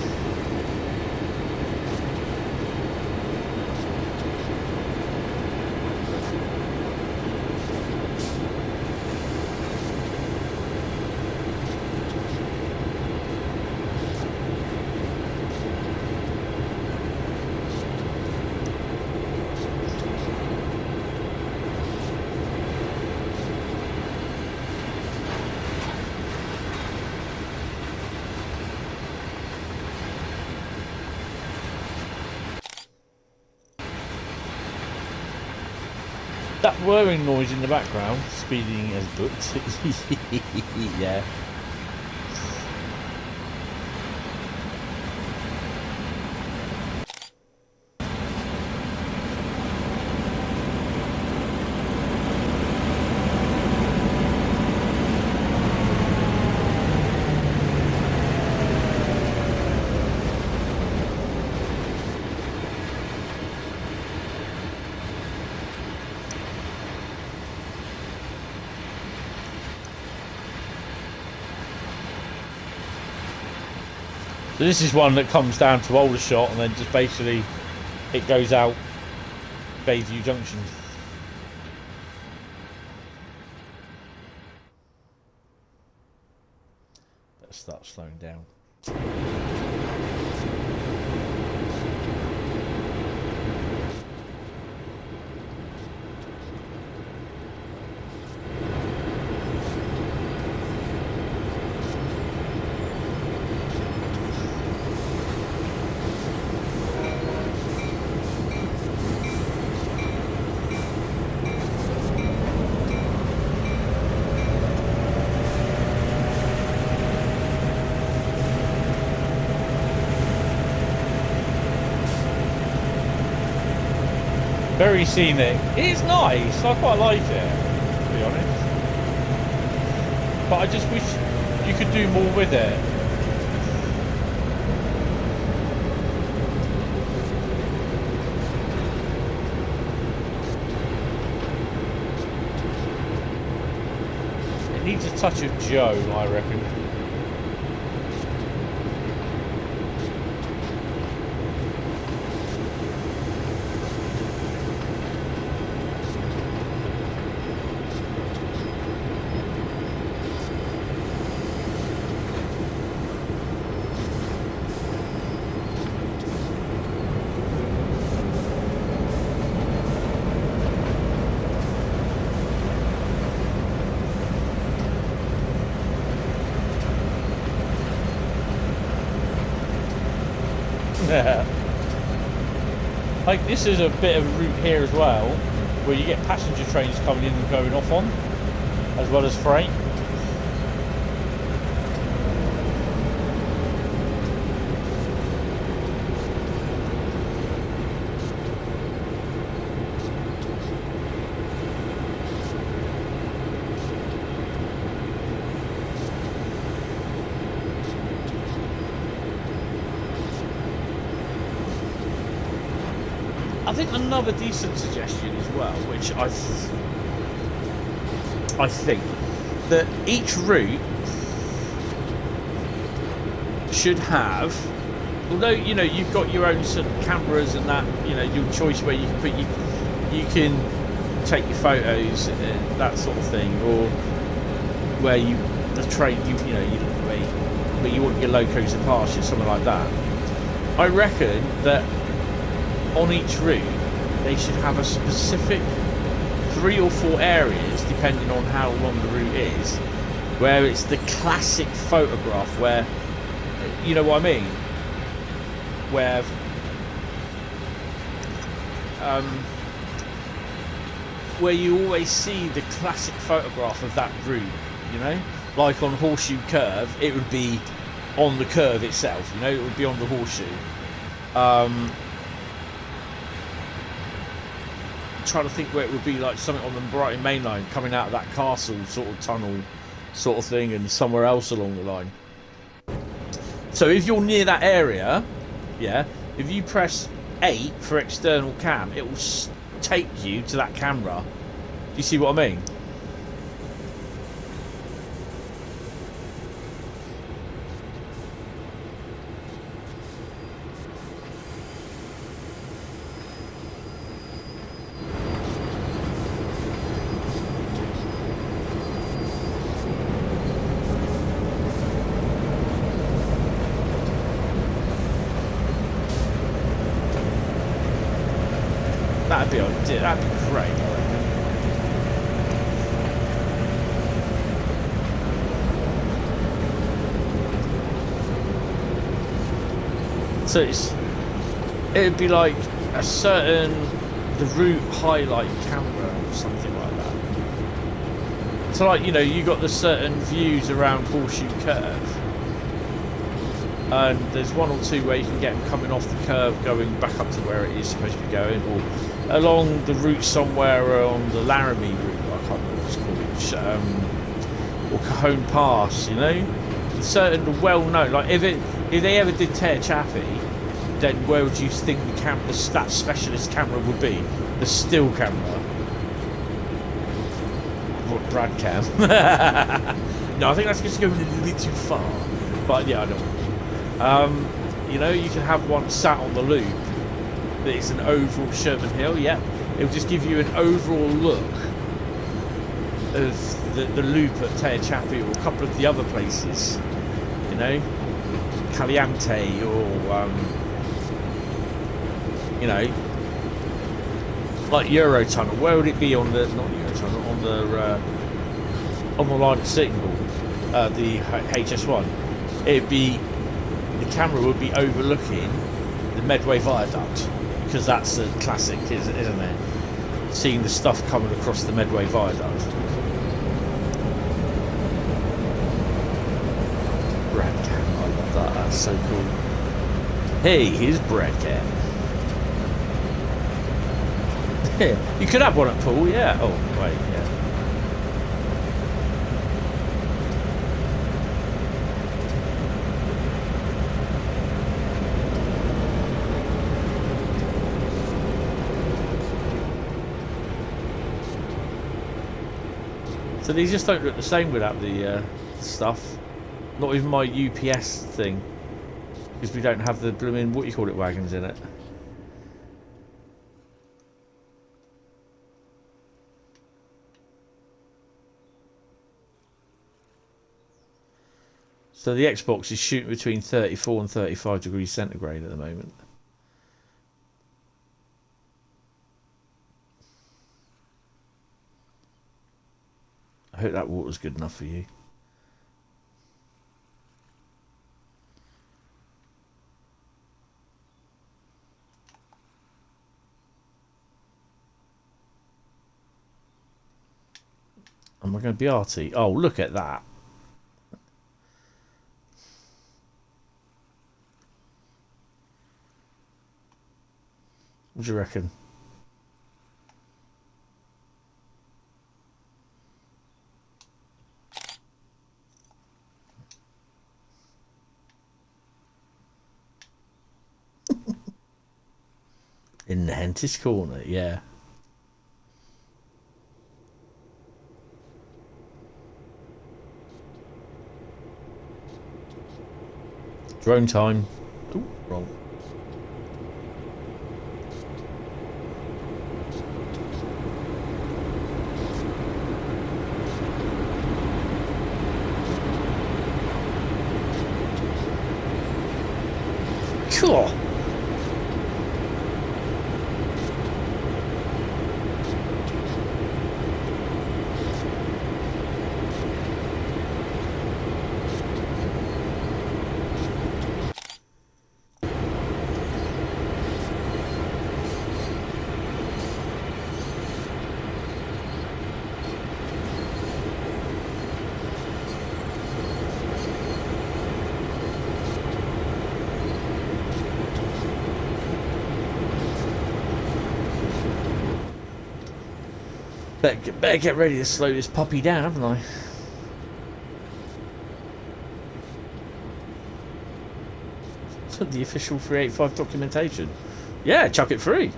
Speaker 1: That whirring noise in the background, speeding as booked. Yeah. So this is one that comes down to Aldershot and then just basically it goes out Bayview Junction. Better start slowing down. Very scenic. It's nice. I quite like it, to be honest. But I just wish you could do more with it. It needs a touch of Joe, I reckon. Like this is a bit of a route here as well, where you get passenger trains coming in and going off on, as well as freight. I think another decent suggestion as well, which I think that each route should have, although you know you've got your own sort of cameras and that, you know, your choice where you can put you can take your photos and that sort of thing, or where the train where you want your locos to pass you, something like that. I reckon that on each route they should have a specific 3 or 4 areas, depending on how long the route is, where it's the classic photograph, where, you know what I mean, where you always see the classic photograph of that route, you know, like on Horseshoe Curve it would be on the curve itself, you know, it would be on the horseshoe. Trying to think where it would be, like something on the Brighton main line coming out of that castle sort of tunnel sort of thing, and somewhere else along the line. So if you're near that area, yeah, if you press 8 for external cam, it will take you to that camera. Do you see what I mean? That'd be great, I reckon. So it'd be like a certain the route highlight camera or something like that. So like, you know, you got the certain views around Horseshoe Curve, and there's one or two where you can get them coming off the curve going back up to where it is supposed to be going, or along the route somewhere on the Laramie route, I can't remember what it's called, or Cajon Pass, you know, certain well-known, like if they ever did Tear Chappie, then where would you think that specialist camera would be? The still camera. What, Bradcam? No, I think that's just going a little bit too far. But yeah, I don't. You know, you can have one sat on the loop. It's an overall Sherman Hill. Yeah, it'll just give you an overall look of the loop at Tear Chappie or a couple of the other places. You know, Caliente or you know, like Eurotunnel. Where would it be on the not Eurotunnel on the line at Sittingbourne, the HS1? It'd be the camera would be overlooking the Medway Viaduct, because that's a classic, isn't it? Seeing the stuff coming across the Medway Viaduct. Bradcam, I love that. That's so cool. Hey, here's Bradcam. You could have one at Poole, yeah. Oh, wait, yeah. So these just don't look the same without the stuff. Not even my UPS thing, because we don't have the blooming, what you call it, wagons in it. So the Xbox is shooting between 34 and 35 degrees centigrade at the moment. I hope that water's good enough for you. Am I going to be arty? Oh, look at that. What do you reckon? In the Hentis corner, yeah. Drone time. Ooh, wrong. Cool. Better get ready to slow this puppy down, haven't I? The official 385 documentation. Yeah, chuck it free.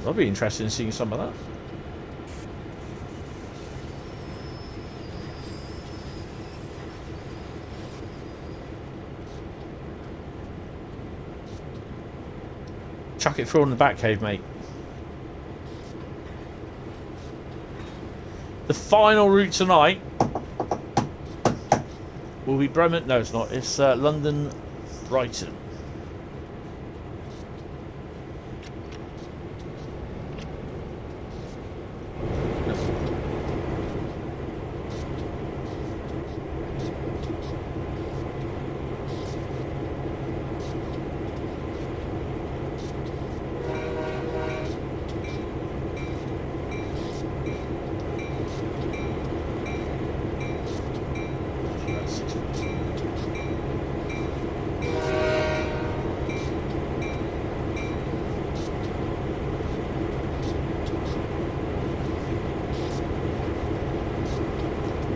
Speaker 1: I'll be interested in seeing some of that. Chuck it through on the back cave, mate. The final route tonight will be Bremen. No, it's not. It's London, Brighton.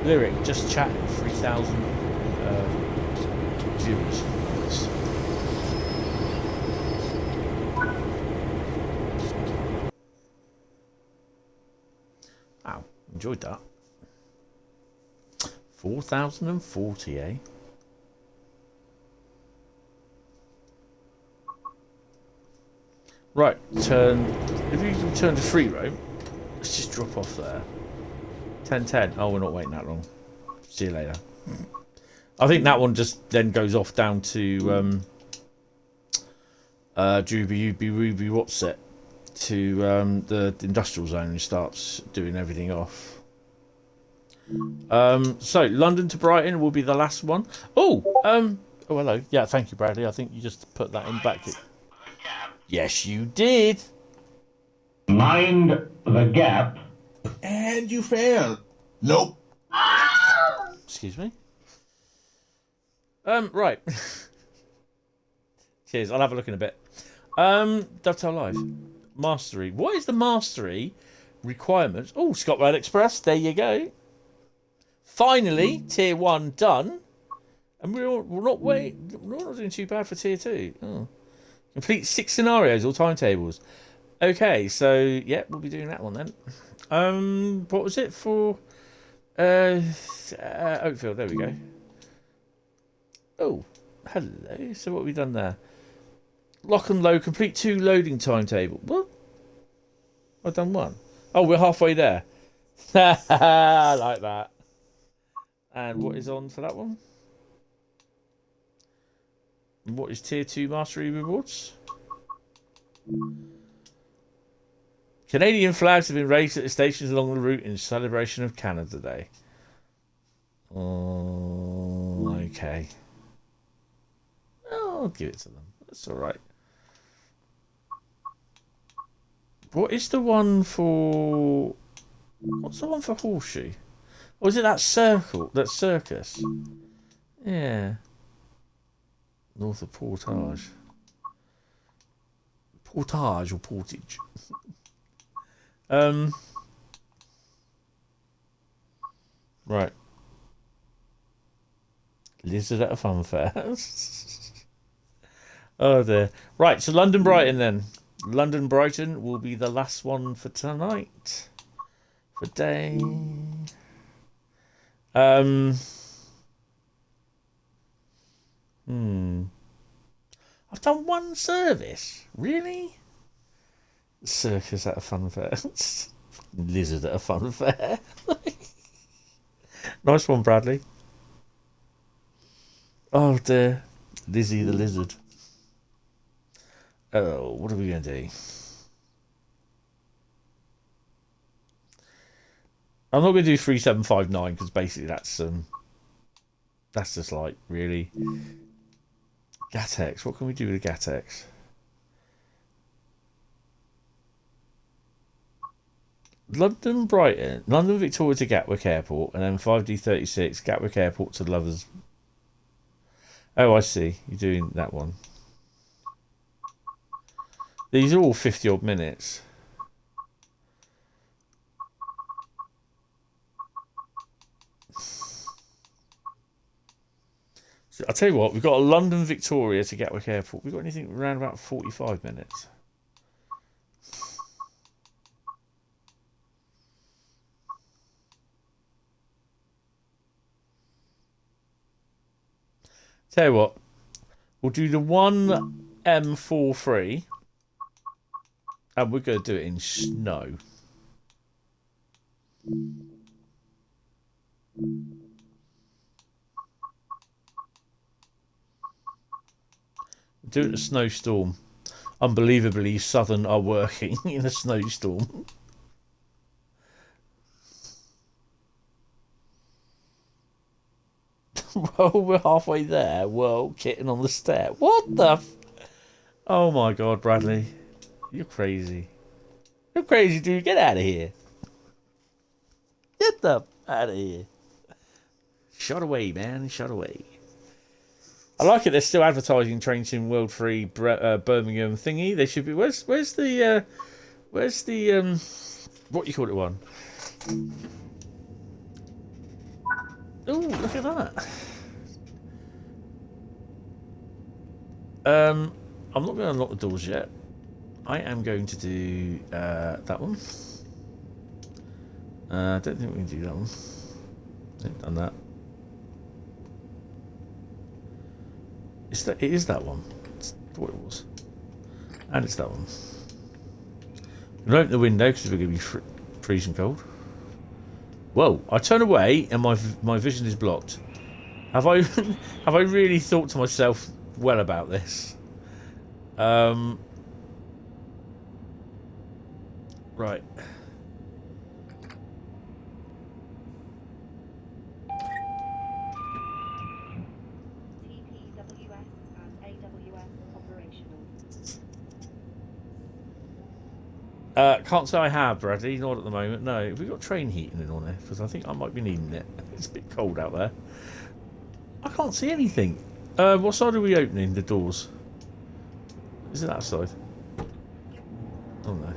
Speaker 1: Lyric, just chat 3,000 viewers. Nice. Wow, enjoyed that. 4,040, eh? Right, turn. If you turn to free roam, let's just drop off there. 10:10. Oh, we're not waiting that long. See you later. I think that one just then goes off down to Ruby what's it to the industrial zone and starts doing everything off. So London to Brighton will be the last one. Oh, hello. Yeah, thank you, Bradley. I think you just put that in back. Yes, you did.
Speaker 4: Mind the gap.
Speaker 3: And you failed. Nope.
Speaker 1: Excuse me. Right. Cheers. I'll have a look in a bit. Dovetail Live. Mastery. What is the mastery requirements? Oh, ScotRail Express. There you go. Finally, tier 1 done. And we're not doing too bad for tier 2. Oh. Complete 6 scenarios or timetables. Okay, so yeah, we'll be doing that one then. What was it for? Oakville. There we go. Oh, hello. So what have we done there? Lock and load. Complete 2 loading timetable. What? I've done 1. Oh, we're halfway there. I like that. And what is on for that one? What is tier 2 mastery rewards? Canadian flags have been raised at the stations along the route in celebration of Canada Day. Oh, okay. I'll give it to them. That's alright. What is the one for... What's the one for Horseshoe? Or is it that circle? That circus? Yeah. North of Portage. Portage or Portage? Right. Lizard at a fun fair. Oh dear. Right, so London Brighton then. London Brighton will be the last one for tonight. For day. I've done 1 service. Really? Circus at a fun fair. Lizard at a fun fair. Nice one, Bradley. Oh dear. Lizzie the lizard. Oh, what are we going to do? I'm not going to do 3759 because basically that's just like really Gatex. What can we do with a Gatex? London Brighton, London Victoria to Gatwick Airport, and then 5D36 Gatwick Airport to Lovers. Oh, I see. You're doing that one. These are all 50 odd minutes. So I'll tell you what, we've got a London Victoria to Gatwick Airport. We've got anything around about 45 minutes. Tell you what, we'll do the 1M43 and we're going to do it in snow. Do it in a snowstorm. Unbelievably, Southern are working in a snowstorm. Well, we're halfway there. Well, kitten on the stair. What the oh my god, Bradley. You're crazy. You're crazy, dude. Get out of here. Get the out of here. Shut away, man. Shut away. I like it. They're still advertising Train Sim World Free Birmingham thingy. They should be. Where's the what do you call it one? Oh, look at that. I'm not going to unlock the doors yet. I am going to do that one. I don't think we can do that one. I've done that. It is that one. It's what it was. And it's that one. We'll open the window because we're going to be freezing cold. Whoa! I turn away and my vision is blocked. Have I have I really thought to myself well about this? Right.
Speaker 5: TPWS and AWS operational.
Speaker 1: Can't say I have, Bradley. Not at the moment. No. Have we got train heating in on there? Because I think I might be needing it. It's a bit cold out there. I can't see anything. What side are we opening the doors? Is it that side? Oh no.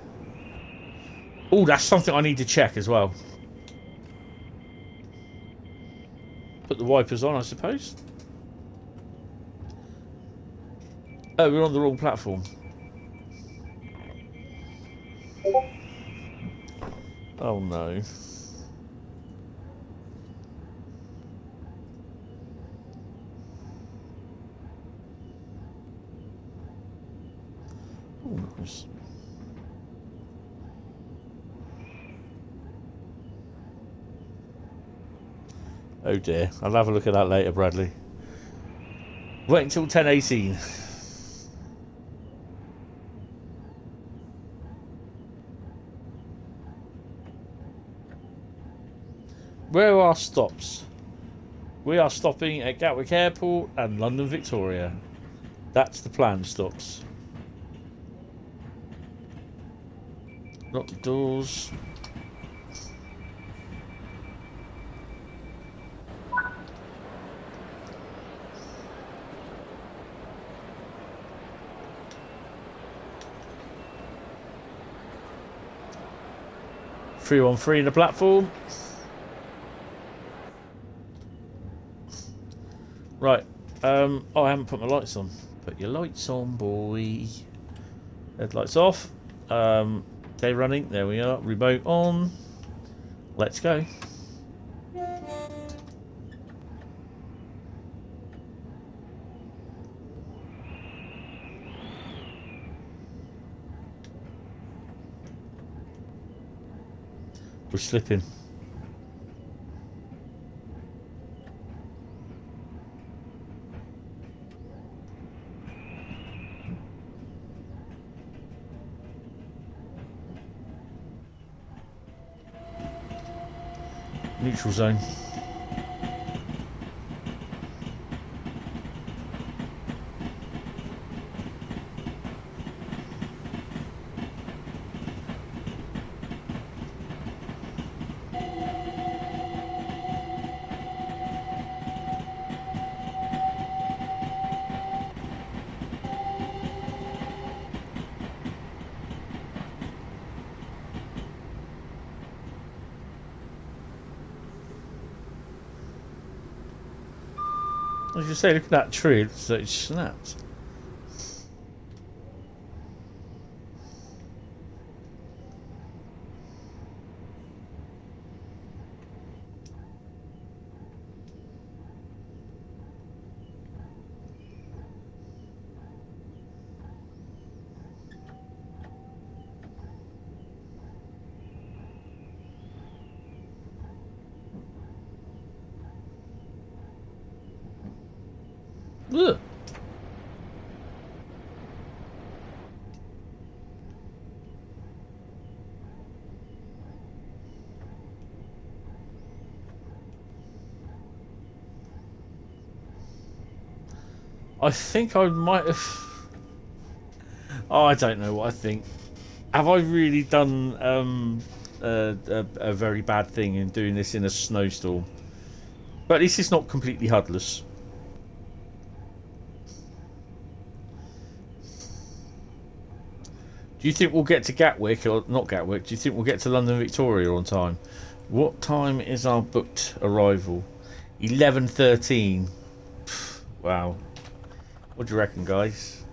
Speaker 1: Oh, that's something I need to check as well. Put the wipers on, I suppose. Oh, we're on the wrong platform. Oh no. Oh, nice. Oh dear, I'll have a look at that later, Bradley. Wait until 10:18. Where are our stops? We are stopping at Gatwick Airport and London Victoria. That's the planned stops. Lock the doors. Three on three in the platform. Right. Oh, I haven't put my lights on. Put your lights on, boy. Headlights off. Day running. There we are. Remote on. Let's go. We're slipping. Neutral zone. As you say, look at that tree, it snapped. Ugh. I think I might have... Oh, I don't know what I think. Have I really done a very bad thing in doing this in a snowstorm? But at least it's not completely HUDless. Do you think we'll get to Gatwick, or not Gatwick, do you think we'll get to London Victoria on time? What time is our booked arrival? 11:13. Wow. What do you reckon, guys?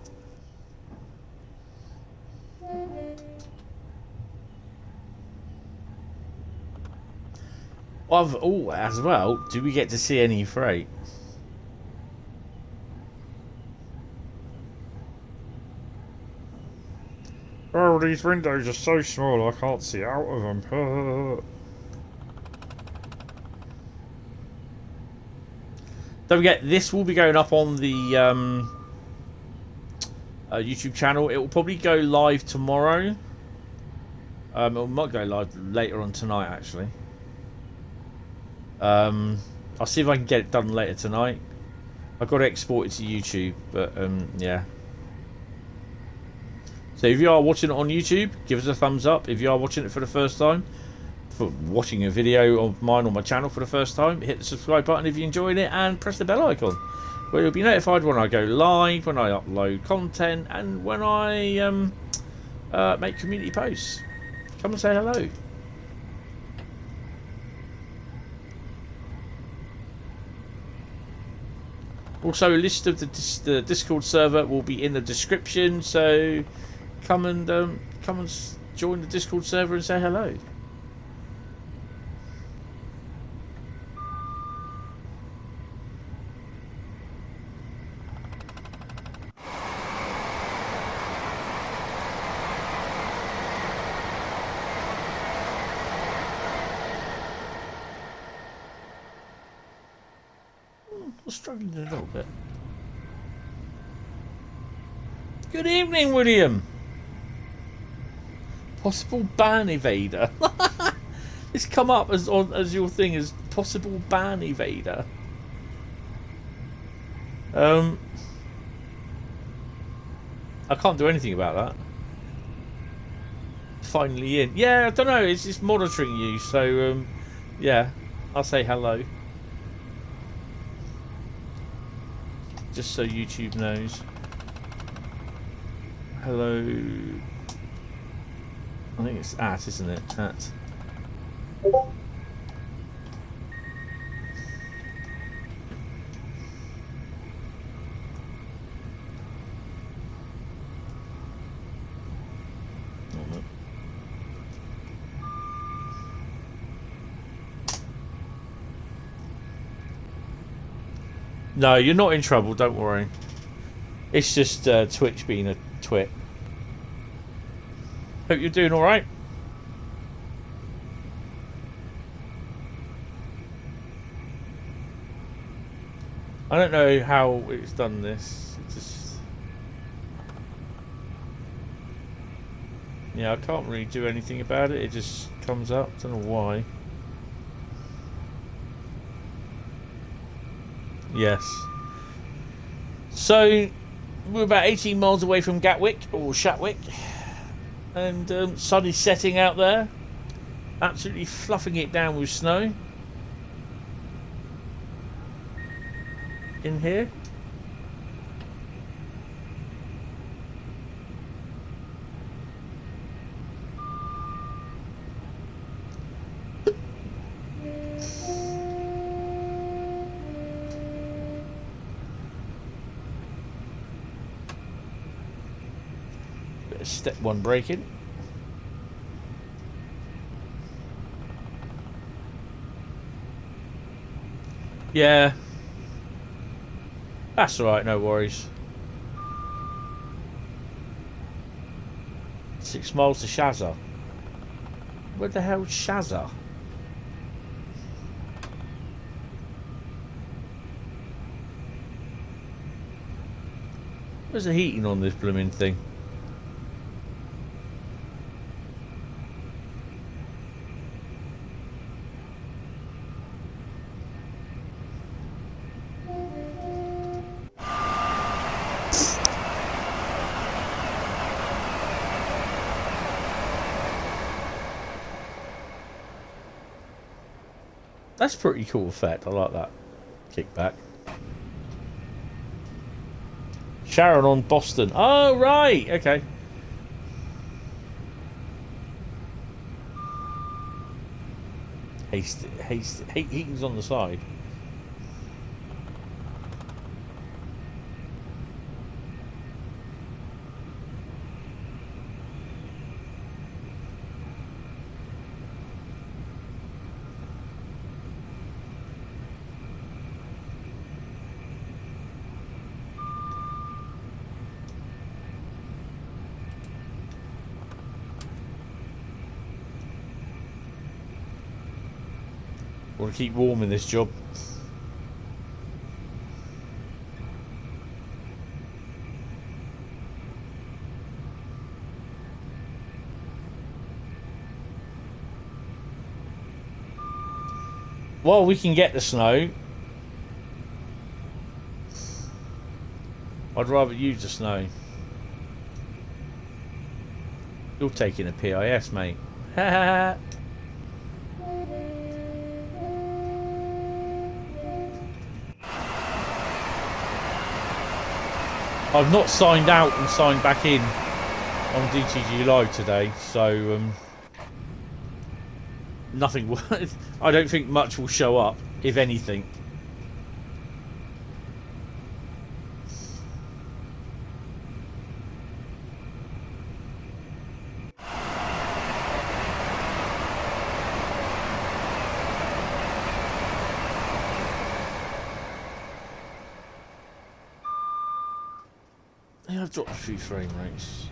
Speaker 1: Oh, as well, do we get to see any freight? Oh, these windows are so small I can't see out of them. Don't forget, this will be going up on the YouTube channel. It will probably go live tomorrow. It might go live later on tonight, actually. I'll see if I can get it done later tonight. I've got to export it to YouTube, but yeah. So if you are watching it on YouTube, give us a thumbs up. If you are watching it for the first time, for watching a video of mine on my channel for the first time, hit the subscribe button if you enjoyed it, and press the bell icon, where you'll be notified when I go live, when I upload content, and when I make community posts. Come and say hello. Also, a list of the Discord server will be in the description, so come and join the Discord server and say hello. I'm struggling a little bit. Good evening, William. Possible ban evader. It's come up as your thing as possible ban evader. I can't do anything about that. Finally in. Yeah, I don't know. It's just monitoring you. So yeah, I'll say hello. Just so YouTube knows. Hello. I think it's at, isn't it? At. No, you're not in trouble, don't worry. It's just Twitch being a twit. Hope you're doing alright. I don't know how it's done this. It's just... yeah, I can't really do anything about it. It just comes up. Don't know why. Yes. So, we're about 18 miles away from Gatwick, or Shatwick. And sun is setting out there. Absolutely fluffing it down with snow. In here. Step one braking. Yeah. That's alright, no worries. 6 miles to Shazza. Where the hell's Shazza? Where's the heating on this blooming thing? That's a pretty cool effect. I like that. Kickback. Sharon on Boston. Oh, right. Okay. Heating's on the side. Want to keep warm in this job. Well, we can get the snow. I'd rather use the snow. You're taking a PIS, mate. Ha I've not signed out and signed back in on DTG Live today, so nothing will. I don't think much will show up, if anything. Yeah, I've dropped a few frame rates.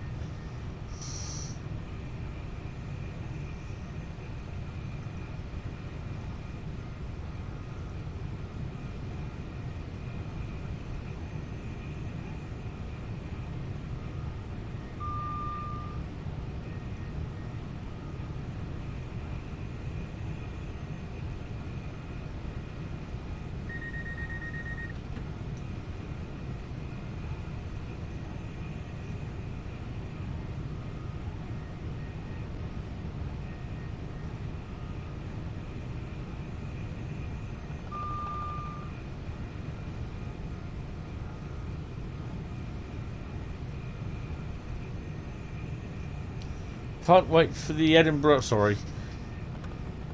Speaker 1: Can't wait for the Edinburgh. Sorry,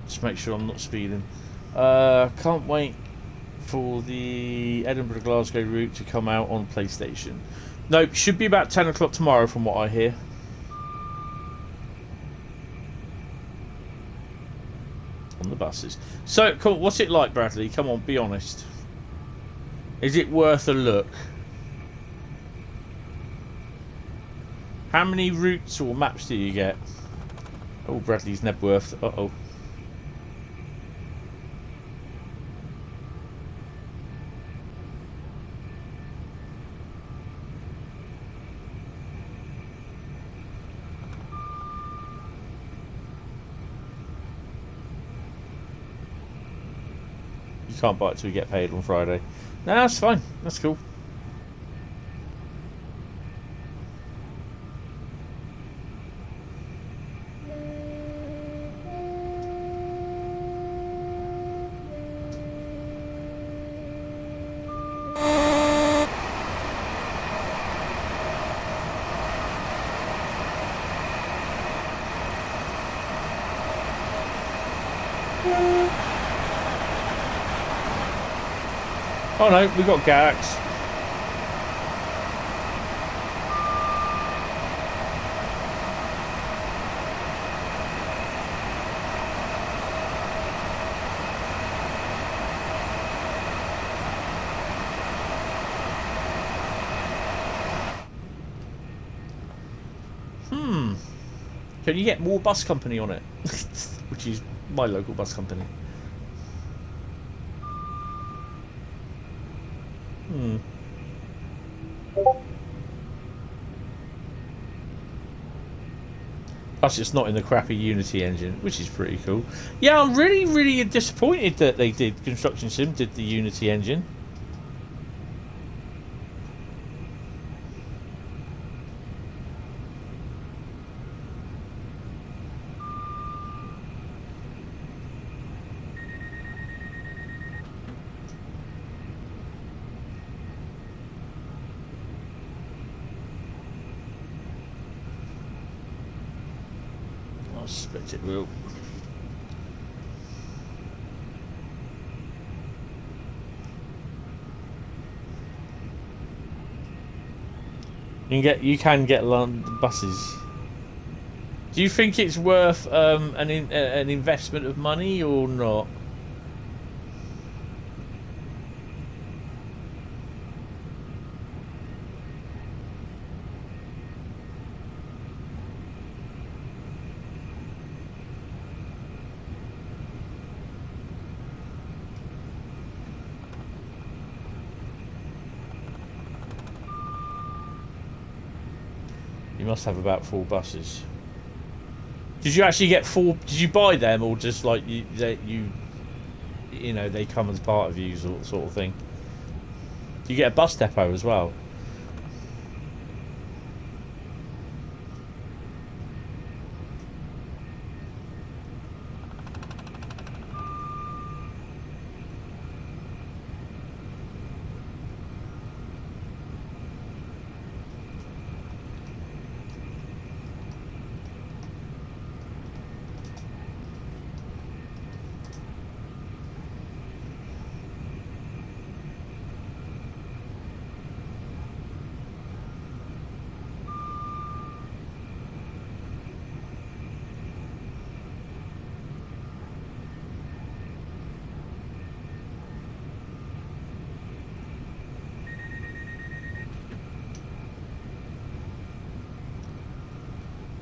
Speaker 1: just make sure I'm not speeding. Can't wait for the Edinburgh Glasgow route to come out on PlayStation. Nope, should be about 10 o'clock tomorrow, from what I hear. On the buses. So, cool. What's it like, Bradley? Come on, be honest. Is it worth a look? How many routes or maps do you get? Oh, Bradley's Nebworth. Uh-oh. You can't buy it till you get paid on Friday. No, that's fine. That's cool. Oh no, we got Galax. Can you get more bus company on it? Which is my local bus company. Plus it's not in the crappy Unity engine, which is pretty cool. Yeah, I'm really disappointed that they did Construction Sim did the Unity engine. I suspect it will. You can get London buses. Do you think it's worth an investment of money or not? must have about 4 buses. Did you actually get 4? Did you buy them, or just like you know, they come as part of you sort of thing? Do you get a bus depot as well?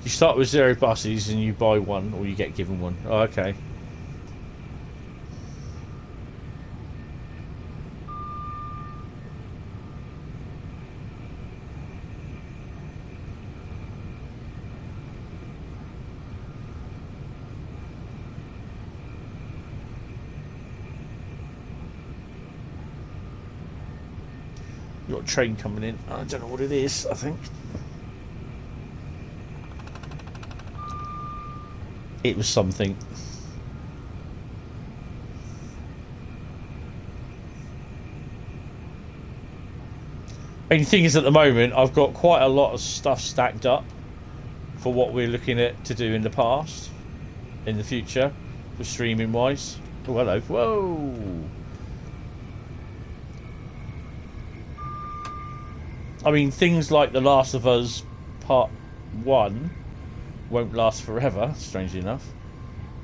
Speaker 1: You start with 0 buses and you buy one, or you get given one. Oh, okay. You got a train coming in. I don't know what it is, I think. It was something. Only thing is, at the moment, I've got quite a lot of stuff stacked up for what we're looking at to do in the past, in the future, for streaming wise. Oh, hello. Whoa! I mean, things like The Last of Us Part 1 won't last forever, strangely enough.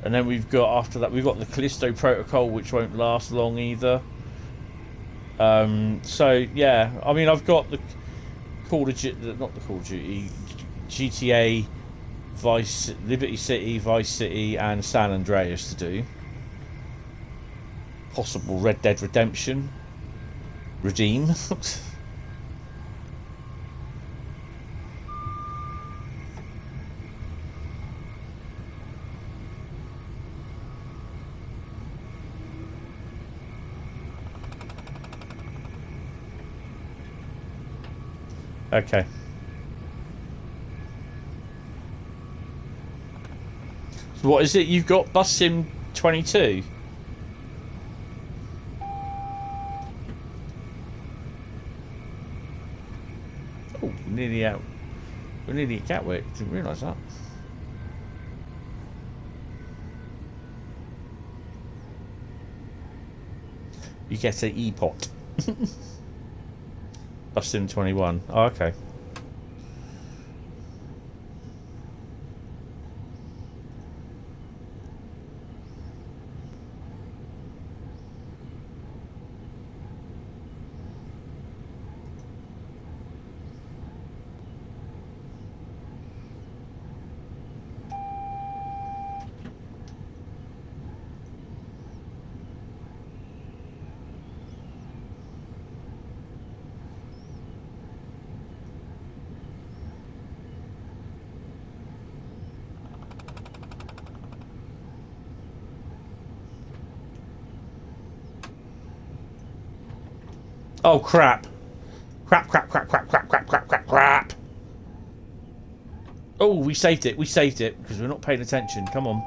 Speaker 1: And then we've got, after that, we've got the Callisto Protocol, which won't last long either. So, yeah, I mean, I've got the Call of Duty, not the Call of Duty, GTA, Liberty City, Vice City, and San Andreas to do. Possible Red Dead Redemption. Redeem. Okay. So what is it you've got? Bus Sim 22? Oh, we're nearly out. We're nearly at Gatwick. Didn't realise that. You get an E-pot. Bus Sim 21. Oh, okay. Oh, crap. Crap, crap, crap, crap, crap, crap, crap, crap, crap. Oh, we saved it. We saved it because we're not paying attention. Come on.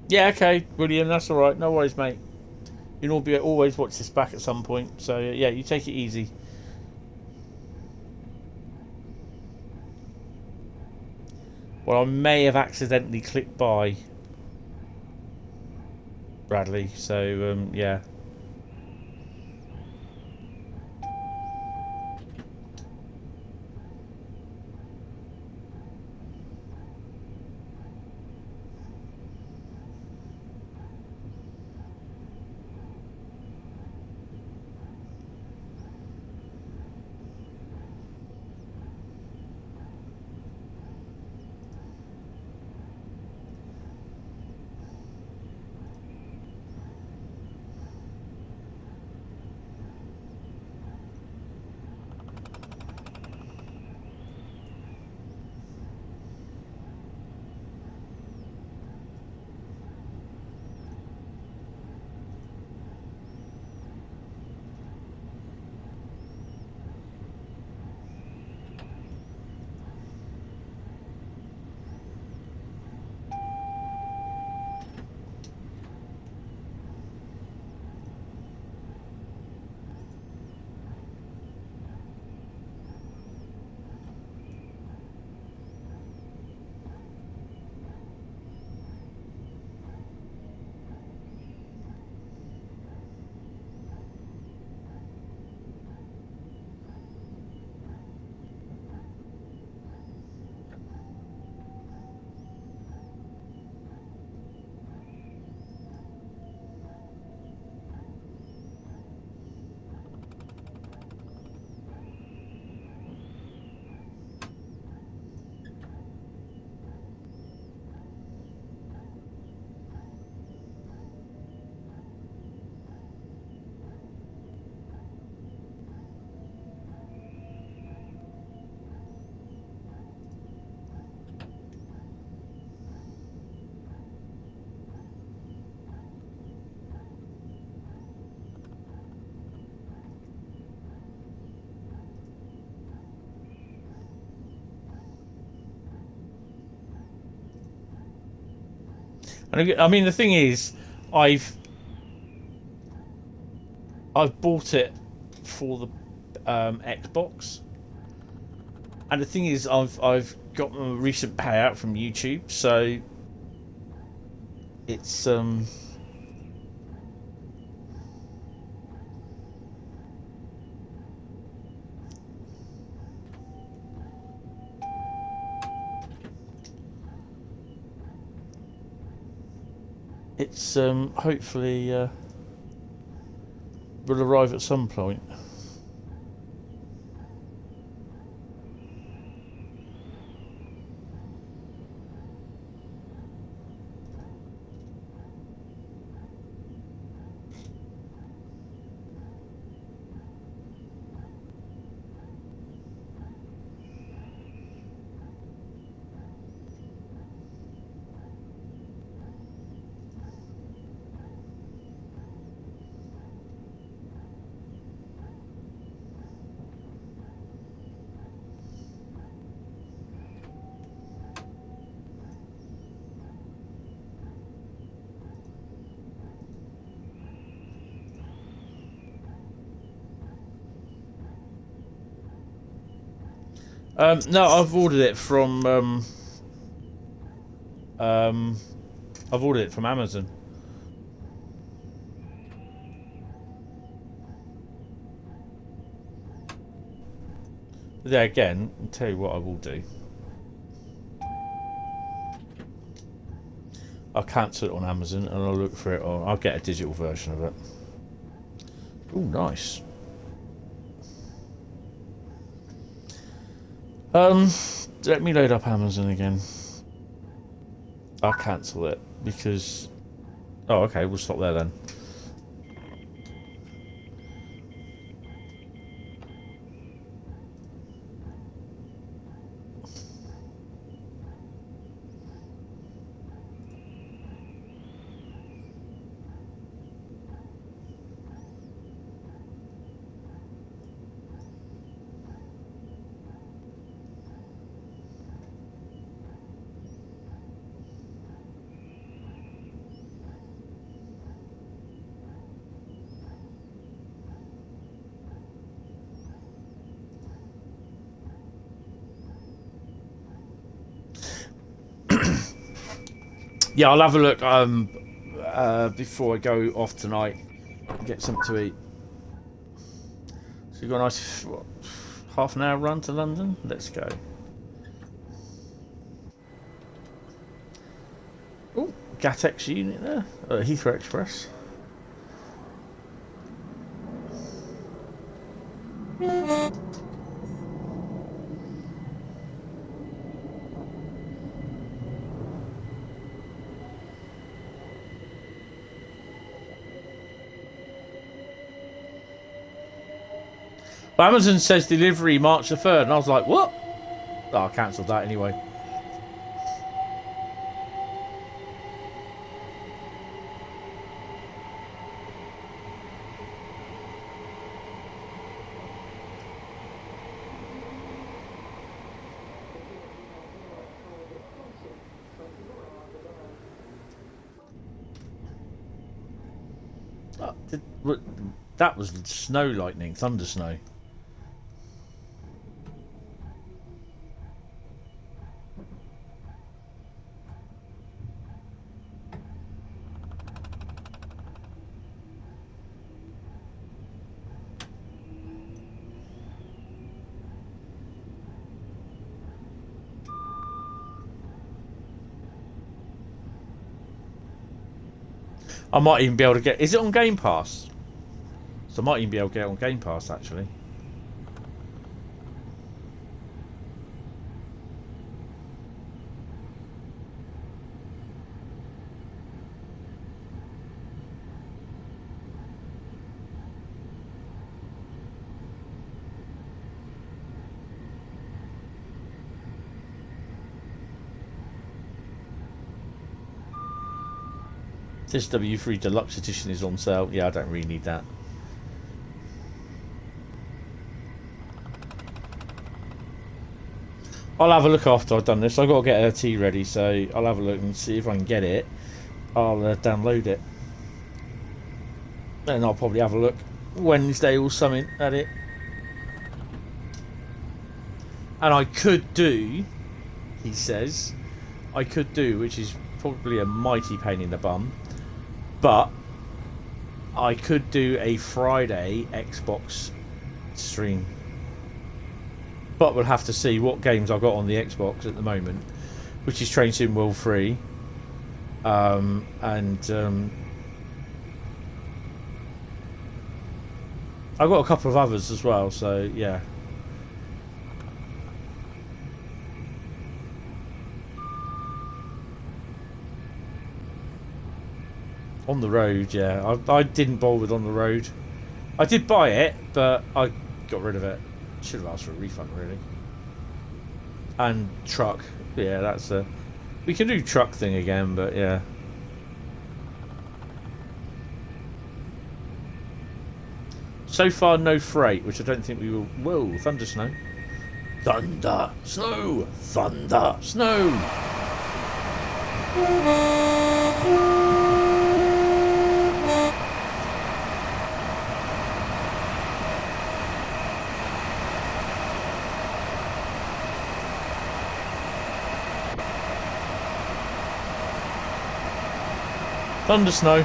Speaker 1: Yeah, okay, William, that's alright. No worries, mate. You'll be always watch this back at some point. So, yeah, you take it easy. Well, I may have accidentally clicked buy, Bradley. So, yeah. And I mean, the thing is, I've bought it for the Xbox, and the thing is, I've got a recent payout from YouTube, so it's hopefully will arrive at some point. No, I've ordered it from I've ordered it from Amazon. But there again, I'll tell you what I will do. I'll cancel it on Amazon and I'll look for it, or I'll get a digital version of it. Oh, nice. Let me load up Amazon again. I'll cancel it because... Oh, okay, we'll stop there then. Yeah, I'll have a look before I go off tonight and get something to eat. So you've got a nice what, half an hour run to London? Let's go. Oh, Gatex unit there. Heathrow Express. But Amazon says delivery March the 3rd, and I was like, what? Oh, I cancelled that anyway. That was snow lightning, thunder snow. I might even be able to get... Is it on Game Pass? So I might even be able to get it on Game Pass, actually. This W3 Deluxe Edition is on sale. Yeah, I don't really need that. I'll have a look after I've done this. I've got to get a tea ready, so I'll have a look and see if I can get it. I'll download it. And I'll probably have a look Wednesday or something at it. And I could do, he says, I could do, which is probably a mighty pain in the bum, but I could do a Friday Xbox stream. But we'll have to see what games I've got on the Xbox at the moment, which is Train Sim World 3. I've got a couple of others as well, so yeah. On the road, yeah. I didn't bother with On the Road. I did buy it, but I got rid of it. Should have asked for a refund, really. And Truck. Yeah, that's a... We can do Truck thing again, but yeah. So far, no freight, which I don't think we will... Whoa, thunder snow. Thunder, snow, thunder, snow. Thunder snow.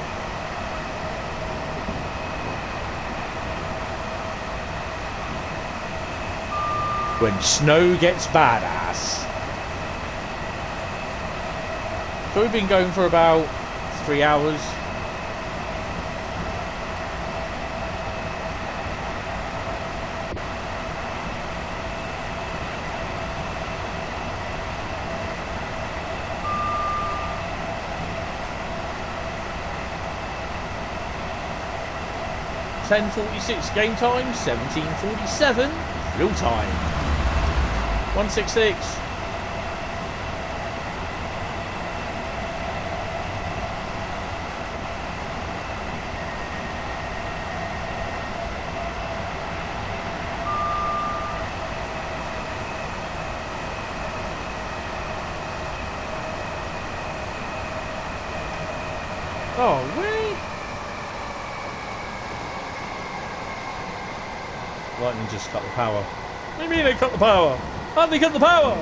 Speaker 1: When snow gets badass. So we've been going for about 3 hours. .46 game time, 17:47 real time. 166. Oh, really? Lightning just cut the power. What do you mean they cut the power? How did they cut the power?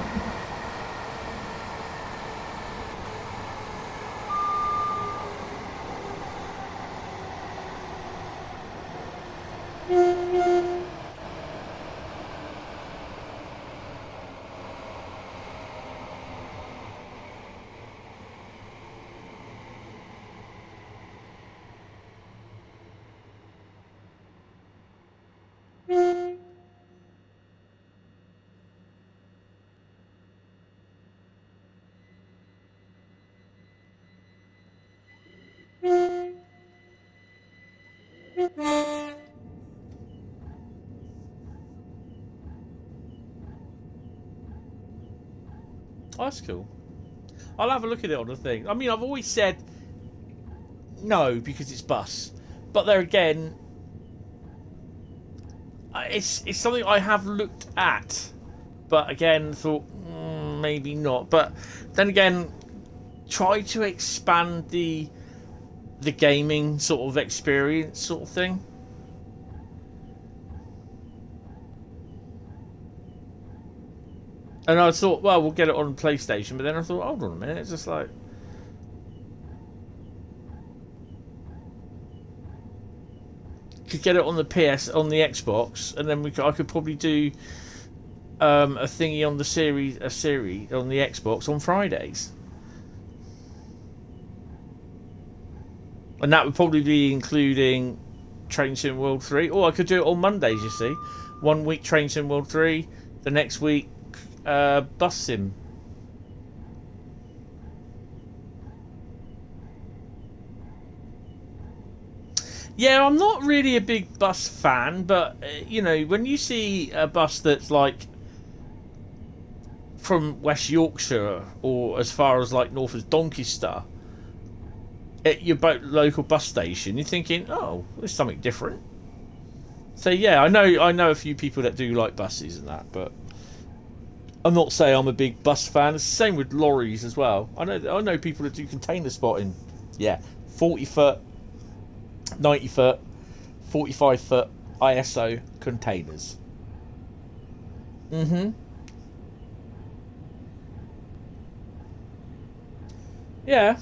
Speaker 1: Oh, that's cool. I'll have a look at it on the thing. I mean, I've always said no because it's bus, but there again, it's something I have looked at, but again thought maybe not. But then again, try to expand the gaming sort of experience, sort of thing. And I thought, well, we'll get it on PlayStation, but then I thought, hold on a minute, it's just like, could get it on the PS, on the Xbox, and then I could probably do a thingy on the series on the Xbox on Fridays, and that would probably be including Train Sim World 3, or I could do it on Mondays. You see, 1 week Train Sim World 3, the next week Bus Sim. Yeah, I'm not really a big bus fan, but you know, when you see a bus that's like from West Yorkshire or as far as like north as Doncaster at your local bus station, you're thinking, oh, there's something different. So yeah, I know a few people that do like buses and that, but I'm not saying I'm a big bus fan. It's the same with lorries as well. I know people that do container spotting. Yeah, 40 foot, 90 foot, 45 foot ISO containers. Yeah.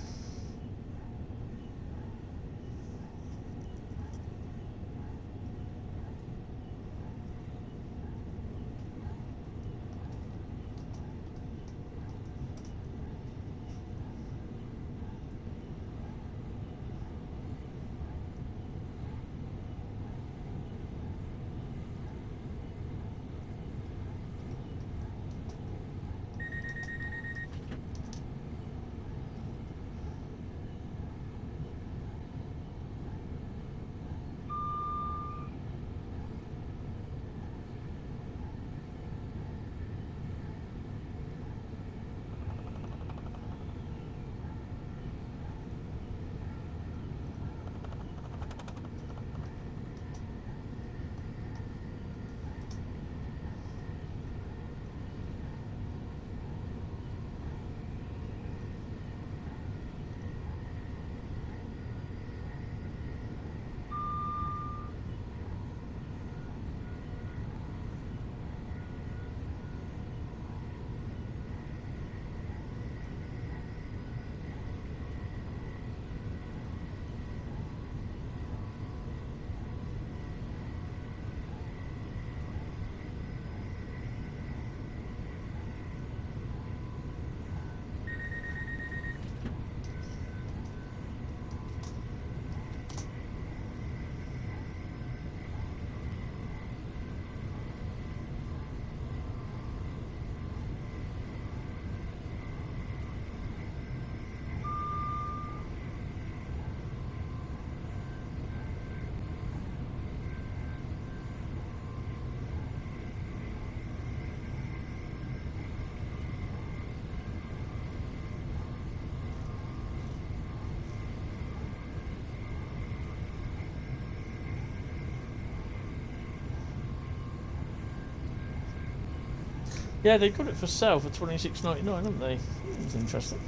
Speaker 1: Yeah, they got it for sale for $26.99, haven't they? That's interesting.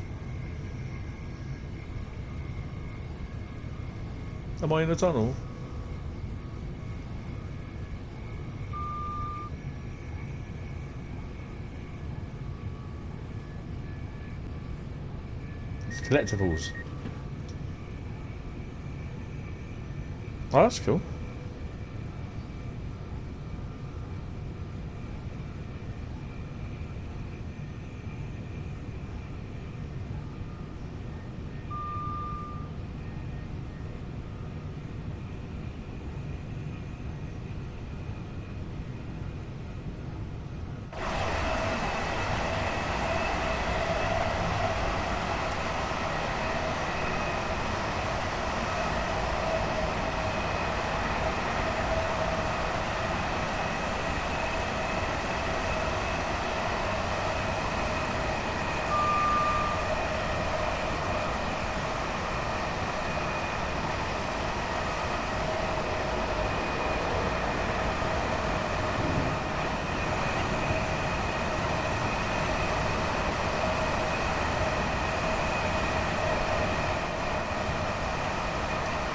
Speaker 1: Am I in a tunnel? It's collectibles. Oh, that's cool.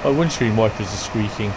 Speaker 1: My windscreen wipers are squeaking.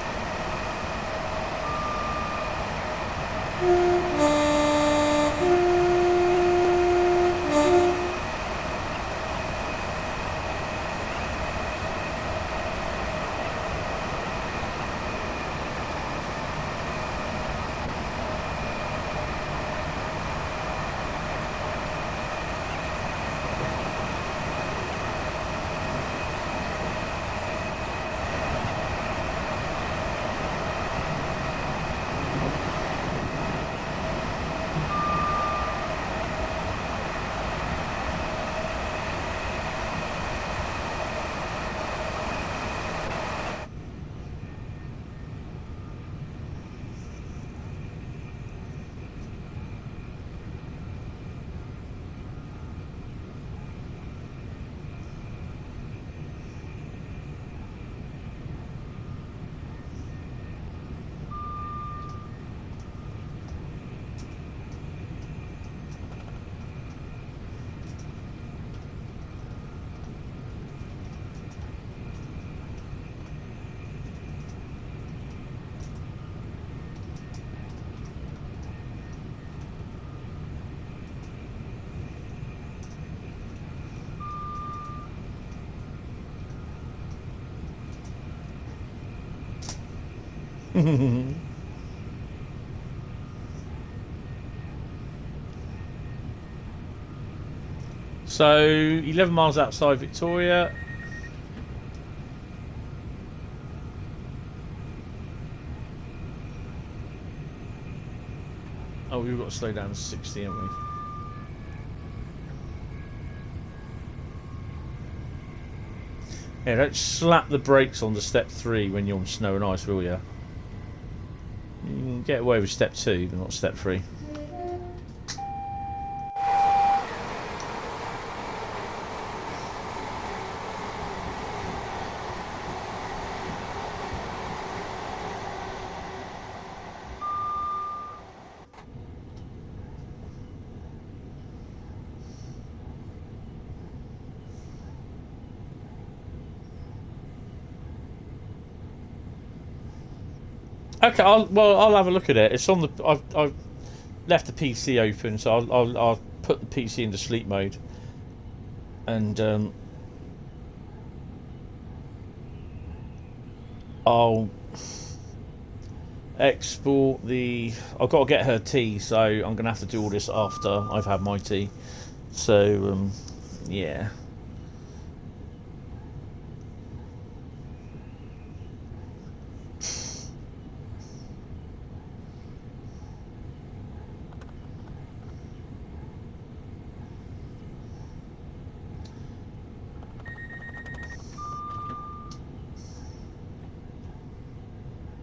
Speaker 1: So 11 miles outside Victoria. Oh, we've got to slow down to 60, haven't we? Yeah, don't slap the brakes on the step 3 when you're on snow and ice, will you? You can get away with step 2, but not step 3. Okay, I'll have a look at it. It's on the. I've left the PC open, so I'll put the PC into sleep mode, and I'll export the. I've got to get her tea, so I'm gonna have to do all this after I've had my tea. So yeah.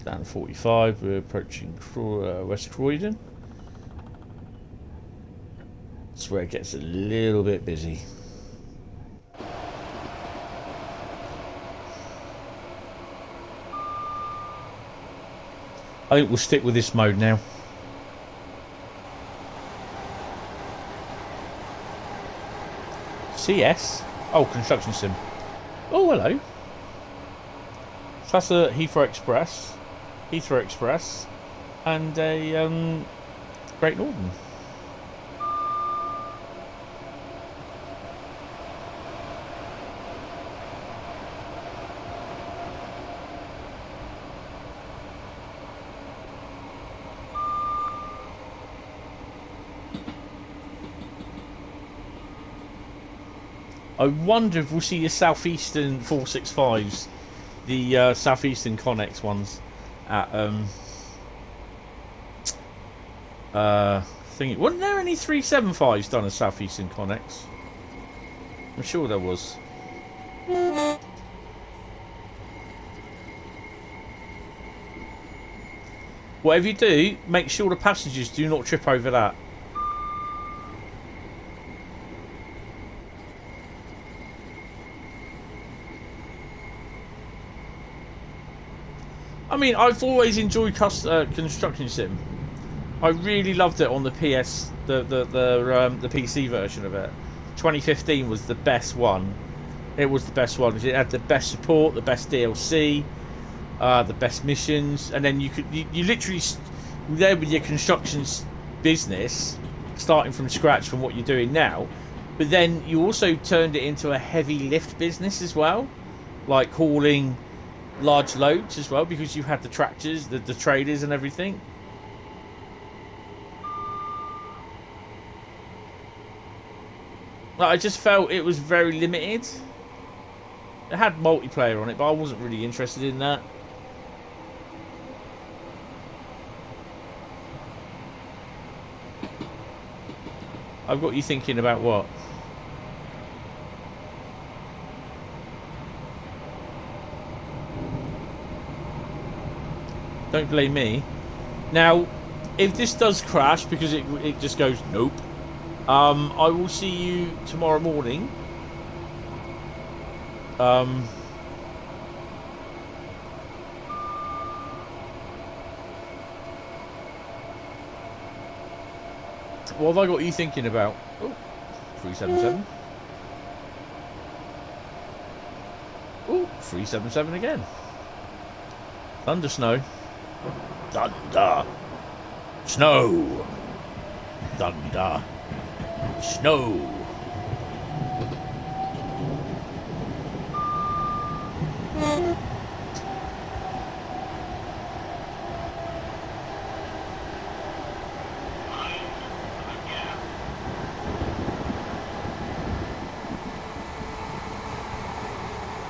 Speaker 1: Down 45, we're approaching West Croydon. That's where it gets a little bit busy. I think we'll stick with this mode now. CS? Oh, construction sim. Oh, hello. So that's a Heathrow Express, and a Great Northern. I wonder if we'll see the Southeastern 465s, the Southeastern Connex ones, at thingy. Wasn't there any 375s done as Southeastern Connex? I'm sure there was. Whatever you do, make sure the passengers do not trip over that. I mean, I've always enjoyed construction sim. I really loved it on the PS, the PC version of it. 2015 was the best one. It was the best one. It had the best support, the best DLC, the best missions, and then you literally there with your construction business, starting from scratch from what you're doing now. But then you also turned it into a heavy lift business as well, like hauling large loads as well, because you had the tractors, the trailers, and everything. I just felt it was very limited. It had multiplayer on it, but I wasn't really interested in that. I've got you thinking about what? Don't blame me. Now, if this does crash because it just goes nope, I will see you tomorrow morning. What have I got you thinking about? Oh, 377. Oh, 377 again. Thunder snow. Thunder. Snow. Thunder. Snow.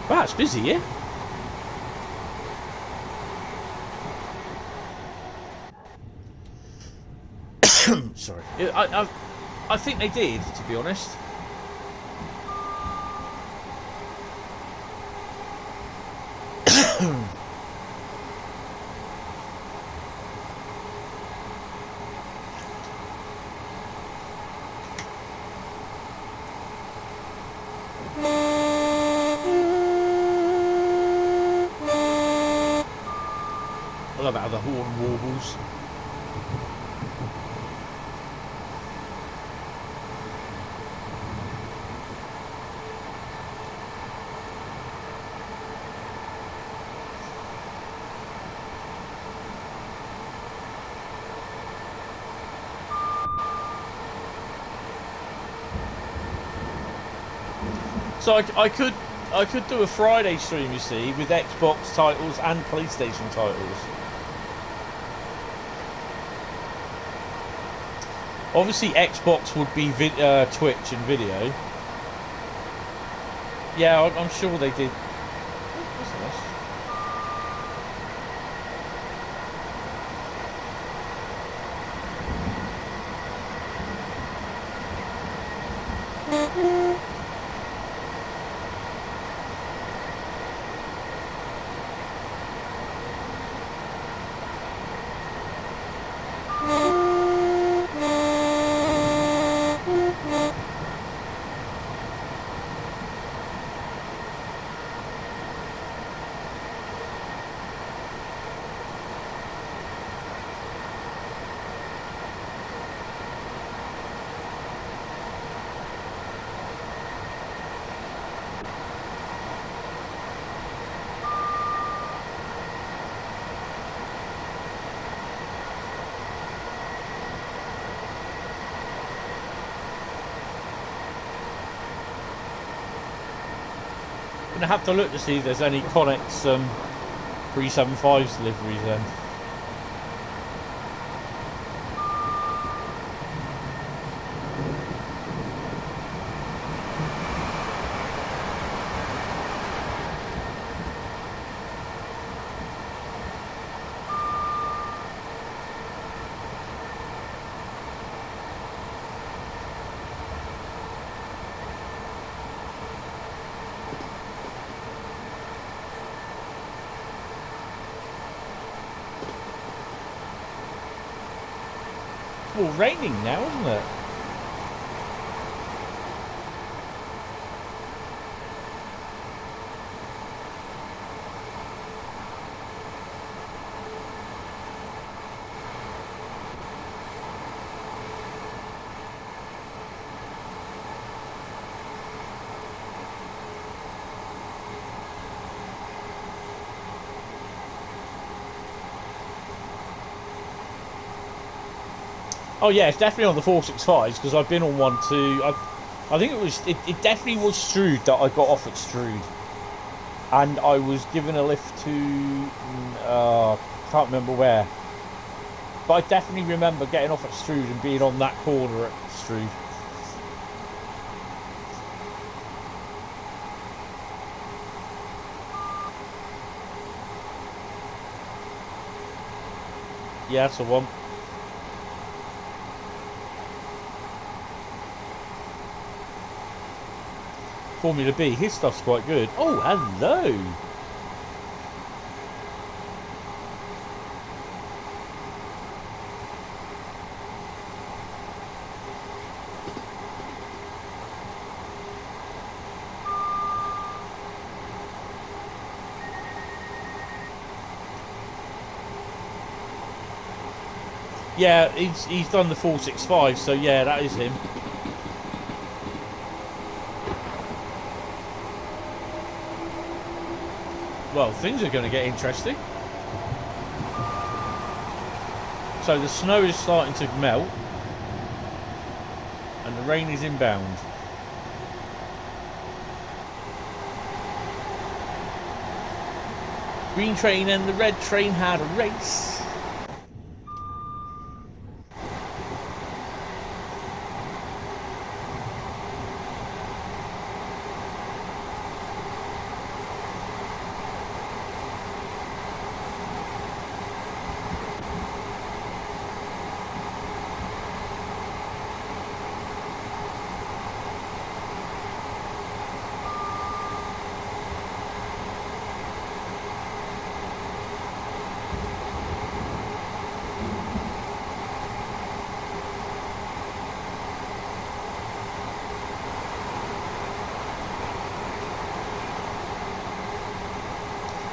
Speaker 1: Wow, it's busy, yeah? Sorry. I think they did, to be honest. I love how the horn warbles. So I could do a Friday stream, you see, with Xbox titles and PlayStation titles. Obviously, Xbox would be Twitch and video. Yeah, I'm sure they did. What's this? Gonna have to look to see if there's any Connex 375s deliveries then. Well, raining now, isn't it? Oh yeah, it's definitely on the 465s because I've been on one too. I think it definitely was Strood that I got off at Strood, and I was given a lift to can't remember where, but I definitely remember getting off at Strood and being on that corner at Strood. Yeah, that's the one. Formula B, his stuff's quite good. Oh, hello! Yeah, he's done the 465, so yeah, that is him. Well, things are going to get interesting. So the snow is starting to melt, and the rain is inbound. Green train and the red train had a race.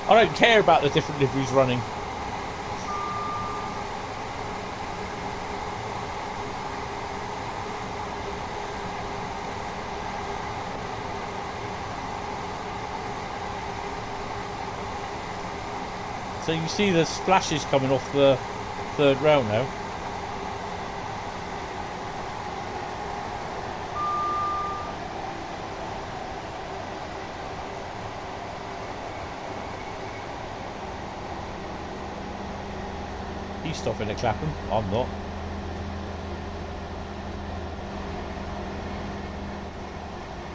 Speaker 1: I don't care about the different liveries running. So you see the splashes coming off the third rail now. He's stopping at Clapham. I'm not.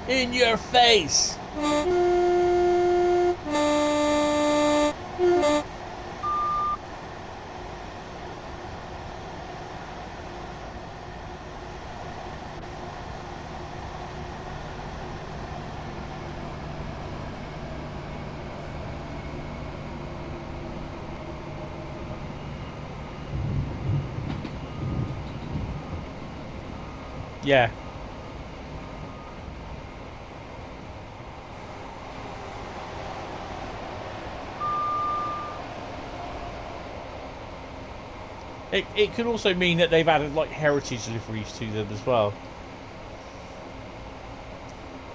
Speaker 1: In your face! Yeah. It could also mean that they've added like heritage liveries to them as well.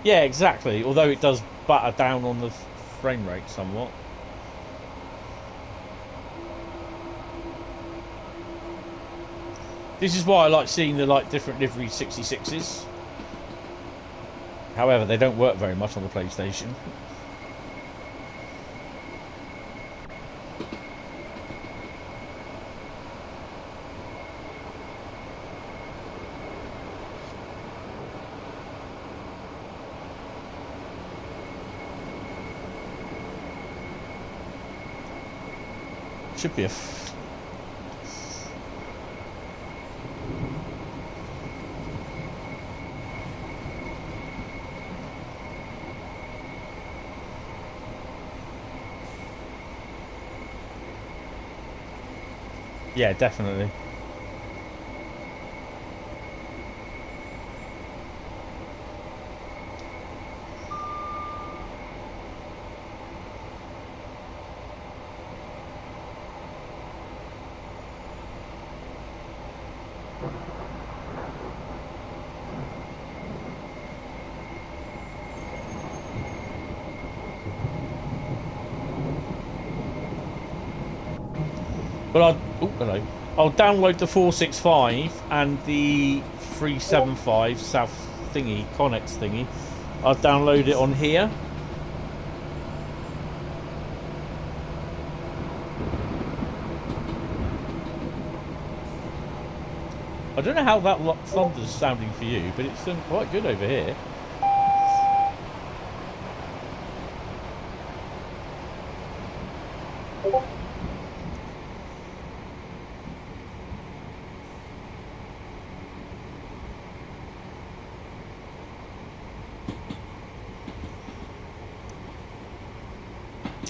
Speaker 1: Yeah, exactly. Although it does batter down on the frame rate somewhat. This is why I like seeing the different livery 66s. However, they don't work very much on the PlayStation. Should be a yeah, definitely. But oh, hello. I'll download the 465 and the 375 South thingy, Connex thingy. I'll download it on here. I don't know how that thunder's sounding for you, but it's quite good over here.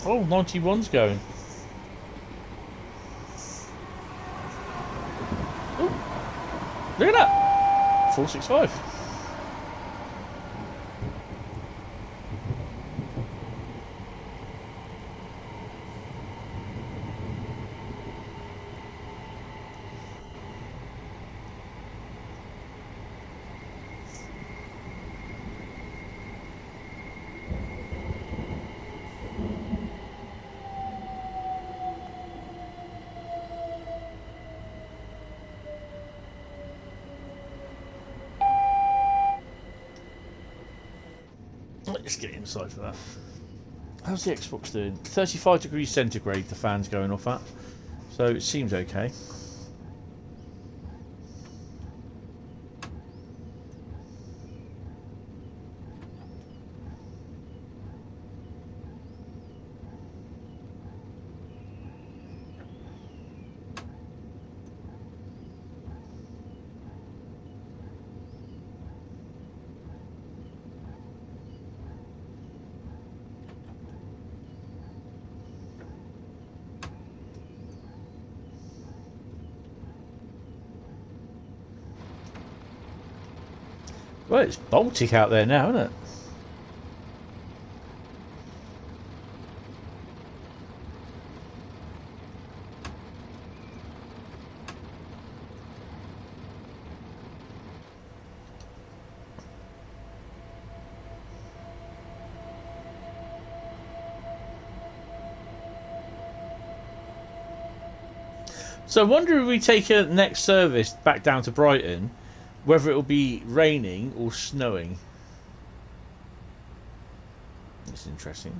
Speaker 1: Oh, 91's going. Ooh, look at that! 465. Let's get inside for that. How's the Xbox doing? 35 degrees centigrade the fan's going off at. So it seems okay. Well, it's Baltic out there now, isn't it? So I wonder if we take a next service back down to Brighton, whether it will be raining or snowing. That's interesting.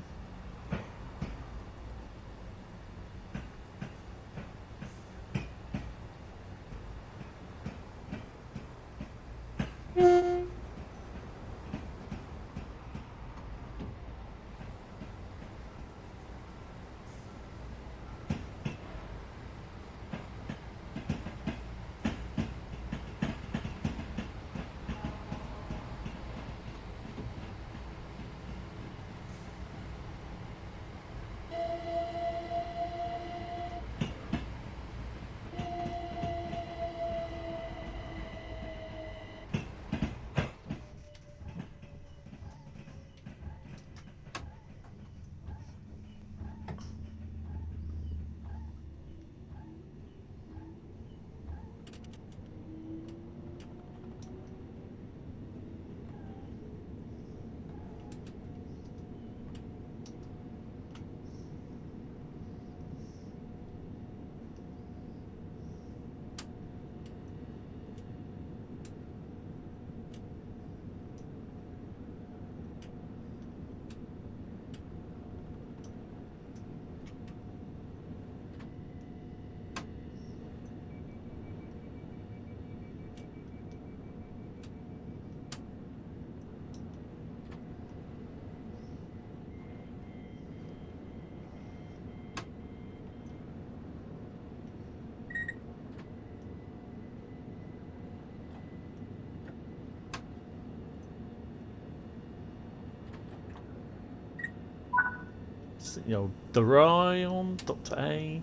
Speaker 1: You know, the Rhein, Dr. A.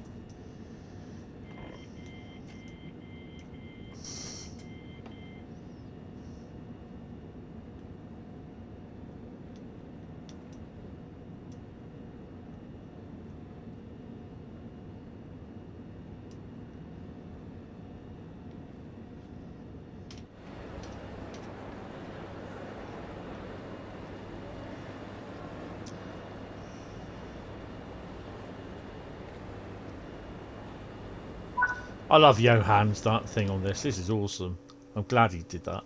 Speaker 1: I love Johan's that thing on this. This is awesome. I'm glad he did that.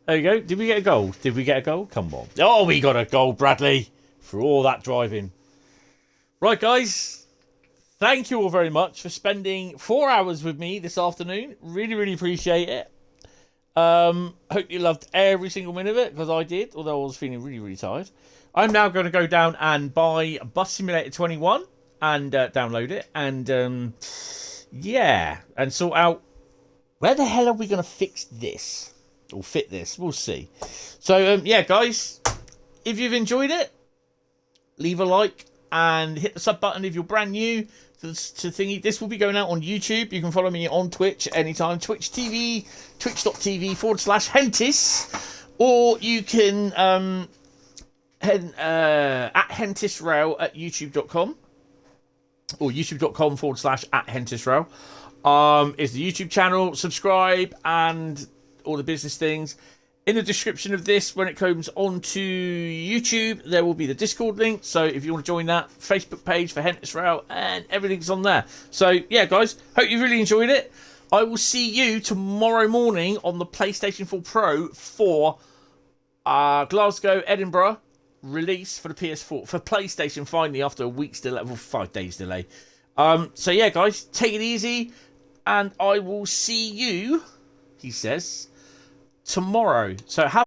Speaker 1: There you go. Did we get a goal? Did we get a goal? Come on. Oh, we got a goal, Bradley, for all that driving. Right, guys. Thank you all very much for spending 4 hours with me this afternoon. Really, really appreciate it. Hope you loved every single minute of it, because I did, although I was feeling really, really tired. I'm now going to go down and buy Bus Simulator 21 and download it. And, yeah, and sort out where the hell are we going to fix this? Or fit this? We'll see. So, yeah, guys, if you've enjoyed it, leave a like and hit the sub button if you're brand new to thingy. This will be going out on YouTube. You can follow me on Twitch anytime. twitch.tv /Hentis. Or you can head at HentisRail at youtube.com. Or youtube.com /@HentisRail. Is the YouTube channel. Subscribe and all the business things. In the description of this, when it comes onto YouTube, there will be the Discord link. So if you want to join that, Facebook page for Hentis Rail, and everything's on there. So yeah, guys, hope you really enjoyed it. I will see you tomorrow morning on the PlayStation 4 Pro for Glasgow, Edinburgh release for the PS4 for PlayStation finally after a week's delay, well, 5 days delay. So yeah, guys, take it easy, and I will see you, he says, tomorrow. So have